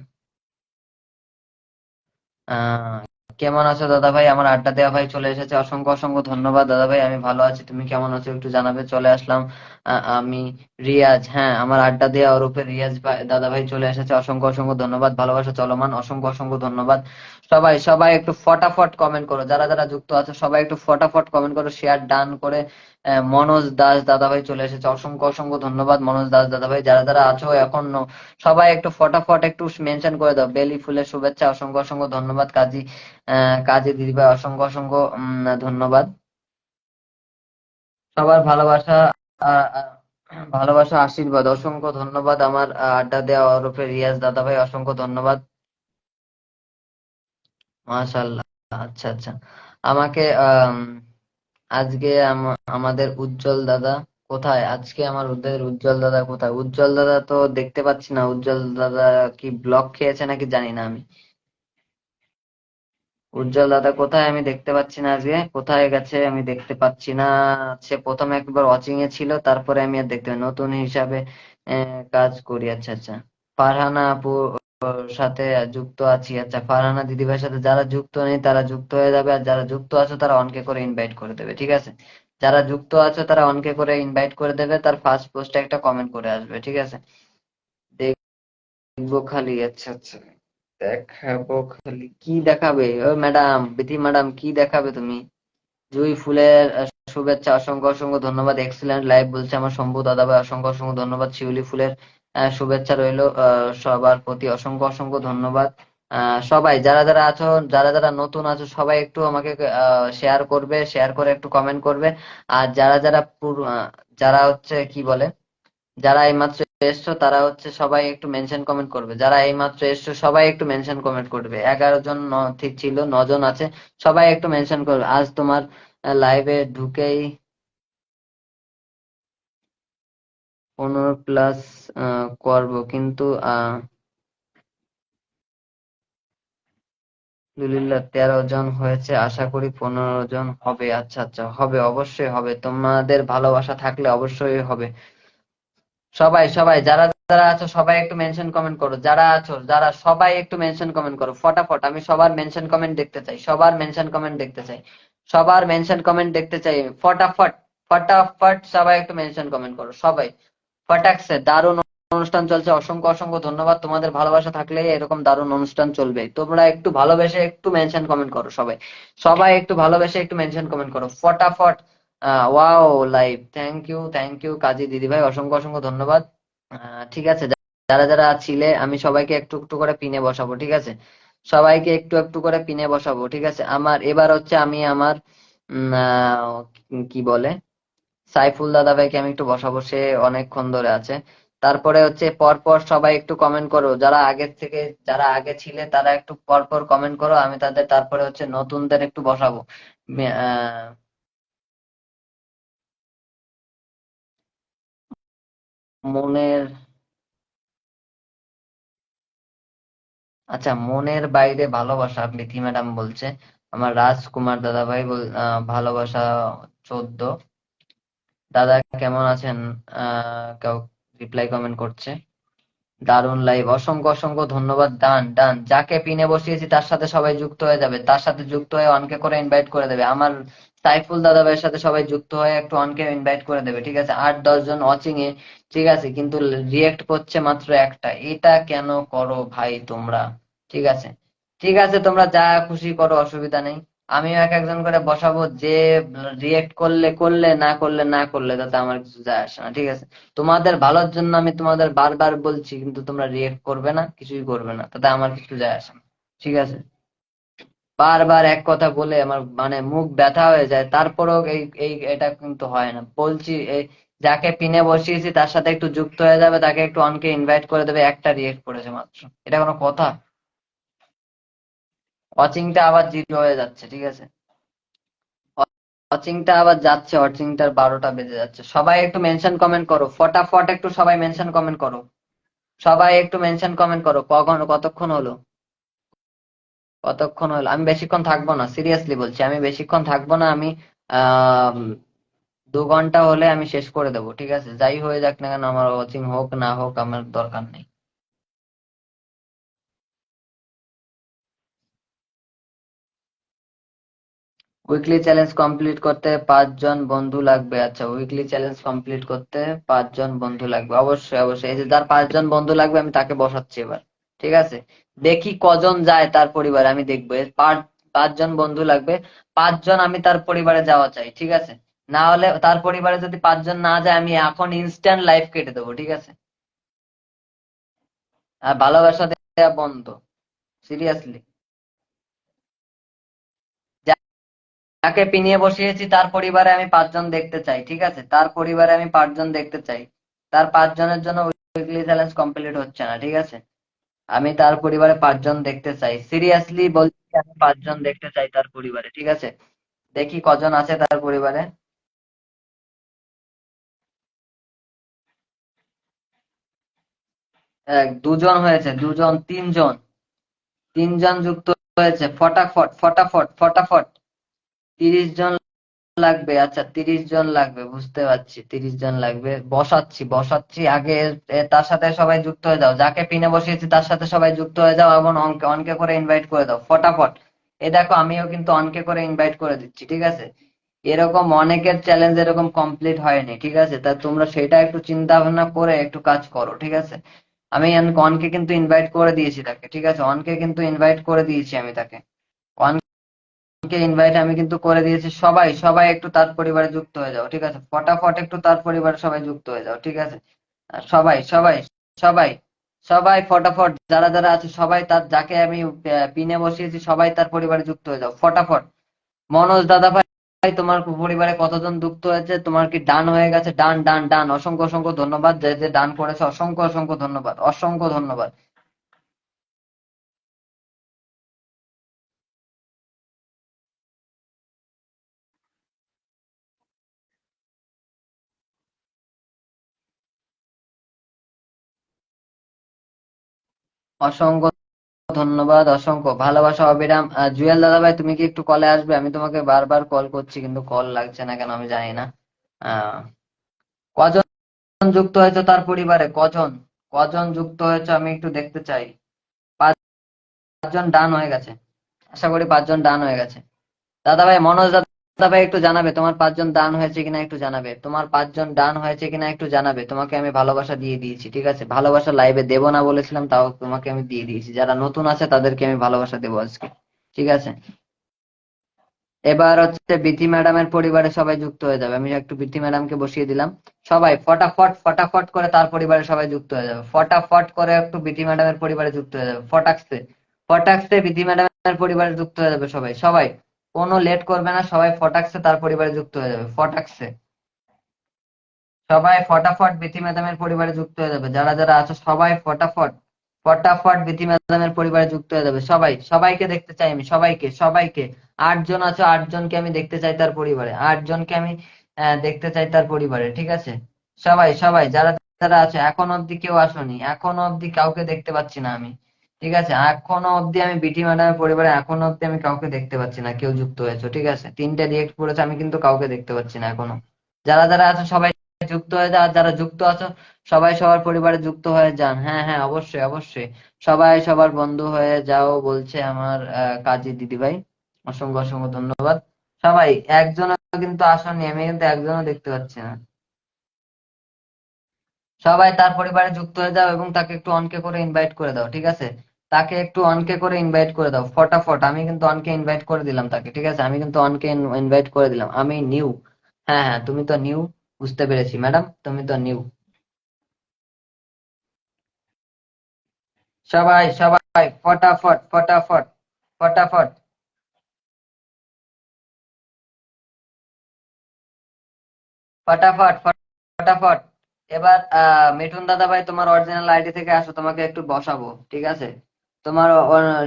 আহ কেমন আছো দাদা ভাই? আমার আড্ডা দেওয়া ভাই চলে এসেছে, অসংখ্য অসংখ্য ধন্যবাদ দাদা ভাই, আমি ভালো আছি, তুমি কেমন আছো একটু জানাবে। চলে আসলাম আমি রিয়াজ, হ্যাঁ, আমার আড্ডা দেওয়া ওরূপে রিয়াজ ভাই দাদা ভাই চলে এসেছে, অসংখ্য অসংখ্য ধন্যবাদ, ভালোবাসা চলমান, অসংখ্য অসংখ্য ধন্যবাদ। সবাই সবাই একটু ফটাফট কমেন্ট করো, যারা যারা যুক্ত আছে সবাই একটু ফটাফট কমেন্ট করো, শেয়ার ডান করে। মনোজ দাস দাদা ভাই চলে এসেছে, অসংখ্য অসংখ্য ধন্যবাদ মনোজ দাস দাদা ভাই। যারা যারা আছো এখন সবাই একটু ফটাফট একটু মেনশন করে দাও, বেলি ফুলের শুভেচ্ছা, অসংখ্য অসংখ্য ধন্যবাদ কাজী কাজী দিদিভাই, অসংখ্য অসংখ্য ধন্যবাদ। সবার ভালোবাসা আহ, আহ, ভালোবাসা আশীর্বাদ, অসংখ্য ধন্যবাদ আমার আড্ডা দেওয়া ওরফে রিয়াজ দাদা ভাই, অসংখ্য ধন্যবাদ। মাশাল্লাহ। আচ্ছা আচ্ছা, আমাকে আজকে আমাদের উজ্জ্বল দাদা কোথায়? আজকে আমার ওদের উজ্জ্বল দাদা কোথায়? উজ্জ্বল দাদা তো দেখতে পাচ্ছি না। উজ্জ্বল দাদা কি ব্লক খেয়েছে নাকি জানি না আমি। উজ্জ্বল দাদা কোথায় আমি দেখতে পাচ্ছি না, আজকে কোথায় গেছে আমি দেখতে পাচ্ছি না। সে প্রথমে একবার ওয়াচিং এ ছিল, তারপরে আমি আর দেখতে পাই নতুন হিসাবে কাজ করি। আচ্ছা আচ্ছা, ফারহানা আপু সাথে যুক্ত আছি। আচ্ছা, ফারহানা দিদিভাইয়ের সাথে যারা যুক্ত নেই তারা যুক্ত হয়ে যাবে, আর যারা যুক্ত আছো তারা অনকে করে ইনভাইট করে দেবে, ঠিক আছে? যারা যুক্ত আছো তারা অনকে করে ইনভাইট করে দেবে, তার ফার্স্ট পোস্টে একটা কমেন্ট করে আসবে, ঠিক আছে? দেখবো খালি। আচ্ছা আচ্ছা, দেখাবো খালি। কি দেখাবে ও ম্যাডাম, বিথি ম্যাডাম, কি দেখাবে তুমি? জুই ফুলের শুভেচ্ছা, অসংখ্য অসংখ্য ধন্যবাদ। এক্সিলেন্ট লাইভ বলছে আমার শম্ভু দাদা ভাই, অসংখ্য অসংখ্য ধন্যবাদ। শিউলি ফুলের শুভেচ্ছা রইলো সবার প্রতি, অসংখ্য অসংখ্য ধন্যবাদ। সবাই যারা যারা আছো, যারা যারা নতুন আছো, সবাই একটু আমাকে শেয়ার করবে, শেয়ার করে একটু কমেন্ট করবে। আর যারা যারা যারা হচ্ছে কি বলে, যারা এইমাত্র এসছো তারা হচ্ছে সবাই একটু মেনশন কমেন্ট করবে। যারা এইমাত্র এসছো সবাই একটু মেনশন কমেন্ট করবে। 11 জন ঠিক ছিল, 9 জন আছে। সবাই একটু মেনশন করবে। আজ তোমার লাইভে ঢুকেই 15 প্লাস করবো, কিন্তু আলহামদুলিল্লাহ 13 জন হয়েছে, আশা করি 15 জন হবে। আচ্ছা আচ্ছা, হবে, অবশ্যই হবে, তোমাদের ভালোবাসা থাকলে অবশ্যই হবে। সবাই সবাই যারা যারা আছো সবাই একটু মেনশন কমেন্ট করো। যারা আছো যারা সবাই একটু মেনশন কমেন্ট করো ফটাফট। আমি সবার মেনশন কমেন্ট দেখতে চাই, সবার মেনশন কমেন্ট দেখতে চাই, সবার মেনশন কমেন্ট দেখতে চাই। ফটাফট ফটাফট সবাই একটু মেনশন কমেন্ট করো সবাই। ফটাকসে দারুণ অনুষ্ঠান চলছে, অসংখ্য অসংখ্য ধন্যবাদ। তোমাদের ভালোবাসা থাকলে এরকম দারুণ অনুষ্ঠান চলবে। তোমরা একটু ভালোবেসে একটু মেনশন কমেন্ট করো সবাই। সবাই একটু ভালোবেসে একটু মেনশন কমেন্ট করো ফটাফট। ওয়াও লাইভ, থ্যাংক ইউ কাজী দিদি ভাই, অসংখ্য অসংখ্য ধন্যবাদ। ঠিক আছে, যারা যারা ছিলে আমি সবাইকে একটু একটু করে পিনে বসাবো, ঠিক আছে? সবাইকে একটু একটু করে পিনে বসাবো, ঠিক আছে? আমার এবার হচ্ছে আমি আমার কি বলে, সাইফুল দাদা ভাইকে আমি একটু বসাবো, সে অনেকক্ষণ ধরে আছে। তারপরে হচ্ছে পরপর সবাই একটু কমেন্ট করো, যারা আগের থেকে, যারা আগে ছিলে তারা একটু পরপর কমেন্ট করো, আমি তাদের তারপরে হচ্ছে নতুনদের একটু বসাবো। আহ, মনের, আচ্ছা, মনের বাইরে ভালোবাসা বিথি ম্যাডাম বলছে। আমার রাজকুমার দাদা ভাই ভালোবাসা 14। দাদা কেমন আছেন? কেউ রিপ্লাই কমেন্ট করছে। দারুণ লাইভ, অসংখ্য অসংখ্য ধন্যবাদ। ডান ডান, যাকে পিনে বসিয়েছি তার সাথে সবাই যুক্ত হয়ে যাবে, তার সাথে যুক্ত হয়ে অনকে করে ইনভাইট করে দেবে। আমার সাইফুল দাদা ভাইয়ের সাথে সবাই যুক্ত হয়ে একটু অনকে ইনভাইট করে দেবে, ঠিক আছে? 8-10 জন ওয়াচিং এ, ঠিক আছে, কিন্তু রিয়েক্ট করছে মাত্র একটা। এটা কেন করো ভাই তোমরা? ঠিক আছে, ঠিক আছে, তোমরা যা খুশি করো, অসুবিধা নেই। আমিও এক একজন করে বসাবো, যে রিয়েক্ট করলে করলে, না করলে না করলে, তাতে আমার কিছু যায় আসে না, ঠিক আছে? তোমাদের ভালোর জন্য আমি তোমাদের বারবার বলছি, কিন্তু তোমরা রিয়েক্ট করবে না, কিছুই করবে না, তাতে আমার কিছু যায় আসে না, ঠিক আছে? বারবার এক কথা বলে আমার মানে মুখ ব্যথা হয়ে যায়, তারপরেও এই এই এটা কিন্তু হয় না, বলছি। এই যাকে পিনে বসিয়েছি তার সাথে একটু যুক্ত হয়ে যাবে, তাকে একটু অনকে ইনভাইট করে দেবে। একটা রিয়েক্ট করেছে মাত্র, এটা কোনো কথা? ওয়াচিংটা আবার জিরো হয়ে যাচ্ছে, ঠিক আছে? ওয়াচিংটা আবার যাচ্ছে, ওয়াচিংটার 12টা বেজে যাচ্ছে। সবাই একটু মেনশন কমেন্ট করো ফটাফট, একটু সবাই মেনশন কমেন্ট করো। সবাই একটু মেনশন কমেন্ট করো। কখন, কতক্ষণ হলো? কতক্ষণ হলো? আমি বেশিক্ষণ থাকবো না, সিরিয়াসলি বলছি, আমি বেশিক্ষণ থাকবো না। আমি আহ 2 ঘন্টা হলে আমি শেষ করে দেবো, ঠিক আছে? যাই হয়ে যাক না কেন, আমার ওয়াচিং হোক না হোক আমার দরকার নেই। উইকলি চ্যালেঞ্জ কমপ্লিট করতে 5 জন বন্ধু লাগবে। আচ্ছা, উইকলি চ্যালেঞ্জ কমপ্লিট করতে 5 জন বন্ধু লাগবে, অবশ্যই অবশ্যই। এই যে যার 5 জন বন্ধু লাগবে আমি তাকে বসাচ্ছি এবার, ঠিক আছে? দেখি কজন যায় তার পরিবারে, আমি দেখবো। 5 জন বন্ধু লাগবে, 5 জন আমি তার পরিবারে যাওয়া চাই, ঠিক আছে? না হলে তার পরিবারে যদি 5 জন না যায়, আমি এখন ইনস্ট্যান্ট লাইফ কেটে দেবো, ঠিক আছে? আর ভালোবাসা দেওয়া বন্ধ, সিরিয়াসলি। যাকে পিনিয়ে বসিয়েছি তার পরিবারে আমি 5 জন দেখতে চাই, ঠিক আছে? তার পরিবারে আমি 5 জন দেখতে চাই। তার 5 জনের জন্য উইকলি চ্যালেঞ্জ কমপ্লিট হচ্ছে না, ঠিক আছে? আমি তার পরিবারে 5 জন দেখতে চাই, সিরিয়াসলি বলছি, আমি 5 জন দেখতে চাই তার পরিবারে, ঠিক আছে? দেখি কজন আছে তার পরিবারে। 2 জন হয়েছে, 2 জন, 3 জন, 3 জন যুক্ত হয়েছে, ফটাফট ফটাফট ফটাফট। 30 জন লাগবে, আচ্ছা 30 জন লাগবে, বুঝতে পারছি 30 জন লাগবে, বসাচ্ছি বসাচ্ছি আগে। তার সাথে সবাই যুক্ত হয়ে যাও, যাকে পিনে বসিয়েছি তার সাথে সবাই যুক্ত হয়ে যাও এবং অনকে অনকে করে ইনভাইট করে দাও ফটাফট। এ দেখো আমিও কিন্তু অনকে করে ইনভাইট করে দিচ্ছি, ঠিক আছে? এরকম অনেকের চ্যালেঞ্জ এরকম কমপ্লিট হয়নি, ঠিক আছে? তা তোমরা সেটা একটু চিন্তা ভাবনা করে একটু কাজ করো, ঠিক আছে? আমি অনকে কিন্তু ইনভাইট করে দিয়েছি তাকে, ঠিক আছে? অনকে কিন্তু ইনভাইট করে দিয়েছি আমি তাকে, কে ইনভাইট আমি কিন্তু করে দিয়েছি। সবাই সবাই একটু তার পরিবারে যুক্ত হয়ে যাও, ঠিক আছে? ফটাফট একটু তার পরিবারে সবাই যুক্ত হয়ে যাও, ঠিক আছে? আর সবাই সবাই সবাই সবাই ফটাফট, যারা যারা আছে সবাই তার, যাকে আমি পিনে বসিয়েছি সবাই তার পরিবারে যুক্ত হয়ে যাও ফটাফট। মনোজ দাদা ভাই, তোমার পরিবারে কতজন যুক্ত হয়েছে? তোমার কি ডান হয়ে গেছে? ডান ডান ডান, অসংখ্য অসংখ্য ধন্যবাদ, যে যে ডান করেছে অসংখ্য অসংখ্য ধন্যবাদ, অসংখ্য ধন্যবাদ। অসংখ্য ধন্যবাদ, অসংখ্য ভালোবাসা অবিরাম। জুয়েল দাদা ভাই, তুমি কি একটু কলে আসবে? আমি তোমাকে বারবার কল করছি কিন্তু কল লাগছে না কেন আমি জানি না। আহ, কজন যুক্ত হয়েছে তার পরিবারে? কজন কজন যুক্ত হয়েছে আমি একটু দেখতে চাই। 5 জন ডান হয়ে গেছে, আশা করি 5 জন ডান হয়ে গেছে। দাদা ভাই, মনোজ দাদা ভাই একটু জানাবে তোমার 5 জন ডান হয়েছে কিনা, একটু জানাবে তোমার 5 জন ডান হয়েছে কিনা, একটু জানাবে। তোমাকে আমি ভালোবাসা দিয়ে দিয়েছি, ঠিক আছে? ভালোবাসা লাইভে দেবো না বলেছিলাম, তাও তোমাকে আমি দিয়ে দিয়েছি। যারা নতুন আছে তাদেরকে আমি ভালোবাসা দেবো আজকে, ঠিক আছে? এবার হচ্ছে বিথি ম্যাডামের পরিবারে সবাই যুক্ত হয়ে যাবে, আমি একটু বিথি ম্যাডামকে বসিয়ে দিলাম। সবাই ফটাফট ফটাফট করে তার পরিবারে সবাই যুক্ত হয়ে যাবে, ফটাফট করে একটু বিথি ম্যাডামের পরিবারে যুক্ত হয়ে যাবে, ফটাকসে ফটাকসে বিথি ম্যাডামের পরিবারে যুক্ত হয়ে যাবে সবাই সবাই। কোনো লেট করবে না, সবাই ফটাকসে তার পরিবারে যুক্ত হয়ে যাবে, ফটাকসে। সবাই ফটাফট বিথি ম্যাডামের পরিবারে যুক্ত হয়ে যাবে, যারা যারা আছো সবাই ফটাফট ফটাফট বিথি ম্যাডামের পরিবারে যুক্ত হয়ে যাবে সবাই। সবাইকে দেখতে চাই আমি, সবাইকে সবাইকে। 8 জন আছো, 8 জনকে আমি দেখতে চাই তার পরিবারে, 8 জনকে আমি দেখতে চাই তার পরিবারে, ঠিক আছে? সবাই সবাই যারা যারা আছে, এখনো অব্দি কেউ আসোনি, এখনো অব্দি কাউকে দেখতে পাচ্ছি না আমি, ঠিক আছে? এখনো অব্দি আমি বিটি ম্যাডামের পরিবারে এখনো অব্দি আমি কাউকে দেখতে পাচ্ছি না, কেউ যুক্ত হয়েছে, ঠিক আছে? 3টে রিয়েক্ট করেছে, আমি কিন্তু কাউকে দেখতে পাচ্ছি না এখনো। যারা যারা আছে সবাই যুক্ত হয়ে যাও, আর যারা যুক্ত আছো সবাই সবার পরিবারে যুক্ত হয়ে যান। হ্যাঁ হ্যাঁ, অবশ্যই অবশ্যই। সবাই সবার বন্ধু হয়ে যাও বলছে আমার কাজী দিদি ভাই, অসংখ্য অসংখ্য ধন্যবাদ। সবাই, একজনও কিন্তু আসেনি, আমি কিন্তু একজনও দেখতে পাচ্ছি না। সবাই তার পরিবারে যুক্ত হয়ে যাও এবং তাকে একটু অনকে করে ইনভাইট করে দাও, ঠিক আছে? তাকে একটু অনকে করে ইনভাইট করে দাও ফটাফট। আমি কিন্তু অনকে ইনভাইট করে দিলাম তাকে, ঠিক আছে? আমি কিন্তু অনকে ইনভাইট করে দিলাম, আমি নিউ। হ্যাঁ হ্যাঁ, তুমি তো নিউ, বুঝতে পেরেছি ম্যাডাম, তুমি তো নিউ। সবাই সবাই ফটাফট ফটাফট ফটাফট ফটাফট ফটাফট। এবার মিঠুন দাদা ভাই, তোমার অরিজিনাল আইডি থেকে আসো, তোমাকে একটু বসাবো, ঠিক আছে? তোমার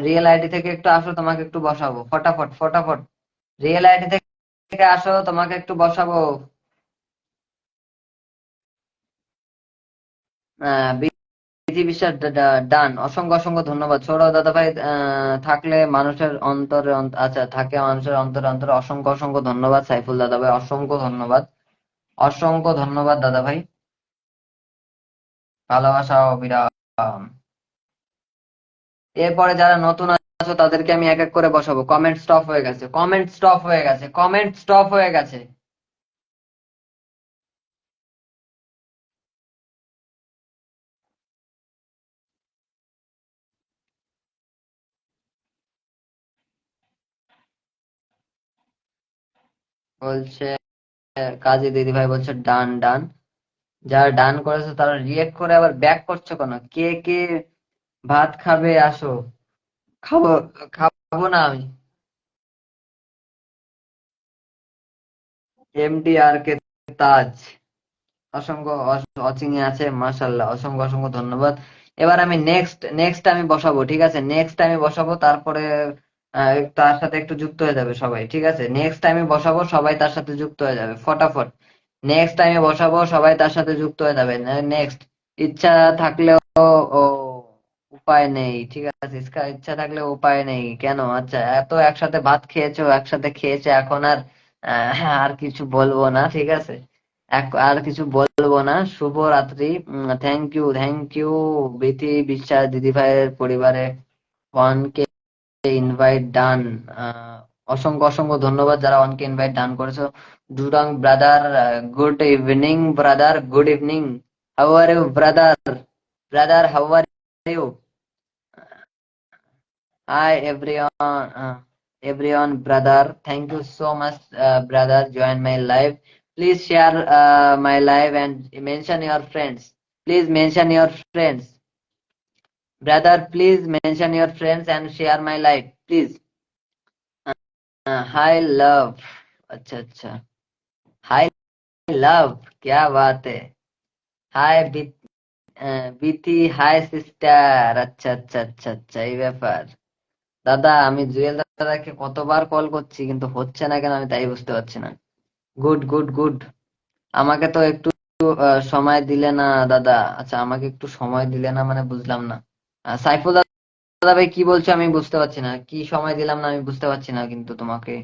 রিয়েল আইডি থেকে একটু আসো, তোমাকে একটু বসাবো ফটাফট ফটাফট। রিয়েল আইডি থেকে আসো, তোমাকে একটু বসাবো। বিধি বিশ্বাস ডান, অসংখ্য অসংখ্য ধন্যবাদ। সৌরভ দাদা ভাই থাকলে মানুষের অন্তরে আচ্ছা, থাকে মানুষের অন্তরে অন্তরে, অসংখ্য অসংখ্য ধন্যবাদ। সাইফুল দাদা ভাই, অসংখ্য ধন্যবাদ, অসংখ্য ধন্যবাদ দাদা ভাই। ভালোবাসা অবিরাম। এরপরে যারা নতুন আছো তাদেরকে আমি এক এক করে বসাবো। কমেন্ট স্টপ হয়ে গেছে, কমেন্ট স্টপ হয়ে গেছে, কমেন্ট স্টপ হয়ে গেছে। বলছে কাজী দিদি ভাই বলছে ডান ডান। যারা ডান করেছে তারা রিয়েক্ট করে আবার ব্যাক করছো কেন? কে কে ভাত খাবে আসো? খাবো, খাবো না আমি। MDR কে তাজ অসংখ্য ওয়াচিং এ আছে, মাশাআল্লাহ, অসংখ্য অসংখ্য ধন্যবাদ। এবার আমি নেক্সট আমি বসাবো, ঠিক আছে, নেক্সট আমি বসাবো, তারপরে তার সাথে একটু যুক্ত হয়ে যাবে সবাই, ঠিক আছে, নেক্সট আমি বসাবো, সবাই তার সাথে যুক্ত হয়ে যাবে ফটাফট। নেক্সট আমি বসাবো, সবাই তার সাথে যুক্ত হয়ে যাবে। নেক্সট, ইচ্ছা থাকলেও ও উপায় নেই, ঠিক আছে, ইচ্ছা থাকলেও উপায় নেই কেন? আচ্ছা, এত একসাথে ভাত খেয়েছো, একসাথে খেয়েছে, এখন আর আর কিছু বলবো না, ঠিক আছে, আর কিছু বলবো না। শুভ রাত্রি। থ্যাংক ইউ বিথি বিশ্বাস দিদি ভাইয়ের পরিবারে 1K ইনভাইট ডান। অসংখ্য অসংখ্য ধন্যবাদ যারা 1K ইনভাইট ডান করেছো। ডুডাং brother, good evening brother, good evening. How are you brother? Brother, how are you? Hi everyone, brother. Thank you so much, brother. Join my live. Please share my live and mention your friends. Please mention your friends, brother. Please mention your friends and share my live, please. Hi love. अच्छा अच्छा. Hi love. क्या बात है? Hi Bithi, high sister. আচ্ছা আচ্ছা আচ্ছা আচ্ছা, এই ব্যাপার। দাদা, আমি জুয়েল দাদাকে কতবার কল করছি কিন্তু হচ্ছে না কেন, আমি তাই বুঝতে পারছি না। Good good good. আমাকে তো একটু সময় দিলে না দাদা। আচ্ছা, আমাকে একটু সময় দিলে না মানে বুঝলাম না। সাইফুল দাদা ভাই কি বলছো আমি বুঝতে পারছি না, কি সময় দিলাম না আমি বুঝতে পারছি না কিন্তু তোমাকে।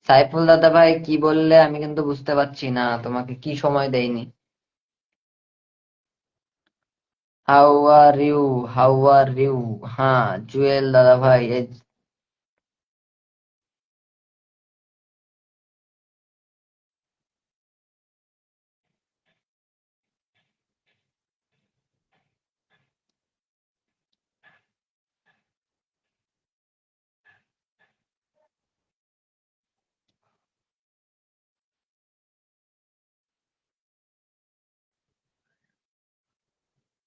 সাইফুল দাদা ভাই কি বললে আমি কিন্তু বুঝতে পারছি না, তোমাকে কি সময় দেয়নি। How are you? How are you? হ্যাঁ জুয়েল দাদা ভাই,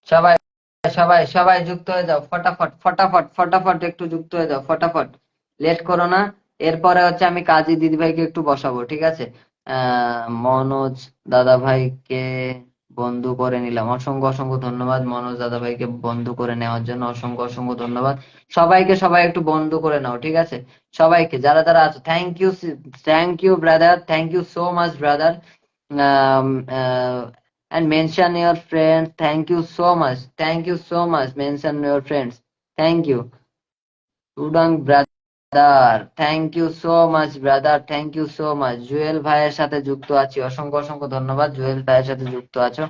সবাই সবাই সবাই যুক্ত হয়ে যাও, ফটাফট ফটাফট ফটাফট একটু যুক্ত হয়ে যাও, ফটাফট, লেট করো না। এরপরে হচ্ছে আমি কাজী দিদিভাইকে একটু বসাবো, ঠিক আছে। মনোজ দাদা ভাইকে বন্ধু করে নিলাম, অসংখ্য অসংখ্য ধন্যবাদ মনোজ দাদা ভাইকে বন্ধু করে নেওয়ার জন্য, অসংখ্য অসংখ্য ধন্যবাদ। সবাইকে সবাই একটু বন্ধু করে নাও, ঠিক আছে, সবাইকে যারা যারা আছো। Thank you brother, thank you so much brother. And mention your friends. Thank you so much. Thank you so much. Mention your friends. Thank you. Udang brother. Thank you so much brother. Thank you so much. Jewel ভাইয়ের সাথে যুক্ত আছি, অসংখ্য অসংখ্য ধন্যবাদ জুয়েল ভাইয়ের সাথে যুক্ত আছো।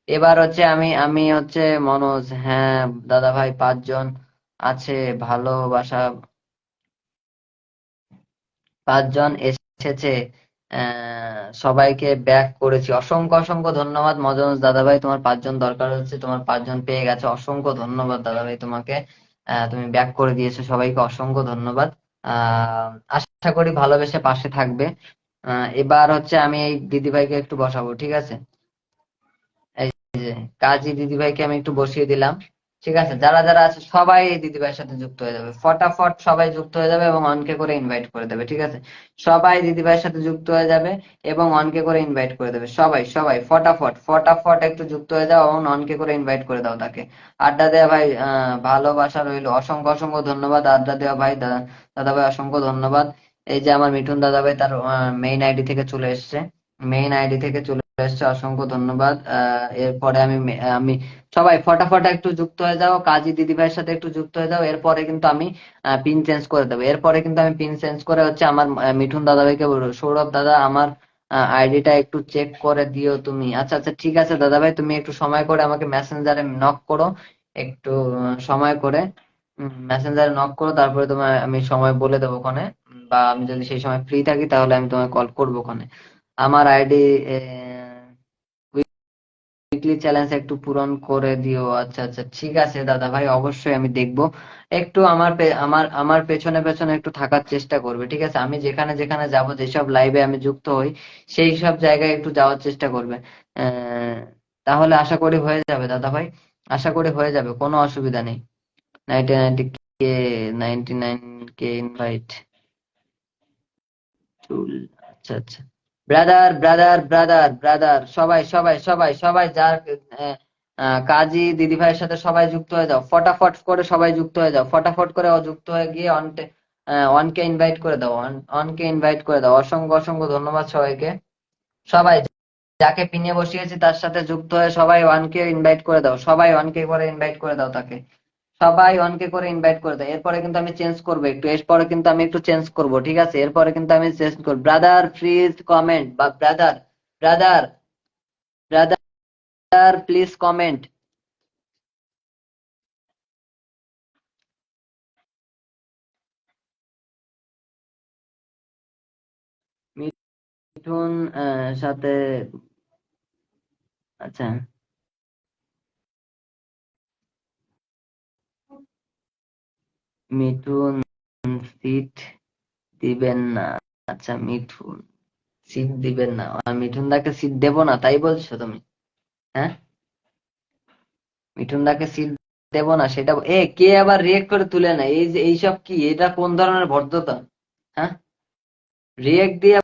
এবার হচ্ছে আমি হচ্ছে মনোজ, হ্যাঁ দাদা ভাই, 5 জন আছে, ভালোবাসা 5 জন এসেছে। সবাইকে ব্যাক করেছি, অসংখ্য অসংখ্য ধন্যবাদ মজনুজ দাদা ভাই, তোমার 5 জন দরকার হচ্ছে, তোমার 5 জন পেয়ে গেছে, অসংখ্য ধন্যবাদ দাদা ভাই তোমাকে। তুমি ব্যাক করে দিয়েছো, সবাইকে অসংখ্য ধন্যবাদ। আহ আশা করি ভালোবেসে পাশে থাকবে। এবার হচ্ছে আমি এই দিদিভাইকে একটু বসাবো, ঠিক আছে, এই যে কাজী দিদিভাইকে আমি একটু বসিয়ে দিলাম, ঠিক আছে, যারা যারা আছে সবাই এই দিদিভাইয়ের সাথে যুক্ত হয়ে যাবে, ফটাফট সবাই যুক্ত হয়ে যাবে এবং অনকে করে ইনভাইট করে দেবে, ঠিক আছে, সবাই দিদিভাইয়ের সাথে যুক্ত হয়ে যাবে এবং অনকে করে ইনভাইট করে দেবে, সবাই সবাই ফটাফট ফটাফট একটু যুক্ত হয়ে যাও এবং অনকে করে ইনভাইট করে দাও তাকে। আড্ডা দেওয়া ভাই, ভালোবাসা রইলো, অসংখ্য অসংখ্য ধন্যবাদ আড্ডা দেওয়া ভাই, দাদা ভাই অসংখ্য ধন্যবাদ। এই যে আমার মিঠুন দাদা ভাই তার মেইন আইডি থেকে চলে এসছে, মেইন আইডি থেকে চলে এসছে, অসংখ্য ধন্যবাদ। এরপরে আমি সবাই ফটাফট একটু যুক্ত হয়ে যাও, কাজী দিদিভাইয়ের সাথে একটু যুক্ত হয়ে যাও, এরপরে কিন্তু আমি পিন চেঞ্জ করে দেবো, এরপরে কিন্তু আমি পিন চেঞ্জ করে হচ্ছে আমার মিঠুন দাদা ভাইকে বলবো, সৌরভ দাদা আমার আইডিটা একটু চেক করে দিও তুমি। আচ্ছা আচ্ছা ঠিক আছে দাদা ভাই, তুমি একটু সময় করে আমাকে মেসেঞ্জারে নক করো, একটু সময় করে মেসেঞ্জারে নক করো, তারপরে তোমার আমি সময় বলে দেবো ওখানে, বা আমি যদি সেই সময় ফ্রি থাকি তাহলে আমি তোমায় কল করবো ওখানে। আমার আইডি উইকলি চ্যালেঞ্জ একটু পূরণ করে দিও। আচ্ছা আচ্ছা ঠিক আছে দাদা ভাই, অবশ্যই আমি দেখবো। একটু আমার পেছনে পেছনে একটু থাকার চেষ্টা করবে, ঠিক আছে, আমি যেখানে যেখানে যাব, যেসব লাইভে আমি যুক্ত হই সেই সব জায়গায় একটু যাওয়ার চেষ্টা করবে। আহ, তাহলে আশা করি হয়ে যাবে দাদা ভাই, আশা করি হয়ে যাবে, কোনো অসুবিধা নেই। 99 কে 99 কে ইনভাইট টুল। আচ্ছা আচ্ছা, ব্রাদার ব্রাদার ব্রাদার ব্রাদার, সবাই সবাই সবাই সবাই যার কাজী দিদি ভাইয়ের সাথে সবাই যুক্ত হয়ে যাও, ফটাফট করে সবাই যুক্ত হয়ে যাও, ফটাফট করে যুক্ত হয়ে গিয়ে অনকে ইনভাইট করে দাও, অনকে ইনভাইট করে দাও। অসংখ্য অসংখ্য ধন্যবাদ সবাইকে। সবাই যাকে পিনে বসিয়েছি তার সাথে যুক্ত হয়ে সবাই ওয়ানকে ইনভাইট করে দাও, সবাই ওয়ানকে করে ইনভাইট করে দাও তাকে, সবাই অনকে করে ইনভাইট করে দাও। এরপরে কিন্তু আমি চেঞ্জ করবো একটু, এরপরে কিন্তু আমি একটু চেঞ্জ করব, ঠিক আছে? এরপরে কিন্তু আমি চেঞ্জ করবো। ব্রাদার প্লিজ কমেন্ট, বা brother brother brother please comment. Mithun সাথে, আচ্ছা, মিঠুন সিট দিবেন না? আচ্ছা, মিঠুন সিট দিবেন না, মিঠুন দাকে সিট দেবো না তাই বলছো তুমি? হ্যাঁ, মিঠুন দাকে সিট দেবো না সেটা কে আবার রিয়েক্ট করে তুলে না? এই যে এইসব কি, এটা কোন ধরনের ভদ্রতা? হ্যাঁ, রিয়েক্ট দিয়ে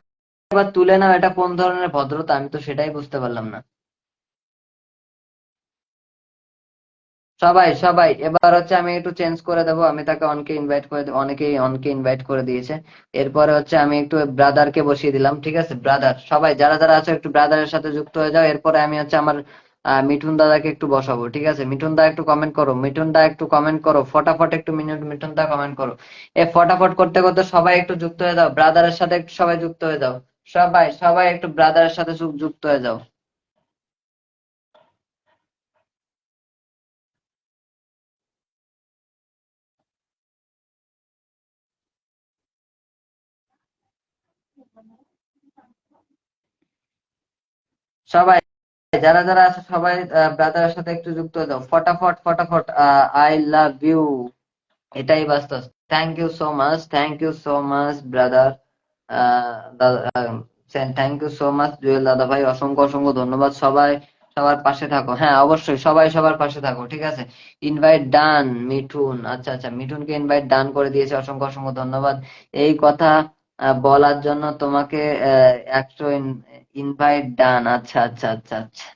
আবার তুলে নাও, এটা কোন ধরনের ভদ্রতা? আমি তো সেটাই বুঝতে পারলাম না। সবাই সবাই এবার হচ্ছে আমি একটু চেঞ্জ করে দেবো, আমি তাকে অনকে ইনভাইট করে দেবো, অনেকেই অনকে ইনভাইট করে দিয়েছে। এরপরে হচ্ছে আমি একটু ব্রাদারকে বসিয়ে দিলাম, ঠিক আছে? ব্রাদার, সবাই যারা যারা আছে একটু ব্রাদারের সাথে যুক্ত হয়ে যাও। এরপরে আমি হচ্ছে আমার মিঠুন দাদাকে একটু বসাবো, ঠিক আছে? মিঠুন দা একটু কমেন্ট করো, মিঠুন দা একটু কমেন্ট করো, ফটাফট একটু মিঠুন দা কমেন্ট করো। ফটাফট করতে করতে সবাই একটু যুক্ত হয়ে যাও, ব্রাদারের সাথে একটু সবাই যুক্ত হয়ে যাও। সবাই সবাই একটু ব্রাদারের সাথে যুক্ত হয়ে যাও। সবাই যারা যারা আছে সবাই ব্রাদারের সাথে একটু যুক্ত হয়ে যাও, ফটাফট ফটাফট। আই লাভ ইউ, এটাই বাস্তব। Thank you so much, thank you so much brother, thank you so much Jewel দাদা ভাই, অসংখ্য অসংখ্য ধন্যবাদ। সবাই সবার পাশে থাকো, হ্যাঁ অবশ্যই সবাই সবার পাশে থাকো, ঠিক আছে? ইনভাইট ডান মিঠুন, আচ্ছা আচ্ছা, মিঠুনকে ইনভাইট ডান করে দিয়েছে, অসংখ্য অসংখ্য ধন্যবাদ। এই কথা বলার জন্য তোমাকে 100 ইনভাইট ডান, আচ্ছা আচ্ছা আচ্ছা আচ্ছা,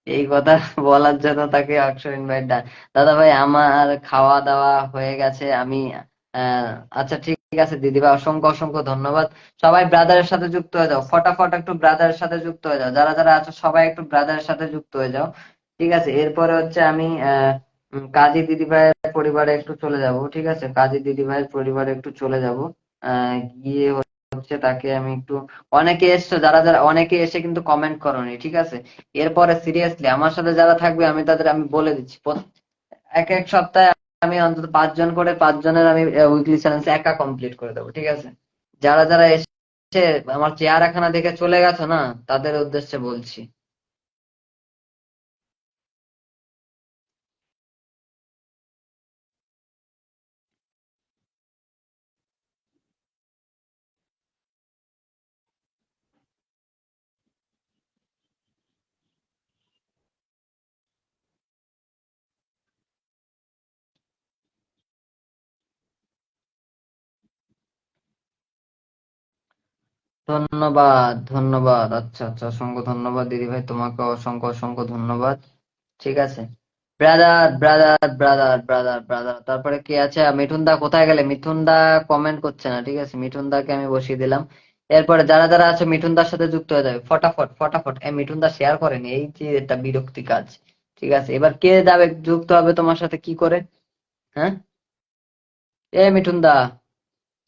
এই কথা বলার জন্য তাকে 100 ইনভাইট ডান। দাদা ভাই আমার খাওয়া দাওয়া হয়ে গেছে, আমি আহ, আচ্ছা ঠিক আছে দিদিভাই, অসংখ্য অসংখ্য ধন্যবাদ। সবাই ব্রাদারের সাথে যুক্ত হয়ে যাও, ফটাফট একটু ব্রাদারের সাথে যুক্ত হয়ে যাও, যারা যারা আছো সবাই একটু ব্রাদারের সাথে যুক্ত হয়ে যাও, ঠিক আছে? এরপরে হচ্ছে আমি কাজী দিদিভাইয়ের পরিবারে একটু চলে যাব, ঠিক আছে? কাজী দিদিভাইয়ের পরিবারে একটু চলে যাব, গিয়ে হচ্ছে তাকে আমি একটু, অনেকে এসছো, যারা যারা অনেকে এসে কিন্তু কমেন্ট করোনি, ঠিক আছে? এরপরে সিরিয়াসলি আমার সাথে যারা থাকবে আমি তাদের আমি বলে দিচ্ছি, এক এক সপ্তাহে আমি অন্তত 5 জন করে, 5 জনের আমি উইকলি চ্যালেঞ্জ একা কমপ্লিট করে দেবো, ঠিক আছে? যারা যারা এসে আমার চেহারাখানা দেখে চলে গেছো না, তাদের উদ্দেশ্যে বলছি। ধন্যবাদ ধন্যবাদ, আচ্ছা আচ্ছা, অসংখ্য ধন্যবাদ দিদি ভাই, তোমাকে অসংখ্য অসংখ্য ধন্যবাদ, ঠিক আছে? Brother brother brother brother brother, তারপরে কি আছে? মিঠুন দা কোথায় গেলে? মিঠুন দা কমেন্ট করছে না, ঠিক আছে? মিঠুন দাকে আমি বসিয়ে দিলাম। এরপরে যারা যারা আছে মিঠুন দার সাথে যুক্ত হয়ে যাবে, ফটাফট ফটাফট। মিঠুন দা শেয়ার করেনি, এই যে একটা বিরক্তি কাজ, ঠিক আছে? এবার কে যাবে যুক্ত হবে তোমার সাথে কি করে? হ্যাঁ, মিঠুন দা,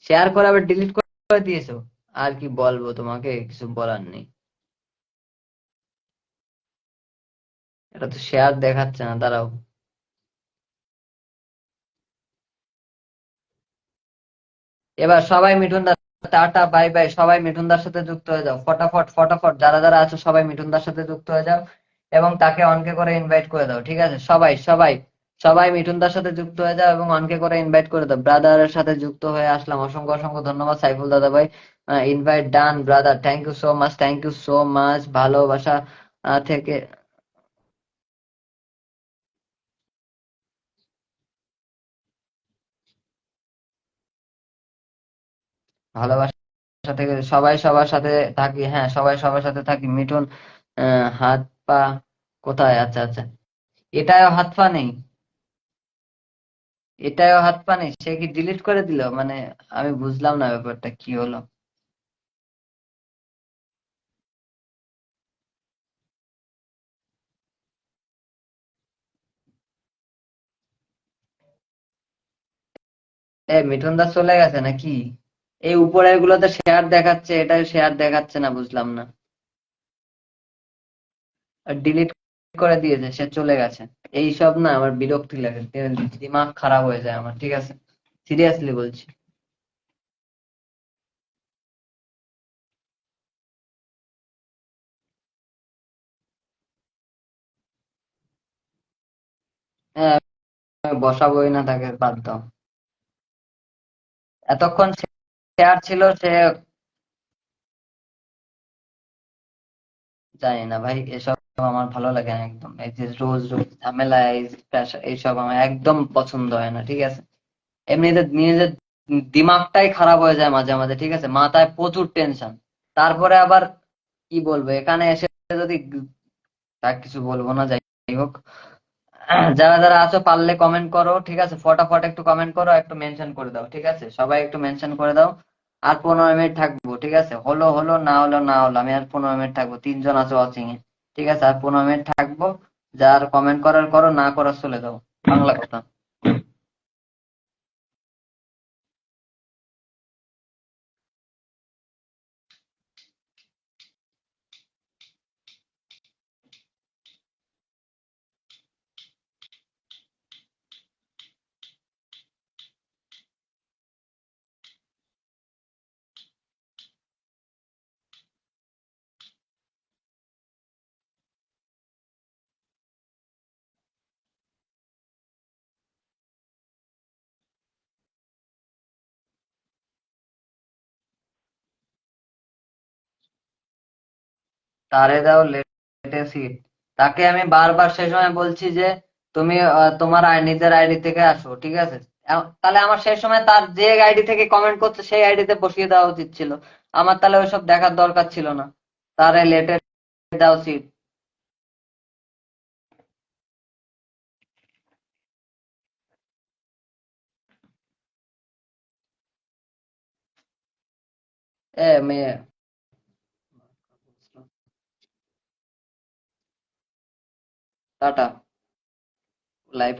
শেয়ার করে আবার ডিলিট করে দিয়েছো, আর কি বলবো তোমাকে, কিছু বলার নেই। এটা তো শেয়ার দেখাচ্ছে না, দাঁড়াও। এবার সবাই মিঠুন দা, টাটা বাই বাই, সবাই মিঠুন দার সাথে যুক্ত হয়ে যাও, ফটাফট ফটাফট, যারা যারা আছো সবাই মিঠুন দার সাথে যুক্ত হয়ে যাও, এবং তাকে অনকে করে ইনভাইট করে দাও, ঠিক আছে? সবাই সবাই সবাই মিঠুন দার সাথে যুক্ত হয়ে যাও এবং অনকে করে ইনভাইট করে দাও। ব্রাদারের সাথে যুক্ত হয়ে আসলাম, অসংখ্য অসংখ্য ধন্যবাদ সাইফুল দাদা ভাই। Invite done brother, thank you so much, thank you so much, ভালোবাসা থেকে, ভালোবাসা সাথে সবাই সবার সাথে থাকি, হ্যাঁ সবাই সবার সাথে থাকি। মিঠুন হাত পা কোথায়? আচ্ছা আচ্ছা, এটাও হাত পা নেই, এটাও হাত পা নেই, সে কি ডিলিট করে দিল মানে? আমি বুঝলাম না ব্যাপারটা কি হলো। মিঠুন দা চলে গেছে নাকি? এই উপরের গুলোতে শেয়ার দেখাচ্ছে, এটা শেয়ার দেখাচ্ছে না, বুঝলাম না। ডিলিট করে দিয়েছে, সে চলে গেছে। এইসব না আমার বিরক্তি লাগে, দিমাগ খারাপ হয়ে যায় আমার, ঠিক আছে, সিরিয়াসলি বলছি। হ্যাঁ, আমি বসাবোই না তাকে, বাদ দাও। এতক্ষণ শেয়ার ছিল সে। জানি না ভাই, এসব আমার ভালো লাগে না একদম। এই যে রোজ রোজ ঝামেলা, এই এইসব আমার একদম পছন্দ হয় না, ঠিক আছে। এমনিতে নিজের দিমাগটাই খারাপ হয়ে যায় মাঝে মাঝে, ঠিক আছে, মাথায় প্রচুর টেনশন। তারপরে আবার কি বলবো, এখানে এসে যদি, তা কিছু বলবো না, যাই হোক। যারা যারা আছো পারলে কমেন্ট করো, ঠিক আছে, ফটাফট একটু কমেন্ট করো, একটু মেনশন করে দাও, ঠিক আছে, সবাই একটু মেনশন করে দাও। আর 15 মিনিট থাকবো, ঠিক আছে, হলো হলো, না হলো না হলো, আমি আর 15 মিনিট থাকবো, 3 জন আছো ওয়াচিং এ, ঠিক আছে, আর 15 মিনিট থাকবো। যার কমেন্ট করার করো, না করার চলে যাও, বাংলা কথা। তারে দাও লেটে সিট। তাকে আমি বারবার সেই সময় বলছি যে তুমি তোমার নিজের আইডি থেকে আসো, ঠিক আছে। তাহলে আমার সেই সময় তার যে আইডি থেকে কমেন্ট করছে সেই আইডিতে বসিয়ে দেওয়া উচিত ছিল। আমার তাহলে ওইসব দেখার দরকার ছিল না। তারে লেটে দাও সিট। মেয়ে, টাটা। লাইভ